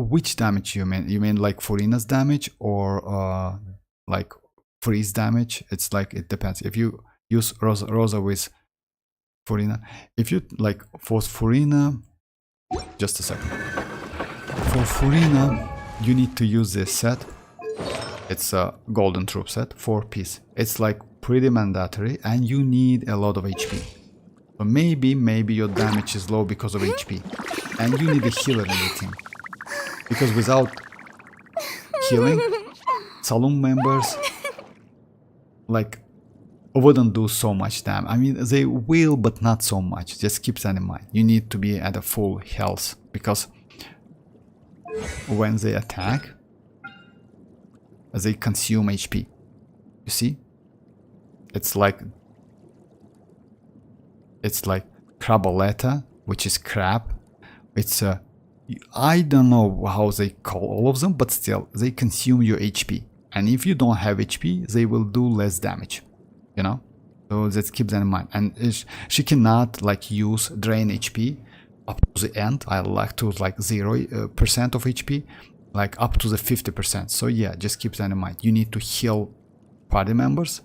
which damage you mean? You mean like Furina's damage or like freeze damage? It's like, it depends. If you use Rosa with Furina, if you like force Furina, just a second. For Furina, you need to use this set. It's a golden troop set, 4-piece. It's like pretty mandatory, and you need a lot of HP. So maybe your damage is low because of HP, and you need a healer in your team. Because without healing, saloon members like wouldn't do so much damage. I mean, they will, but not so much. Just keep that in mind. You need to be at a full health, because when they attack, they consume HP. You see? It's like Craboletta, which is crab. It's a, I don't know how they call all of them, but still, they consume your HP. And if you don't have HP, they will do less damage. You know? So let's keep that in mind. And she cannot like use drain HP up to the end. I like to like 0% of HP, like up to the 50%. So yeah, just keep that in mind. You need to heal party members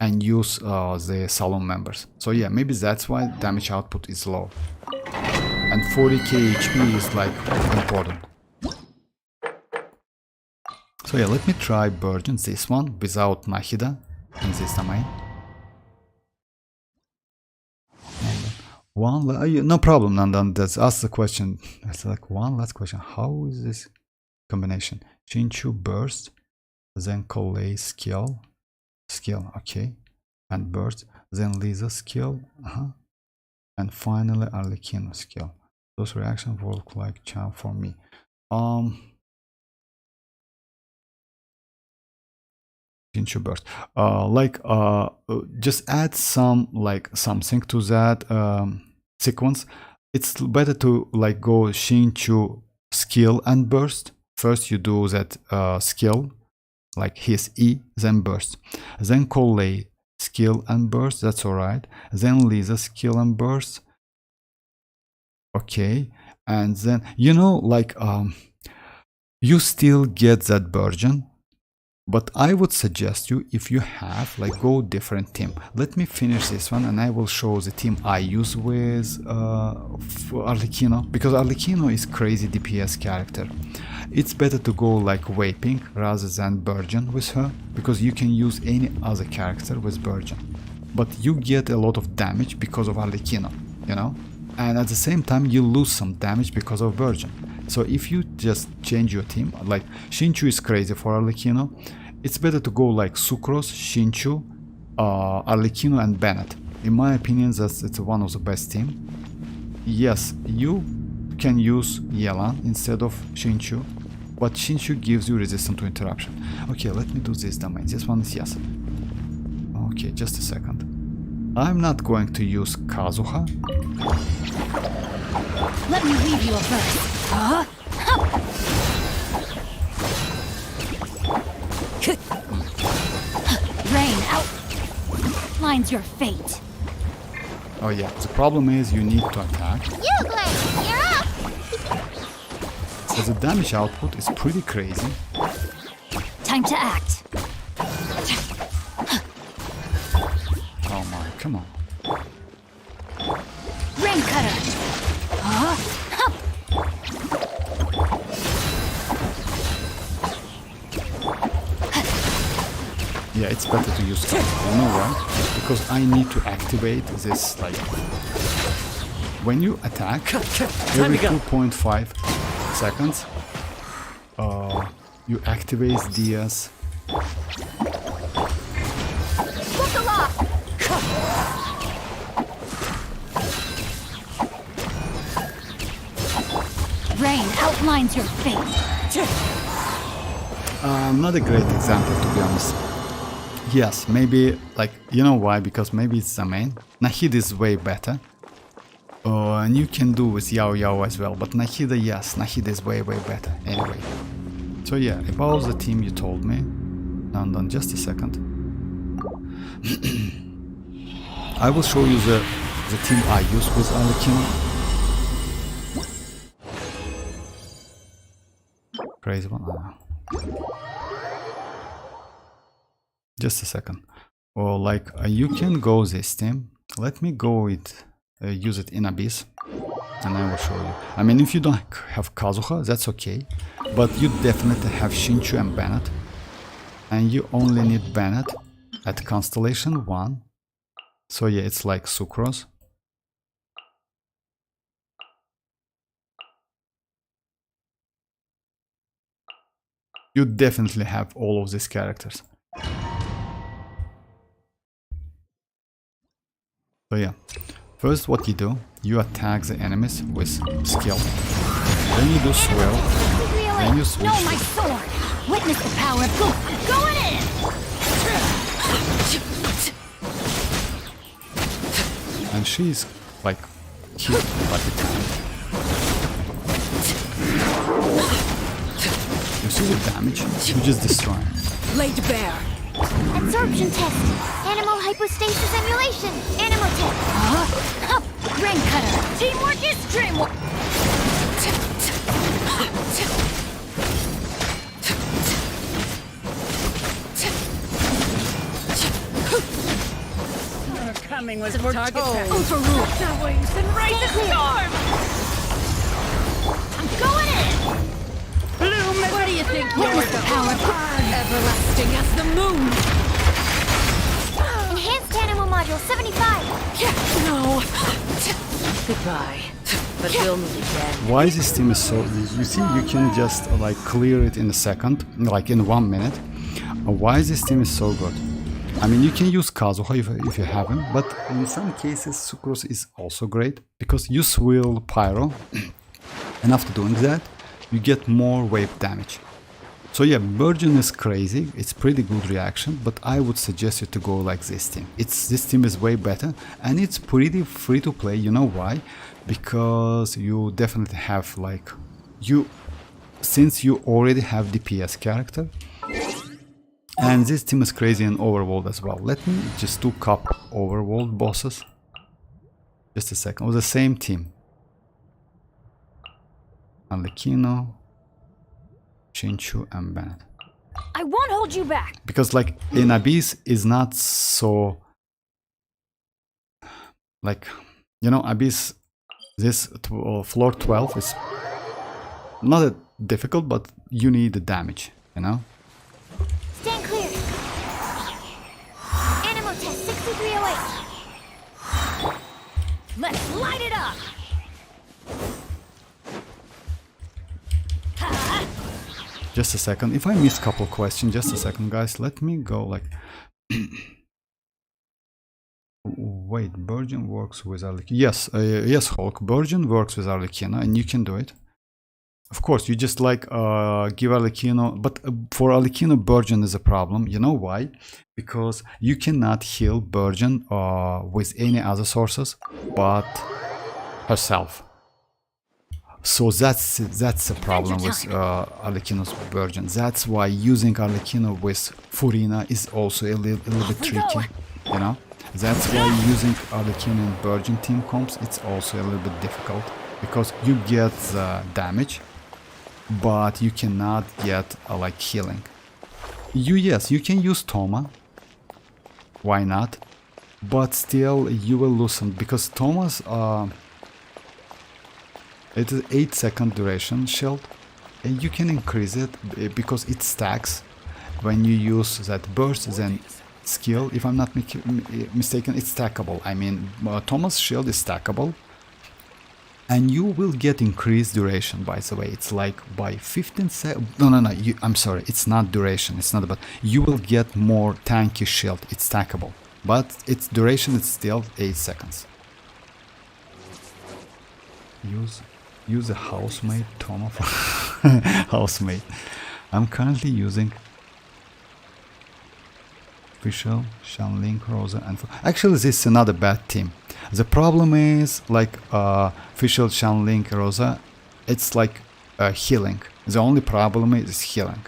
and use the salon members. So yeah, maybe that's why damage output is low. And 40k HP is like important. So yeah, let me try Virgin, this one, without Nahida in this domain. No problem, Nandan. That's ask the question. It's like one last question. How is this combination? Chinchu burst, then Collei skill, okay, and burst, then Lisa skill, and finally Arlecchino skill. Those reactions work like charm for me. Shinchu burst. Just add some something to that sequence. It's better to go Shinchu skill and burst. First you do that skill, like his E, then burst. Then call Lei skill and burst, that's alright. Then Lisa skill and burst. Okay, and then you still get that version. But I would suggest you, if you have, go different team. Let me finish this one and I will show the team I use with Arlecchino. Because Arlecchino is crazy DPS character. It's better to go Vaping rather than Virgin with her. Because you can use any other character with Virgin. But you get a lot of damage because of Arlecchino, you know? And at the same time you lose some damage because of Virgin. So if you just change your team, Shinchu is crazy for Arlecchino, it's better to go Sucrose, Shinchu, Arlecchino and Bennett. In my opinion, it's one of the best team. Yes, you can use Yelan instead of Shinchu, but Shinchu gives you resistance to interruption. Okay, let me do this domain. This one is yes. Okay, just a second. I'm not going to use Kazuha.
Let me read you a verse. Rain out. Line's your fate.
Oh yeah, the problem is you need to attack.
You, Glenn, you're up!
So the damage output is pretty crazy.
Time to act.
Oh my, come on.
Rain cutter.
Yeah, it's better to use Kazuha. You know why? Because I need to activate this, when you attack, every 2.5 seconds, you activate Diaz.
Rain outlines your fate.
Not a great example, to be honest. Yes, maybe, you know why? Because maybe it's the main. Nahida is way better. And you can do with Yao Yao as well. But Nahida, yes, Nahida is way better. Anyway. So yeah, about the team you told me. And just a second. I will show you the team I use with Arlecchino. Crazy one. Just a second. Or you can go this team. Let me go with use it in Abyss, and I will show you. I mean, if you don't have Kazuha, that's okay, but you definitely have Shinchu and Bennett, and you only need Bennett at Constellation 1. So yeah, it's like Sucrose. You definitely have all of these characters. So yeah, first what you do, you attack the enemies with skill. Then you do swirl. Then you switch.
No, my sword! Witness the power of Goop! I'm going in!
And she's hit by the time. You see the damage? You just destroy it.
Laid bare.
Absorption test. Animal hypostasis emulation. Animal test.
Rain cutter!
Teamwork is dreamwork!
Coming was target pack.
Overruled!
The wings and raise the storm! I'm going in!
What do you think you're
Witness the power of
everlasting as the moon?
Enhanced animal module 75.
No. Goodbye. But we'll meet again.
Why this team is so... You see, you can just clear it in a second, in 1 minute. Why this team is so good? I mean, you can use Kazuha if you have him, but in some cases Sucrose is also great, because you swirl Pyro, and after doing that, you get more wave damage. So yeah, Virgin is crazy, it's pretty good reaction, but I would suggest you to go like this team. This team is way better, and it's pretty free to play. You know why? Because you definitely have like, since you already have DPS character, and this team is crazy in Overworld as well. Let me just do cup Overworld bosses. Just a second, with the same team. Arlecchino, Chinchu and Bennett.
I won't hold you back.
Because like in Abyss is not so like, you know, Abyss, this floor 12 is not that difficult, but you need the damage, you know.
Stand clear. Animal test 6308.
Let's light it up.
Just a second, if I missed a couple questions, just a second guys, let me go like wait, Virgin works with Arlecchino. Yes, yes Hulk, Virgin works with Arlecchino and you can do it. Of course, you just like give Arlecchino, but for Arlecchino, Virgin is a problem. You know why? Because you cannot heal Virgin with any other sources but herself. So that's a problem with Arlecchino's Virgin. That's why using Arlecchino with Furina is also a little bit tricky, you know? That's why using Arlecchino and Virgin team comps, it's also a little bit difficult, because you get damage, but you cannot get like healing. Yes, you can use Toma, why not? But still you will lose some, because Toma's it is 8-second duration shield, and you can increase it because it stacks when you use that burst, then skill, if I'm not mistaken, it's stackable. I mean, Toma's shield is stackable, and you will get increased duration, by the way. It's like by 15 seconds. No, I'm sorry, it's not duration, it's not about. You will get more tanky shield, it's stackable, but its duration is still 8 seconds. Use a housemate Toma for housemate. I'm currently using Official, Shanlink, Rosa, and actually this is another bad team. The problem is like Official, Shanlink, Rosa, it's like healing. The only problem is healing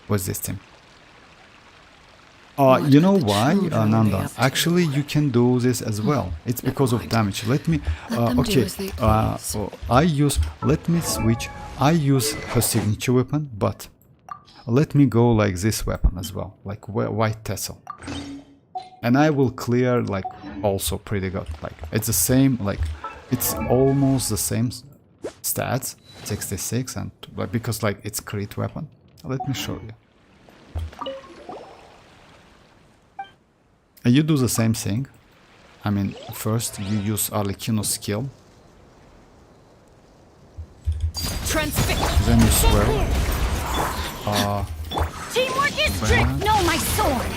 with this team. You know why, Nanda? Actually, you can do this as well. It's because of damage. Let me. Okay. Let me switch. I use her signature weapon, but let me go like this weapon as well, like white tassel, and I will clear like also pretty good. Like it's the same. Like it's almost the same stats, 66, and because like it's crit weapon. Let me show you. You do the same thing. I mean, first you use Arlecchino's skill. Then you swirl.
Teamwork is trick. No, my sword.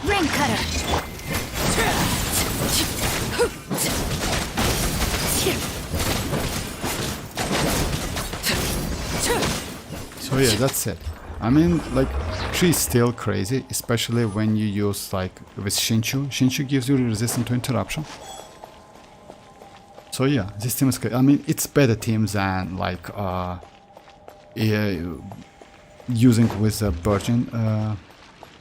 Ring cutter.
So yeah, that's it. I mean, like, she's still crazy, especially when you use, like, with Shinchu. Shinchu gives you resistance to interruption. So yeah, this team is good. I mean, it's better team than, like, using with the Virgin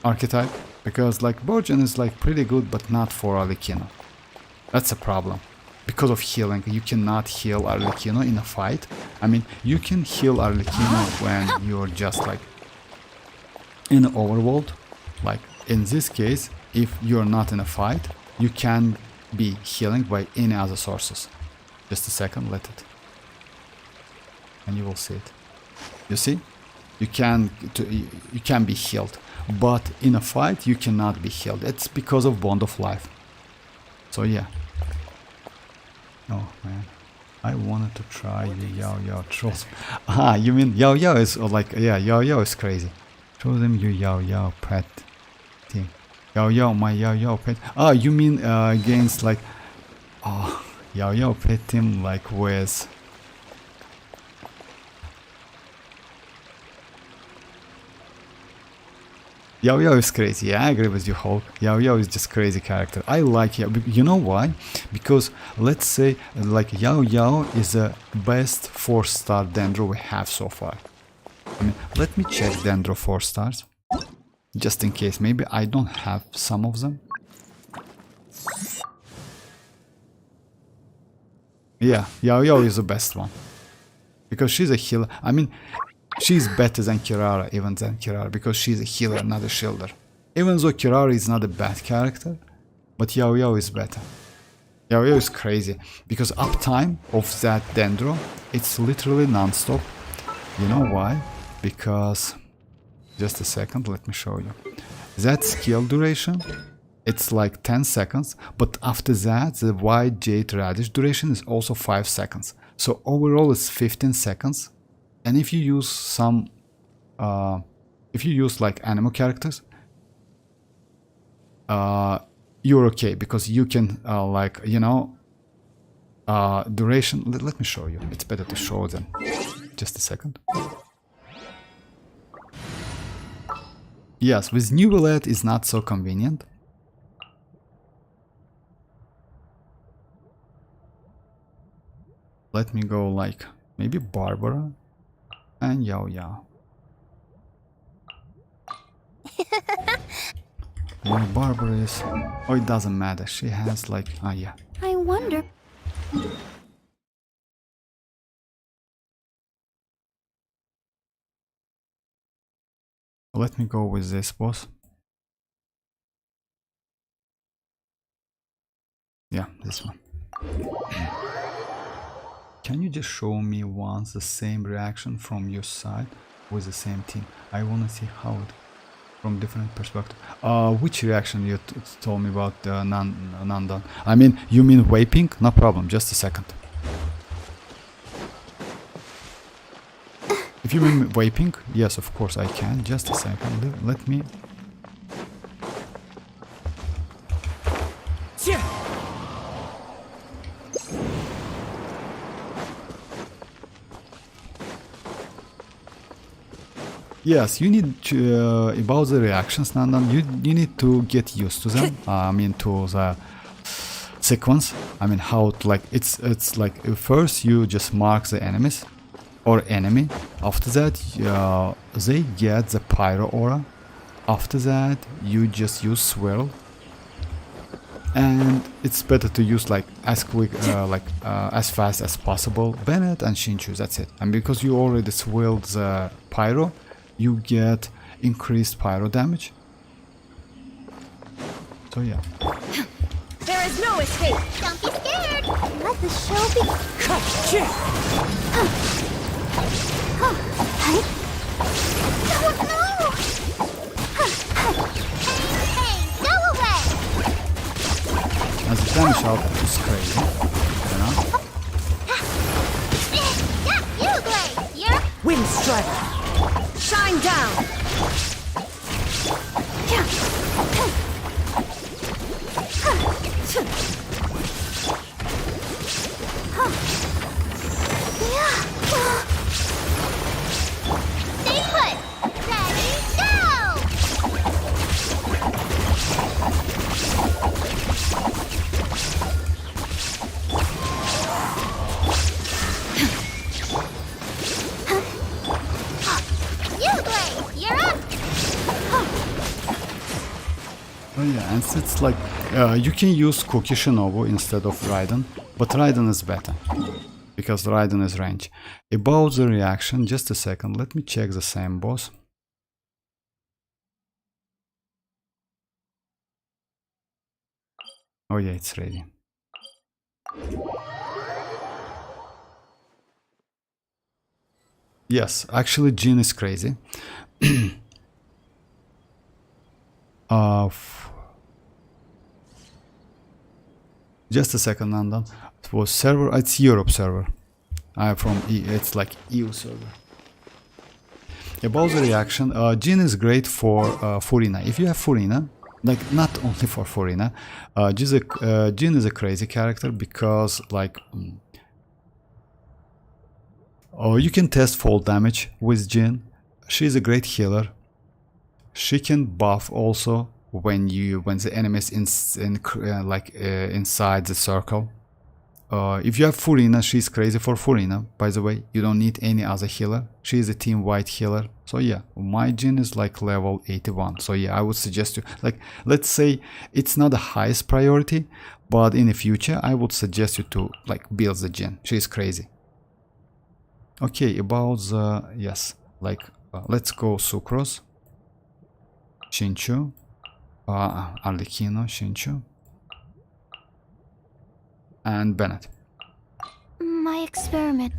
archetype. Because, like, Virgin is, like, pretty good, but not for Arlecchino. That's a problem. Because of healing, you cannot heal Arlecchino in a fight. I mean, you can heal Arlecchino when you're just, like, in the overworld. Like in this case, if you're not in a fight, you can be healing by any other sources. Just a second, let it, and you will see it. You see, you can be healed, but in a fight you cannot be healed. It's because of Bond of Life. So yeah. Oh man, I wanted to try the Yao trolls. Ah, you mean Yao is like, yeah, Yao is crazy. Show them your Yao pet team. My Yao pet. Ah, you mean against like, oh, Yao pet team like with Yao Yao is crazy. Yeah, I agree with you, Hulk. Yao Yao is just crazy character. I like Yao. You know why? Because let's say like Yao Yao is the best 4-star Dendro we have so far. I mean, let me check Dendro 4 stars. Just in case. Maybe I don't have some of them. Yeah, Yao Yao is the best one. Because she's a healer. I mean, she's better than Kirara, even than Kirara, because she's a healer, not a shielder. Even though Kirara is not a bad character, but Yao Yao is better. Yao Yao is crazy, because uptime of that Dendro, it's literally non-stop. You know why? Because, just a second, let me show you. That skill duration, it's like 10 seconds, but after that, the White Jade Radish duration is also 5 seconds. So overall it's 15 seconds. And if you use some, if you use like anime characters, you're okay, because you can like, you know, duration. Let me show you. It's better to show them. Just a second. Yes, with Neuvillette is not so convenient. Let me go like maybe Barbara and Yao Yao. Where Barbara is... Oh, it doesn't matter. She has like... Ah, yeah.
I wonder.
Let me go with this boss. Yeah, this one. Can you just show me once the same reaction from your side with the same team? I wanna see how it... From different perspective. Which reaction you told me about Nandan? I mean, you mean vaping? No problem, just a second. If you mean vaping, yes, of course I can. Just a second, let me... Yes, you need to, about the reactions, Nandan, you need to get used to them. I mean, to the sequence. I mean, how it, like it's like first you just mark the enemies or enemy. After that, they get the pyro aura. After that, you just use swirl. And it's better to use like as quick, as fast as possible. Bennett and Shinchu, that's it. And because you already swirled the pyro, you get increased pyro damage. So yeah.
There is no escape.
Don't be scared. Let the show begin. Hey, go away.
As the damage output is crazy, you know?
Yeah, you great. You're
Wind Strider. Shine down.
stay put. Ready, go. You great. You're up.
Oh yeah, and it's like you can use Cookie Shinobu instead of Raiden, but Raiden is better because Raiden is range. About the reaction, just a second, let me check the same boss. Oh yeah, it's ready. Yes, actually Jin is crazy. Just a second, Nandan. It was server. It's Europe server. I'm from it's like EU server. About the reaction, Jin is great for Furina. If you have Furina, like not only for Furina, Jin is a crazy character because like you can test fall damage with Jin. She's a great healer. she can buff also when the enemy is inside the circle. If you have Furina, she's crazy for Furina, by the way. You don't need any other healer. She is a team white healer. So yeah, my Jin is like level 81. So yeah, I would suggest you, like, let's say it's not the highest priority, but in the future I would suggest you to like build the Jin. She's crazy. Okay, about the, yes, like let's go Sucrose, Shinchu, Arlecchino, Shinchu, and Bennett.
My experiment.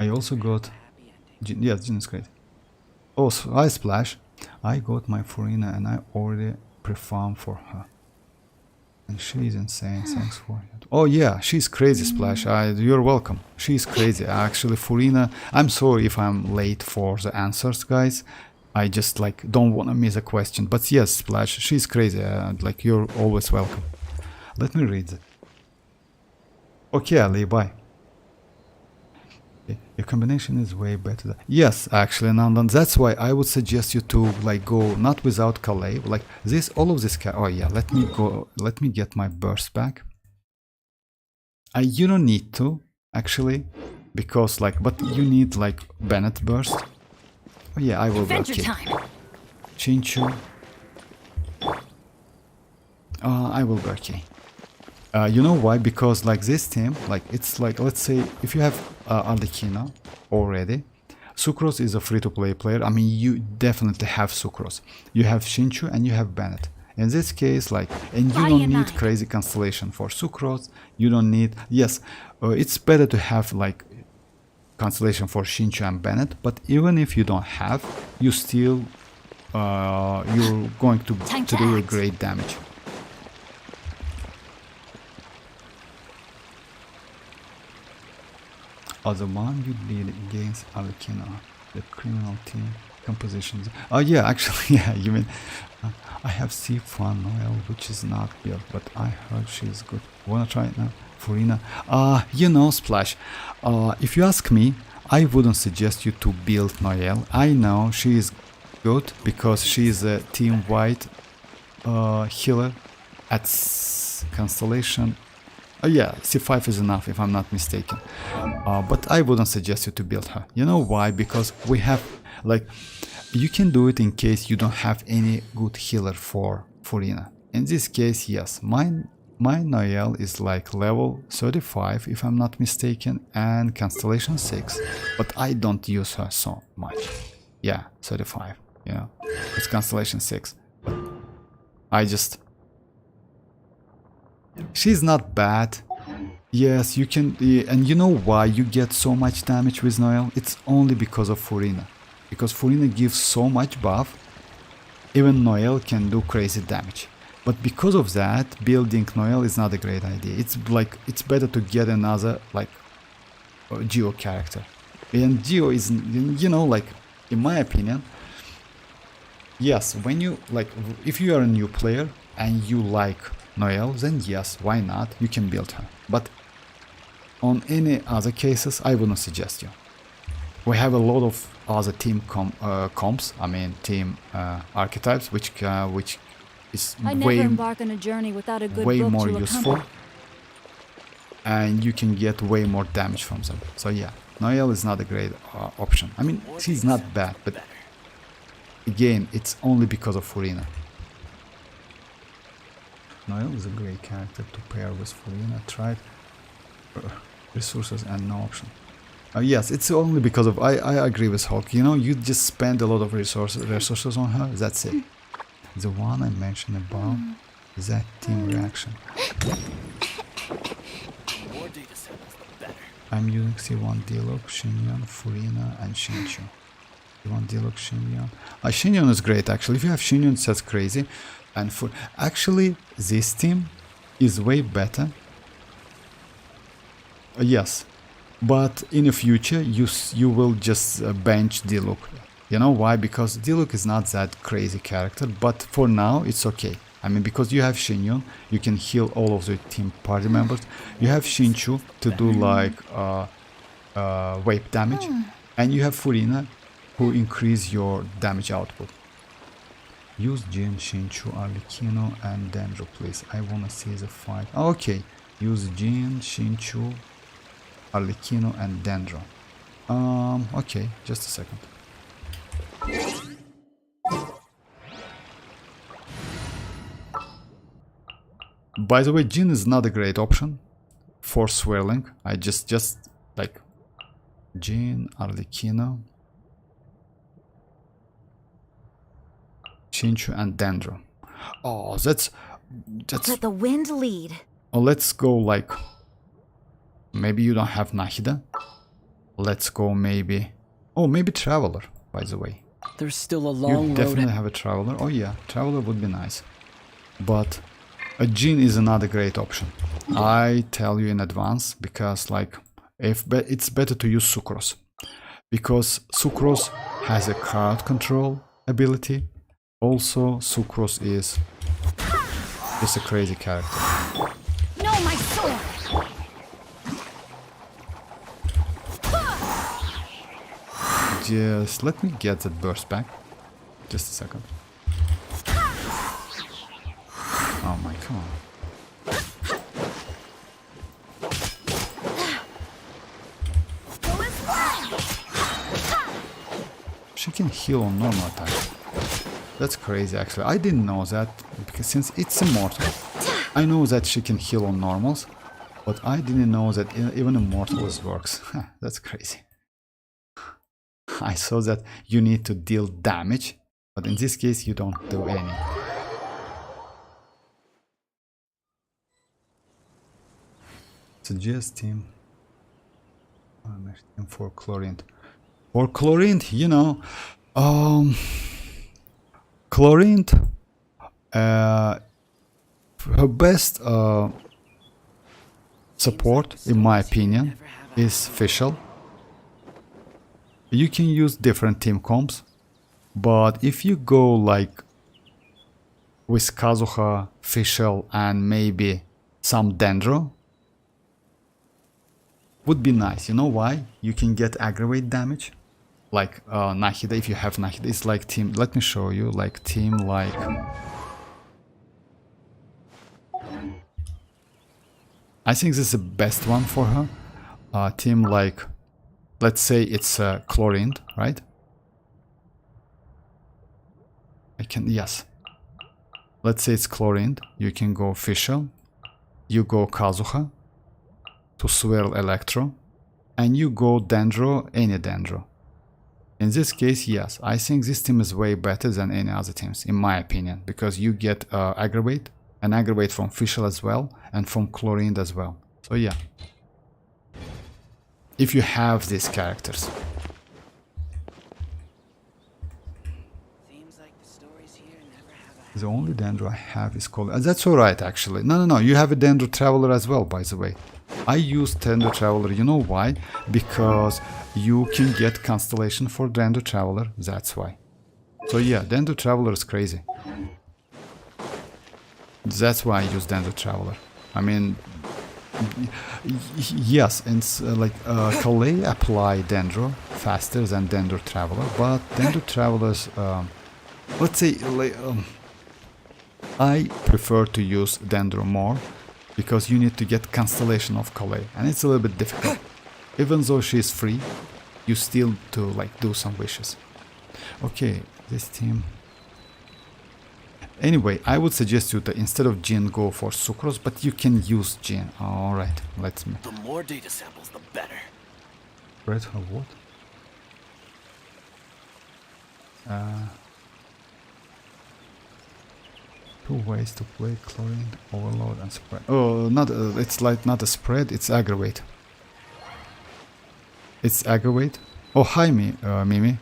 I also got Jin. Yeah, Jin is great. Oh, so I Splash. I got my Furina and I already performed for her. And she's insane. Thanks for it. Oh yeah, she's crazy, Splash. You're welcome. She's crazy. Actually, Furina. I'm sorry if I'm late for the answers, guys. I just like don't want to miss a question. But yes, Splash, she's crazy. Like you're always welcome. Let me read it. Okay, Ali, bye. Your combination is way better. Yes, actually, Nandan. That's why I would suggest you to like go not without Calais. Like this, all of this. Oh yeah, let me go. Let me get my burst back. You don't need to actually, because like, but you need like Bennett burst. Oh yeah, I will.
Adventure time.
Chinchu. I will go okay. You know why? Because like this team, like it's like, let's say if you have Arlecchino already, Sucrose is a free-to-play player. I mean, you definitely have Sucrose. You have Shinchu and you have Bennett. In this case, like, and you don't need crazy constellation for Sucrose. You don't need, yes, it's better to have like constellation for Shinchu and Bennett, but even if you don't have, you still you're going to do a great damage. The one you did against Arlecchino, the criminal team compositions. Oh yeah, actually, yeah, you mean I have C1 Noel, which is not built, but I heard she's good. Wanna try it now? Furina. You know, Splash, if you ask me, I wouldn't suggest you to build Noelle. I know she is good because she is a team white healer at constellation. Yeah, C5 is enough if I'm not mistaken. But I wouldn't suggest you to build her. You know why? Because we have, like, you can do it in case you don't have any good healer for Furina. In this case, yes, my Noelle is like level 35 if I'm not mistaken and constellation 6. But I don't use her so much. Yeah, 35, you know, it's constellation 6. I just... She's not bad. Yes, you can, and you know why you get so much damage with Noelle? It's only because of Furina. Because Furina gives so much buff, even Noelle can do crazy damage. But because of that, building Noelle is not a great idea. It's like, it's better to get another, like, Geo character. And Geo is, you know, like, in my opinion, yes, when you, like, if you are a new player and you like Noelle, then yes, why not? You can build her. But on any other cases, I wouldn't suggest you. We have a lot of other team comps, I mean team archetypes, which is way more useful, and you can get way more damage from them. So yeah, Noelle is not a great option. I mean, she's not bad, but again, it's only because of Furina. Noelle is a great character to pair with Furina. Tried resources and no option. Yes, it's only because of... I agree with Hulk. You know, you just spend a lot of resources on her. That's it. The one I mentioned above, that team reaction. I'm using C1 Dialog, Xianyun, Furina, and Shinchu. C1 Dialog, Xianyun. Xianyun is great, actually. If you have Xianyun, that's crazy. And for actually, this team is way better. Yes, but in the future, you will just bench Diluc. You know why? Because Diluc is not that crazy character. But for now, it's okay. I mean, because you have Xianyun, you can heal all of the team party members. You have Shinchu to do like wave damage, and you have Furina who increase your damage output. Use Jin, Shinchu, Arlecchino, and Dendro, please. I wanna see the fight. Okay, use Jin, Shinchu, Arlecchino, and Dendro. Okay, just a second. By the way, Jin is not a great option for swirling. I just like Jin, Arlecchino, Shinchu, and Dendro. Oh, that's
Let the wind lead.
oh, let's go like maybe you don't have Nahida. Let's go maybe maybe Traveler, by the way.
There's still a
You
long road.
definitely have a Traveler. Oh yeah, Traveler would be nice. But a Jin is another great option. I tell you in advance, because like it's better to use Sucrose, because Sucrose has a crowd control ability. Also, Sucrose is just a crazy character.
No, my sword!
Just let me get that burst back. Just a second. Oh my, come on. She can heal on normal attack. That's crazy actually. I didn't know that, because since it's immortal, I know that she can heal on normals, but I didn't know that even immortals works. That's crazy. I saw that you need to deal damage, but in this case you don't do any. Suggest team for Chlorine. For Chlorine, you know, Chlorine, her best support, in my opinion, is Fischl. You can use different team comps, but if you go like with Kazuha, Fischl, and maybe some Dendro, would be nice. You know why? You can get aggravate damage, like Nahida. If you have Nahida, it's like team. Let me show you, like team like. I think this is the best one for her. Team like, let's say it's Chlorine, right? Yes. Let's say it's Chlorine. You can go Fischl. You go Kazuha to swirl Electro, and you go Dendro, any Dendro. In this case, yes, I think this team is way better than any other teams, in my opinion, because you get aggravate, and aggravate from Fischl as well, and from Chlorine as well. So yeah, if you have these characters. The only Dendro I have is called... that's alright actually. No, you have a Dendro Traveler as well, by the way. I use Dendro Traveler, you know why? Because you can get Constellation for Dendro Traveler, that's why. So yeah, Dendro Traveler is crazy. That's why I use Dendro Traveler. I mean... yes, it's like Calais apply Dendro faster than Dendro Traveler, but Dendro Travelers... let's say... I prefer to use Dendro more, because you need to get Constellation of Calais, and it's a little bit difficult. Even though she is free, you still to like do some wishes. Okay, this team. Anyway, I would suggest you that instead of Jin, go for Sucrose, but you can use Jin. Alright, let's me.
The more data samples, the better.
Red or what? Two ways to play Chlorine, Overload, and Spread. Oh, not it's like not a spread, it's aggravate. It's aggravate. Oh, hi, Mimi.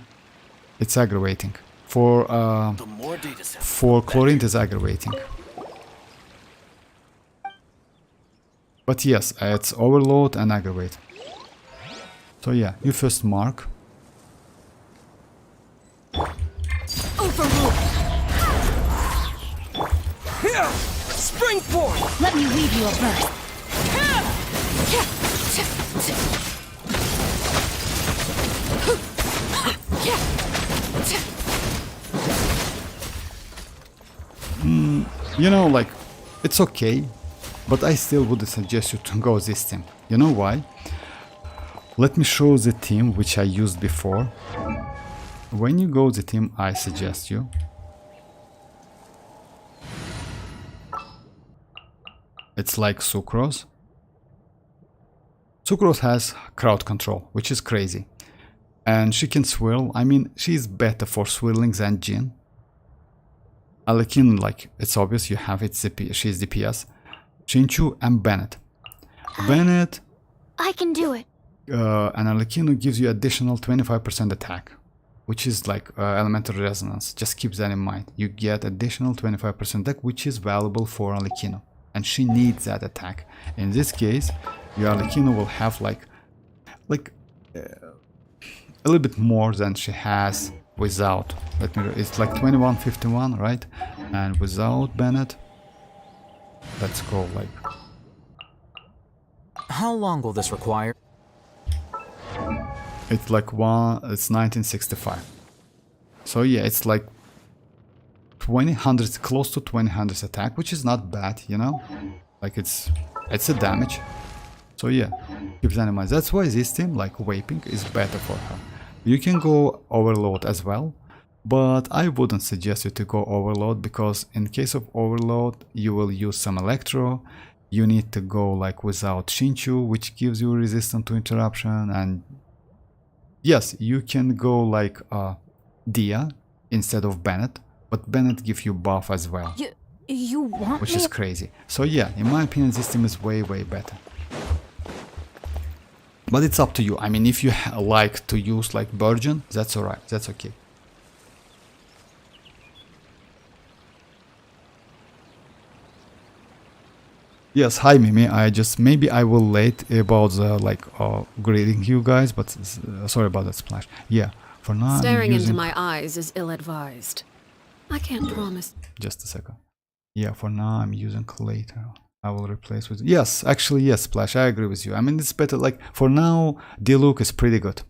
It's aggravating. For Chlorine, it's aggravating. But yes, it's Overload and aggravate. So yeah, you first mark.
Overrule!
Springboard!
Let me weave you a burst.
You know, like, it's okay, but I still would suggest you to go this team. You know why? Let me show the team which I used before. When you go the team I suggest you, it's like Sucrose. Sucrose has crowd control, which is crazy. And she can swirl. I mean, she's better for swirling than Jin. Alekin, like, it's obvious you have it, she's DPS. Chinchu and Bennett. Bennett
I can do it.
and Arlecchino gives you additional 25% attack, which is like elemental resonance. Just keep that in mind. You get additional 25% attack, which is valuable for Arlecchino, and she needs that attack. In this case, your Arlecchino will have like a little bit more than she has without. It's like 2151, right? And without Bennett, let's go like.
How long will this require?
It's like it's 1965. So yeah, it's like 2000, close to 2000 attack, which is not bad, you know? Like it's a damage. So yeah, keep that in mind. That's why this team, like Vaping, is better for her. You can go Overload as well, but I wouldn't suggest you to go Overload, because in case of Overload, you will use some Electro. You need to go like without Shinchu, which gives you resistance to interruption. And yes, you can go like Dia instead of Bennett, but Bennett gives you buff as well,
You want
which
me?
is crazy. So yeah, in my opinion, this team is way better. But it's up to you. I mean, if you like to use like Virgin, that's alright, that's okay. Yes, hi Mimi. Maybe I will late about the greeting you guys, but sorry about that splash. Yeah, for now
Staring
I'm using...
into my eyes is ill-advised. I can't promise.
Just a second. Yeah, for now I'm using Clater. I will replace with... Yes, actually yes, Splash, I agree with you. I mean, it's better, like, for now, Diluc is pretty good.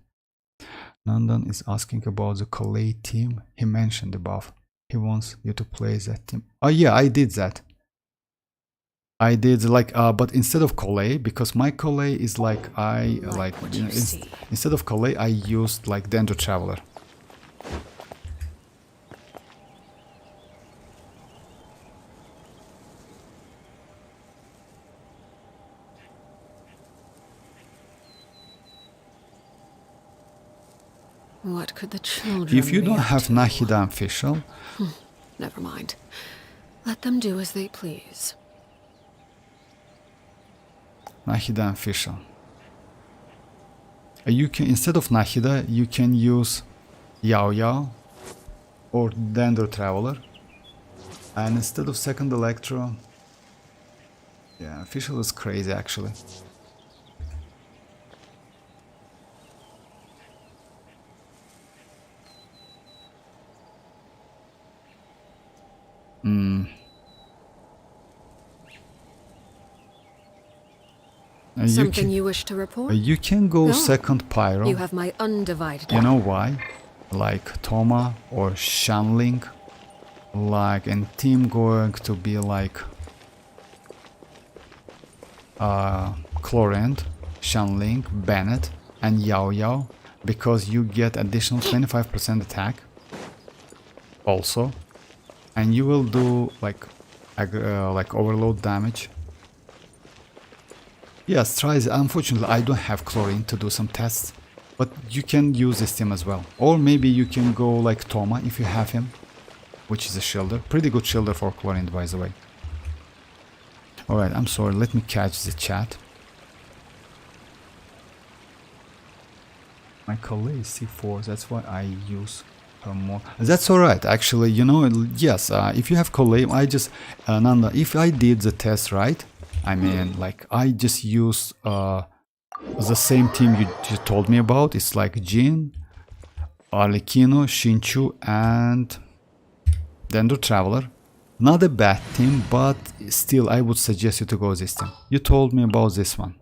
Nandan is asking about the Collei team. He mentioned above. He wants you to play that team. Oh yeah, I did that. I did like, but instead of Collei, because my Collei is like, instead of Collei, I used like Dendro Traveler.
What could the children
If you
be
don't
up
have
to?
Nahida official,
Never mind. Let them do as they please.
Nahida official. You can, instead of Nahida, you can use Yao Yao or Dendro Traveler, and instead of second Electro, yeah, official is crazy actually.
Something you wish to report?
You can go
No.
second Pyro.
You have my undivided.
You know why? Like Toma or Shanling, like, and team going to be like Chlorant, Shanling, Bennett, and Yao Yao, because you get additional 25% attack also, and you will do like overload damage. Yes, try it. Unfortunately, I don't have Chlorine to do some tests, but you can use this team as well. Or maybe you can go like Toma if you have him, which is a shielder. Pretty good shielder for Chlorine, by the way. Alright, I'm sorry, let me catch the chat. My Collei is C4, that's why I use her more. That's alright, actually, you know, yes, if you have Collei, Nanda, if I did the test right, I mean, like, I just used the same team you told me about. It's like Jin, Arlecchino, Shinchu, and Dendro Traveler. Not a bad team, but still, I would suggest you to go this team. You told me about this one.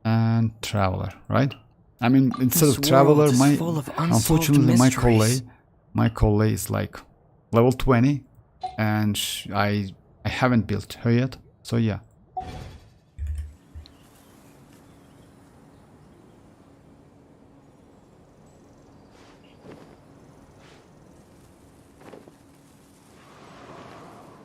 And Traveler, right? I mean, instead
This
of Traveler,
world is
my
full of unsolved
unfortunately
mysteries.
my Collei is like level 20, and I haven't built her yet. So yeah.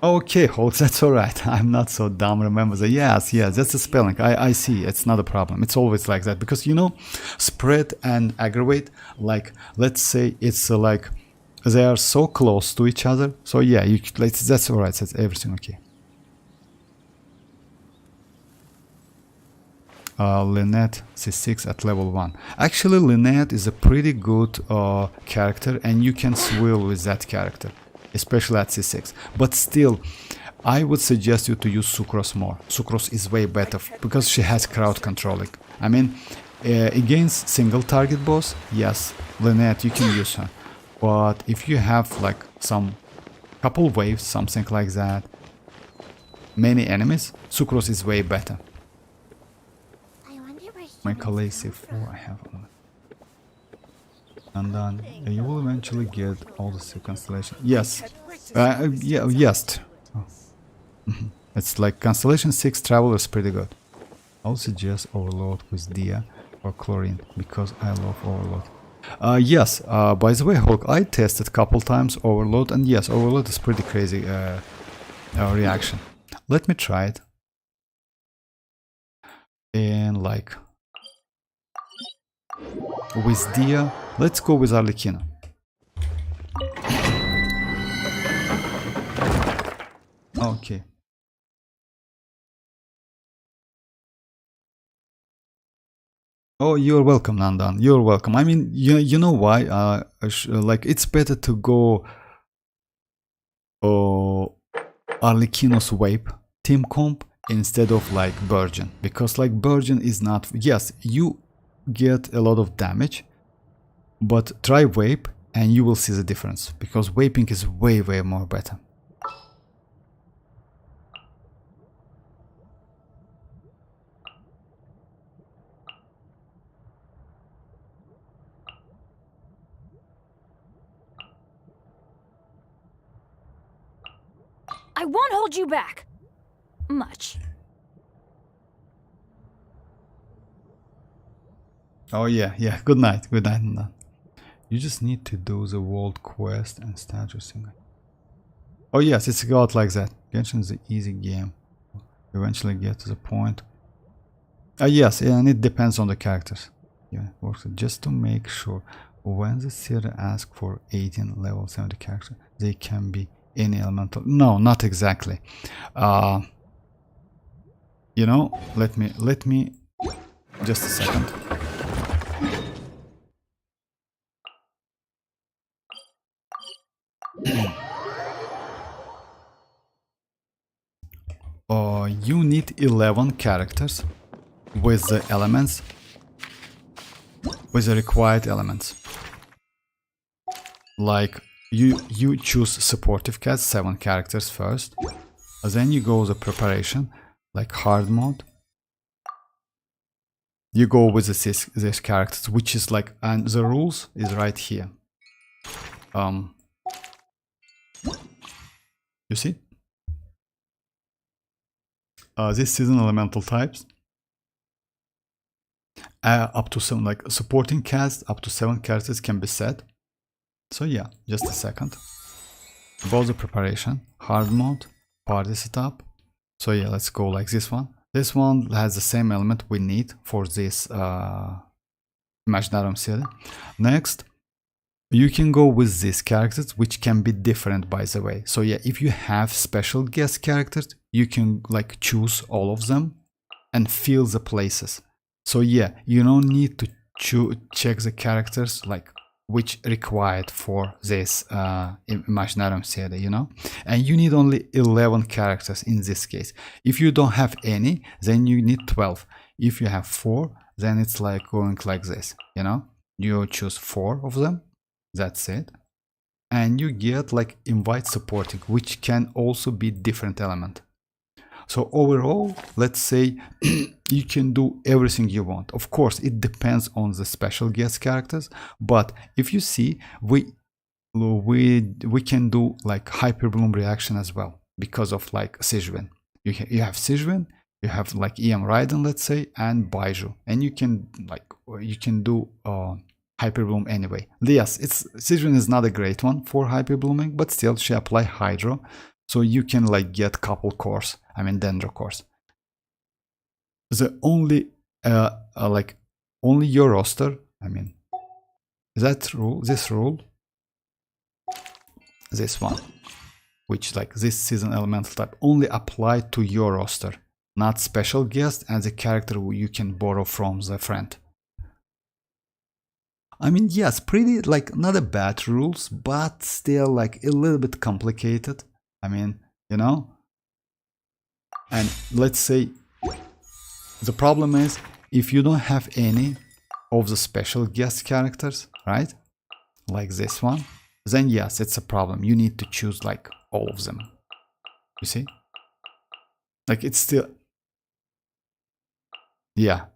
Okay, Hulk, that's alright. I'm not so dumb, remember that. Yes, that's the spelling. I see, it's not a problem. It's always like that. Because, you know, spread and aggravate, like, let's say it's like, they are so close to each other. So yeah, that's alright, that's everything okay. Lynette C6 at level 1. Actually, Lynette is a pretty good character, and you can swill with that character, especially at C6. But still, I would suggest you to use Sucrose more. Sucrose is way better because she has crowd controlling. I mean, against single target boss, yes, Lynette, you can use her. But if you have like some couple waves, something like that, many enemies, Sucrose is way better. My Collei C4 I have on. And then you will eventually get all the 6 constellations. Yes. Yes. Oh. It's like Constellation 6 Traveler is pretty good. I'll suggest Overload with Dia or Chlorine because I love Overload. Yes, by the way, Hulk, I tested a couple times Overload, and yes, Overload is pretty crazy reaction. Let me try it. And like with Dia, let's go with Arlecchino. Okay. Oh, you're welcome, Nandan. You're welcome. I mean, you know why? Like, it's better to go Arlecchino's Vape team comp instead of like Virgin, because like Virgin is not. Yes, you get a lot of damage, but try Vape and you will see the difference, because vaping is way more better.
I won't hold you back. Much.
Oh yeah. Good night. Nandan. You just need to do the world quest and start your thing. Oh yes, it's got like that. Genshin is an easy game. Eventually get to the point. Yes, and it depends on the characters. Yeah, works just to make sure when the theater asks for 18 level 70 character, they can be any elemental. No, not exactly. You know, let me just a second. You need 11 characters with the elements, with the required elements. Like you choose supportive cast, 7 characters first, then you go the preparation, like hard mode. You go with these characters, which is like, and the rules is right here. You see? This season elemental types. Up to 7, like supporting cast, up to 7 characters can be set. So yeah, just a second. About the preparation, hard mode, party setup. So yeah, let's go like this one. This one has the same element we need for this Imaginarium series. Next, you can go with these characters, which can be different, by the way. So yeah, if you have special guest characters, you can like choose all of them and fill the places. So yeah, you don't need to check the characters like which required for this Imaginarium series, you know. And you need only 11 characters in this case. If you don't have any, then you need 12. If you have 4, then it's like going like this, you know. You choose 4 of them. That's it. And you get like invite supporting, which can also be different element. So overall, let's say you can do everything you want. Of course, it depends on the special guest characters, but if you see, we can do like Hyperbloom reaction as well because of like Xianyun. You have Xianyun, you have like EM Raiden, let's say, and Baiju, and you can do Hyperbloom anyway. Yes, Xianyun is not a great one for Hyperblooming, but still she apply Hydro, so you can like get couple cores. I mean Dendro cores. The only only your roster. I mean that rule. This one, which like this season elemental type, only apply to your roster, not special guest and the character you can borrow from the friend. I mean, yes, pretty like not a bad rules, but still like a little bit complicated. I mean, you know. And let's say the problem is if you don't have any of the special guest characters, right? Like this one, then yes, it's a problem. You need to choose like all of them. You see? Like it's still, yeah.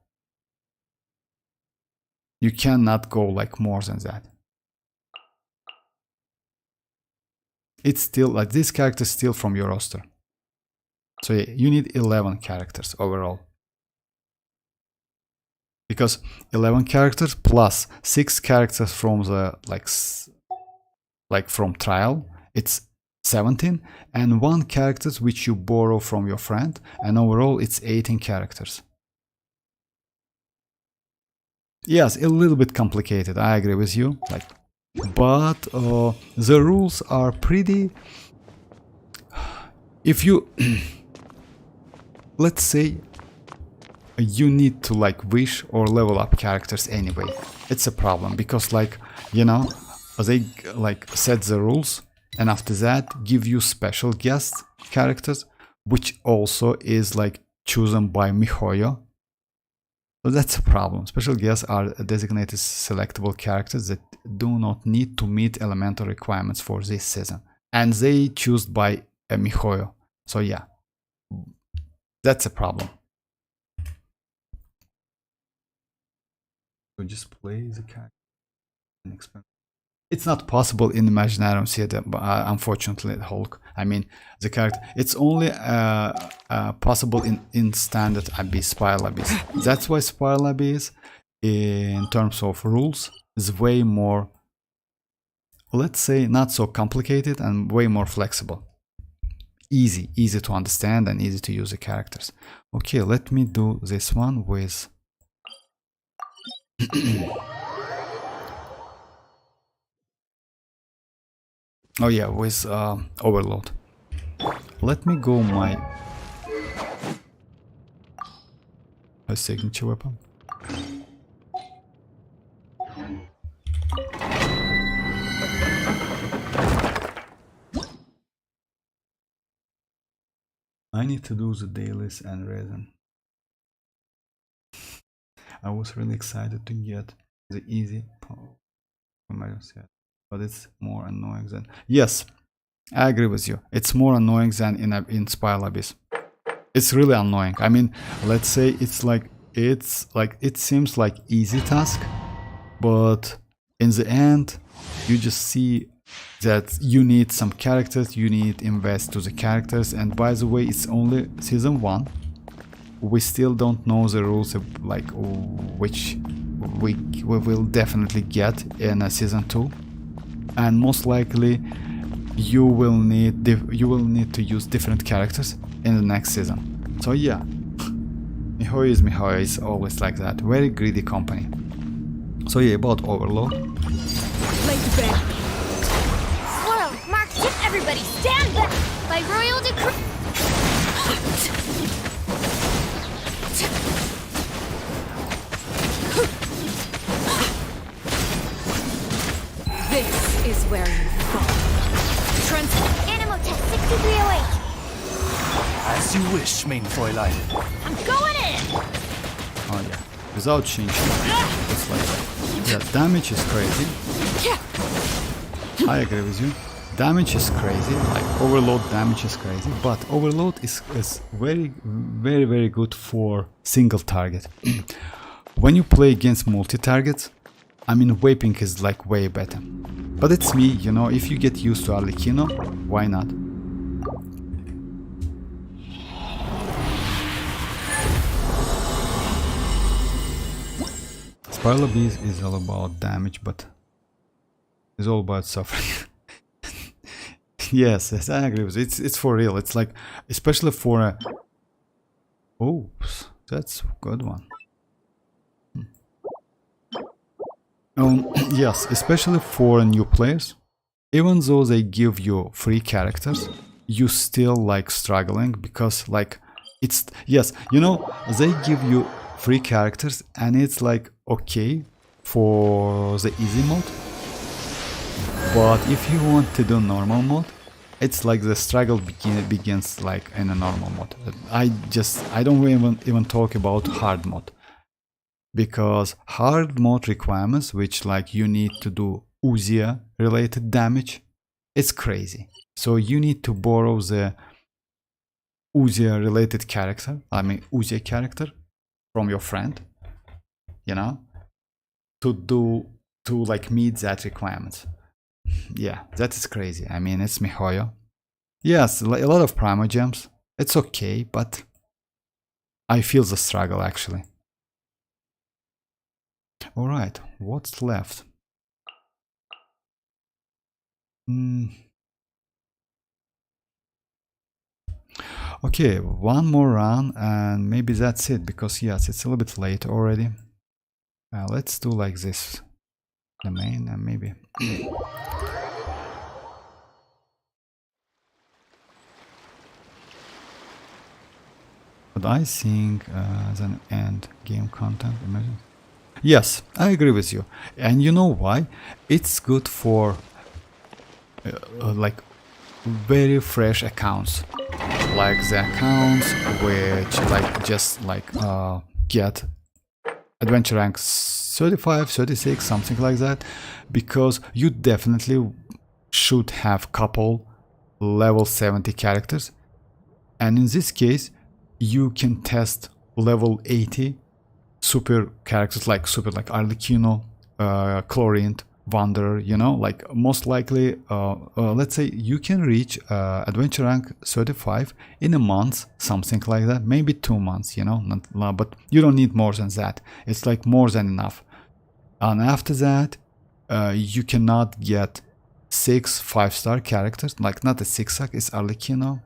You cannot go like more than that. It's still like this character is still from your roster. So yeah, you need 11 characters overall. Because 11 characters plus 6 characters from the like from trial, it's 17, and 1 characters which you borrow from your friend, and overall it's 18 characters. Yes, a little bit complicated, I agree with you, like, but the rules are pretty. If you let's say you need to like wish or level up characters anyway, it's a problem because like, you know, they like set the rules and after that give you special guest characters, which also is like chosen by Mihoyo. So that's a problem. Special guests are designated selectable characters that do not need to meet elemental requirements for this season, and they chosen by Mihoyo. So yeah, that's a problem. So just play the character and expand. It's not possible in Imaginarium Theater, unfortunately, Hulk. I mean, the character, it's only possible in Standard Abyss, Spiral Abyss. That's why Spiral Abyss, in terms of rules, is way more, let's say, not so complicated and way more flexible. Easy to understand and easy to use the characters. Okay, let me do this one with... Oh yeah, with Overload. Let me go my signature weapon. I need to do the dailies and resin. I was really excited to get the easy but it's more annoying than... Yes, I agree with you. It's more annoying than in Spiral Abyss. It's really annoying. I mean, let's say it seems like easy task, but in the end, you just see that you need some characters, you need invest to the characters, and by the way, it's only season 1. We still don't know the rules of like which we will definitely get in season 2. And most likely you will need to use different characters in the next season. So yeah, Mihoyo is always like that, very greedy company. So yeah, about Overload.
Lay to bed.
Swirl, Mark, tip everybody, stand back! By royal decree...
This is where you fall.
Animal test 6308.
As you wish, main Fräulein.
I'm going in!
Oh yeah, without changing, it's like that. Yeah, damage is crazy. I agree with you, damage is crazy, like overload damage is crazy, but overload is very good for single target. When you play against multi-targets, I mean vaping is like way better. But it's me, you know, if you get used to Arlecchino, why not? Spiral Beast is all about damage, but it's all about suffering. Yes, I agree with it. It's for real. It's like, especially for a... Oops, that's a good one. Yes, especially for new players. Even though they give you free characters, you still like struggling because like it's... Yes, you know, they give you free characters and it's like okay for the easy mode. But if you want to do normal mode, it's like the struggle begins like in a normal mode. I don't even talk about hard mode, because hard mode requirements, which like you need to do Uzia related damage, it's crazy. So you need to borrow the Uzia related character, I mean Uzia character from your friend, you know, to like meet that requirements. Yeah, that is crazy. I mean, it's Mihoyo. Yes, a lot of Primogems. It's okay, but I feel the struggle actually. Alright, what's left? Okay, one more run and maybe that's it, because yes, it's a little bit late already. Let's do like this. The main and maybe... But I think an end game content, imagine. Yes, I agree with you. And you know why? It's good for like very fresh accounts. Like the accounts which like just like get adventure rank 35, 36, something like that. Because you definitely should have couple level 70 characters. And in this case, you can test level 80 super characters like Arlecchino, Chlorint, Wanderer, you know, like most likely, let's say you can reach adventure rank 35 in a month, something like that, maybe 2 months, you know, but you don't need more than that. It's like more than enough. And after that, you cannot get 6 5-star characters, like not a 6-sack, it's Arlecchino,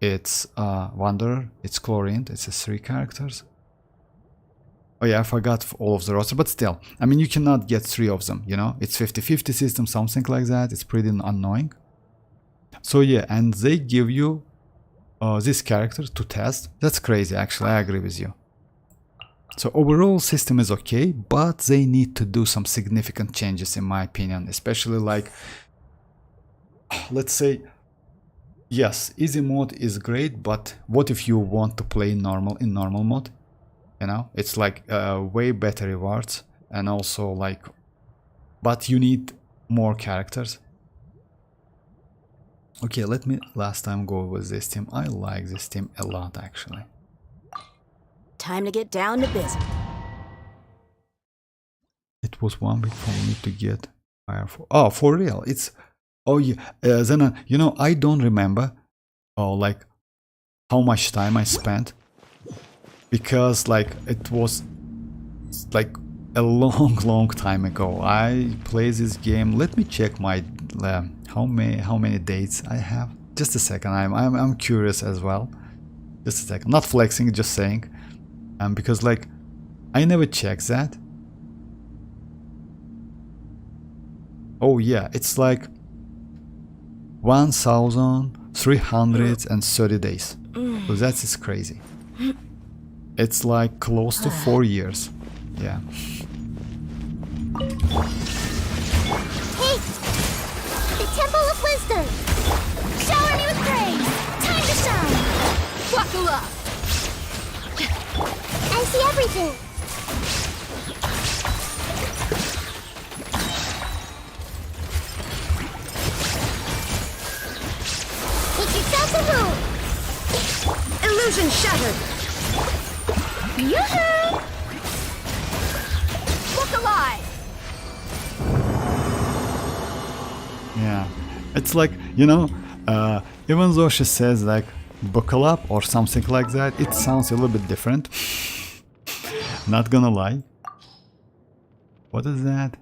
it's Wanderer, it's Chlorint, it's 3 characters. Oh yeah, I forgot all of the roster, but still, I mean, you cannot get 3 of them, you know, it's 50-50 system, something like that, it's pretty annoying. So yeah, and they give you this character to test. That's crazy, actually, I agree with you. So overall system is okay, but they need to do some significant changes in my opinion, especially like, let's say, yes, easy mode is great, but what if you want to play normal in normal mode? You know, it's like way better rewards, and also like, but you need more characters. Okay, let me last time go with this team. I like this team a lot actually.
Time to get down to business.
It was 1 week for me to get Fire for... Oh, for real? It's... Oh yeah, then you know, I don't remember like how much time I spent, because like it was like a long time ago. I played this game. Let me check my how many dates I have. Just a second. I'm curious as well. Just a second. Not flexing, just saying. Because like I never checked that. Oh yeah, it's like 1,330 days. So that is crazy. It's like close to 4 years. Yeah.
Hey! The Temple of Wisdom! Shower me with praise! Time to shine!
Buckle up!
I see everything!
illusion shattered.
Yoo-hoo!
Look alive.
Yeah, it's like, you know, even though she says like buckle up or something like that, it sounds a little bit different. Not gonna lie. What is that?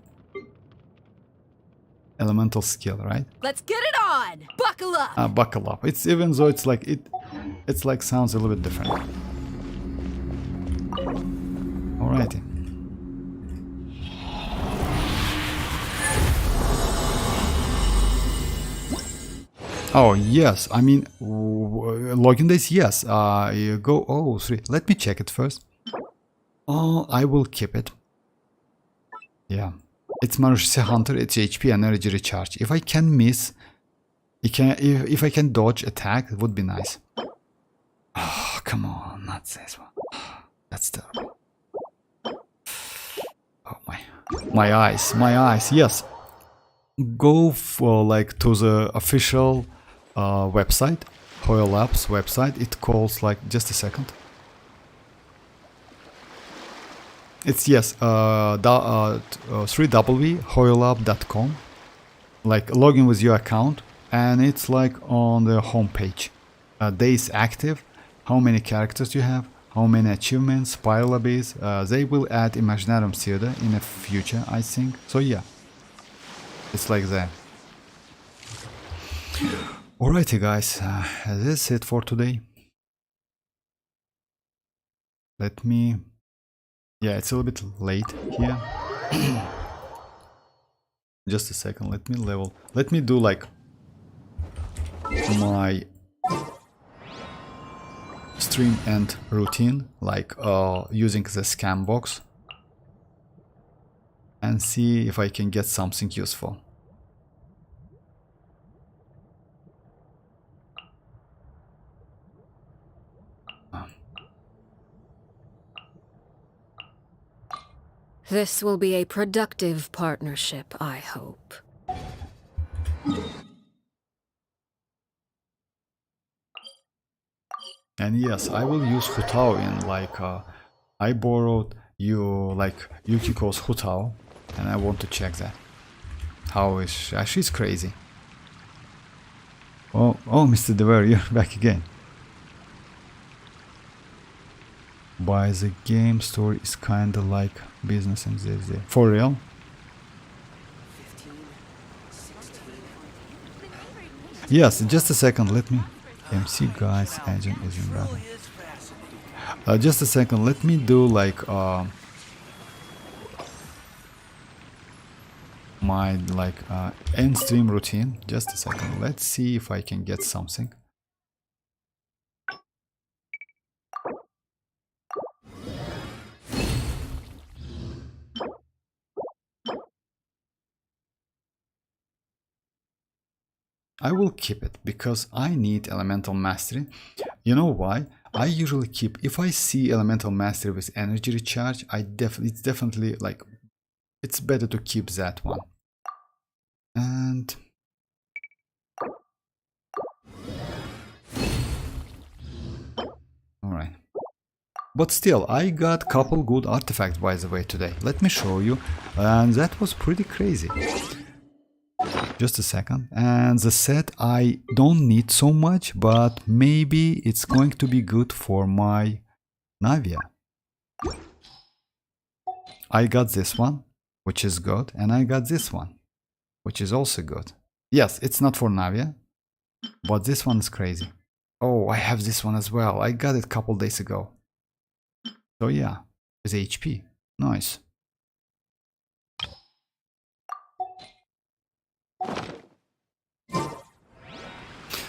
Elemental skill, right?
Let's get it on. Buckle up.
Buckle up. It's even though it's like it's like sounds a little bit different. Alrighty. Oh yes, I mean login days. Yes. You go. Oh, 3. Let me check it first. Oh, I will keep it. Yeah, it's Emergency Hunter. It's HP energy recharge. If I can miss, if I can dodge attack, it would be nice. Oh, come on, not this one. That's terrible. Oh my eyes. Yes, go for like to the official website, Hoyo Labs website. It calls like just a second. It's yes, 3w.hoyolab.com. Like login with your account, and it's like on the home page. Days active, how many characters you have, how many achievements, spiral abyss. They will add Imaginarium Theater in the future, I think. So yeah, it's like that. Alrighty, guys, that's it for today. Let me. Yeah, it's a little bit late here. Just a second, let me level. Let me do like my stream end routine, like using the scam box, and see if I can get something useful.
This will be a productive partnership, I hope.
And yes, I will use Hutao in like I borrowed you like Yukiko's Hutao, and I want to check that. How is she? She's crazy. Oh, Mr. Dever, you're back again. By the game story is kinda like business and this. For real? Yes, just a second, let me. MC guys engine isn't running. Just a second, let me do like my like end stream routine. Just a second, let's see if I can get something. I will keep it because I need elemental mastery. You know why? I usually keep, if I see elemental mastery with energy recharge, it's definitely like, it's better to keep that one. And alright. But still, I got couple good artifacts by the way today. Let me show you. And that was pretty crazy. Just a second. And the set I don't need so much, but maybe it's going to be good for my Navia. I got this one, which is good, and I got this one, which is also good. Yes, it's not for Navia, but this one is crazy. Oh, I have this one as well. I got it a couple days ago. So yeah, it's HP. Nice.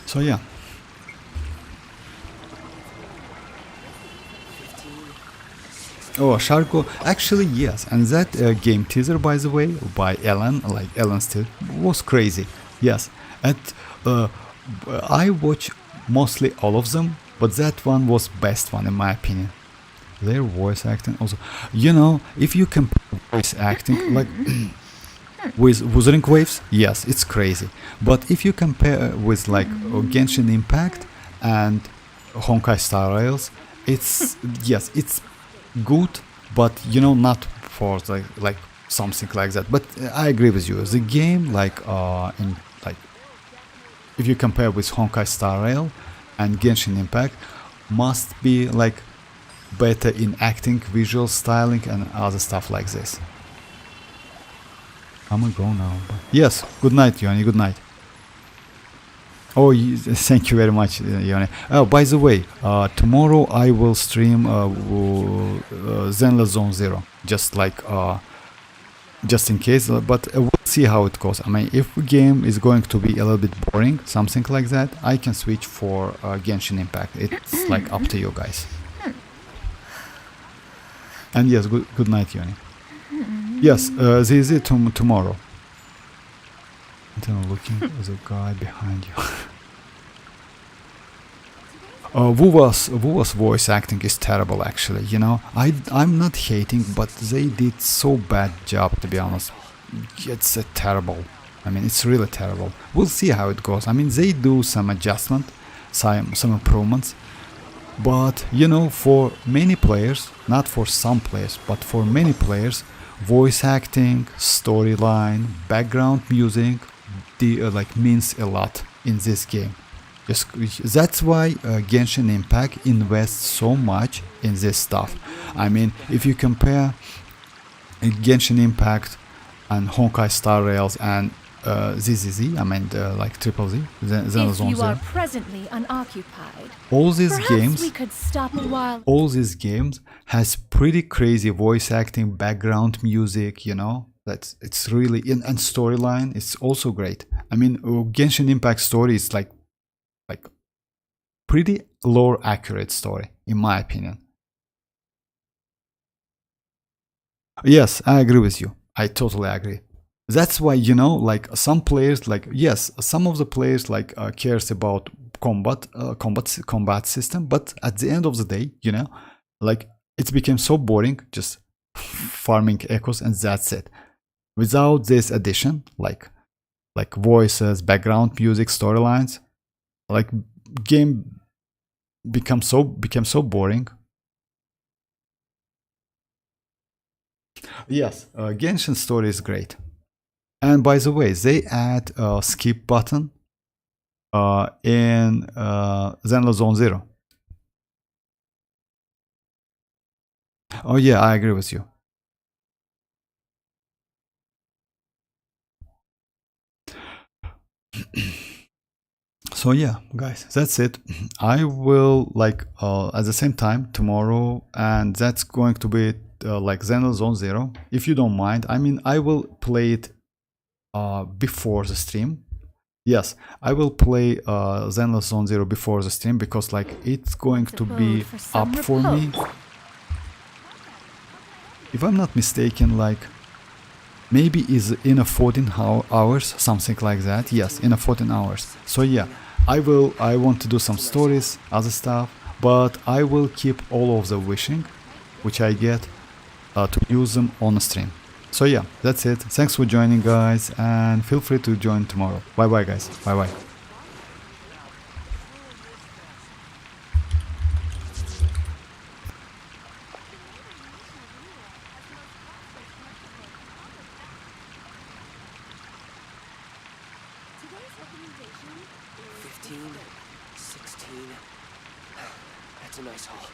So yeah. Oh, Sharko. Actually, yes. And that game teaser, by the way, by Ellen, like Ellen still, was crazy. Yes. And I watch mostly all of them, but that one was best one in my opinion. Their voice acting also. You know, if you compare voice acting like with Wuthering Waves, yes, it's crazy. But if you compare with like Genshin Impact and Honkai Star Rails. It's yes, it's good, but you know, not for like something like that. But I agree with you. The game, like in like, if you compare with Honkai Star Rail and Genshin Impact, must be like better in acting, visual styling, and other stuff like this. I'm gonna go now. Yes. Good night, Yoni. Good night. Oh, thank you very much, Yoni. Oh, by the way, tomorrow I will stream Zenless Zone Zero, just like just in case. But we'll see how it goes. I mean, if the game is going to be a little bit boring, something like that, I can switch for Genshin Impact. It's like up to you guys. And yes, good night, Yoni. Yes, this is it tomorrow. I'm looking at the guy behind you. Wuva's voice acting is terrible, actually. You know, I'm not hating, but they did so bad job, to be honest. It's terrible. I mean, it's really terrible. We'll see how it goes. I mean, they do some adjustment, some improvements. But you know, for many players, not for some players, but for many players, voice acting, storyline, background music, like means a lot in this game. That's why Genshin Impact invests so much in this stuff. I mean, if you compare Genshin Impact and Honkai Star Rails and ZZZ, I mean like Triple Z,
If you are presently unoccupied,
all these
perhaps
games,
we could stop a while.
all these games has pretty crazy voice acting, background music, you know. It's really and storyline is also great. I mean, Genshin Impact story is like pretty lore accurate story, in my opinion. Yes, I agree with you. I totally agree. That's why, you know, like some players, like yes, some of the players like cares about combat system, but at the end of the day, you know, like it became so boring, just farming echoes and that's it. Without this addition, like voices, background music, storylines, like game became so boring. Yes, Genshin story is great. And by the way, they add a skip button in Zenless Zone Zero. Oh yeah, I agree with you. So yeah, guys, that's it. I will like at the same time tomorrow, and that's going to be like Zenless Zone Zero. If you don't mind, I mean, I will play it before the stream. Yes, I will play Zenless Zone Zero before the stream because like it's going to be up for me. If I'm not mistaken, like maybe is in a 14 hours, something like that. Yes, in a 14 hours. So yeah, I want to do some stories, other stuff, but I will keep all of the wishing, which I get, to use them on the stream. So yeah, that's it. Thanks for joining, guys, and feel free to join tomorrow. Bye bye, guys. Bye bye.
That's a nice haul.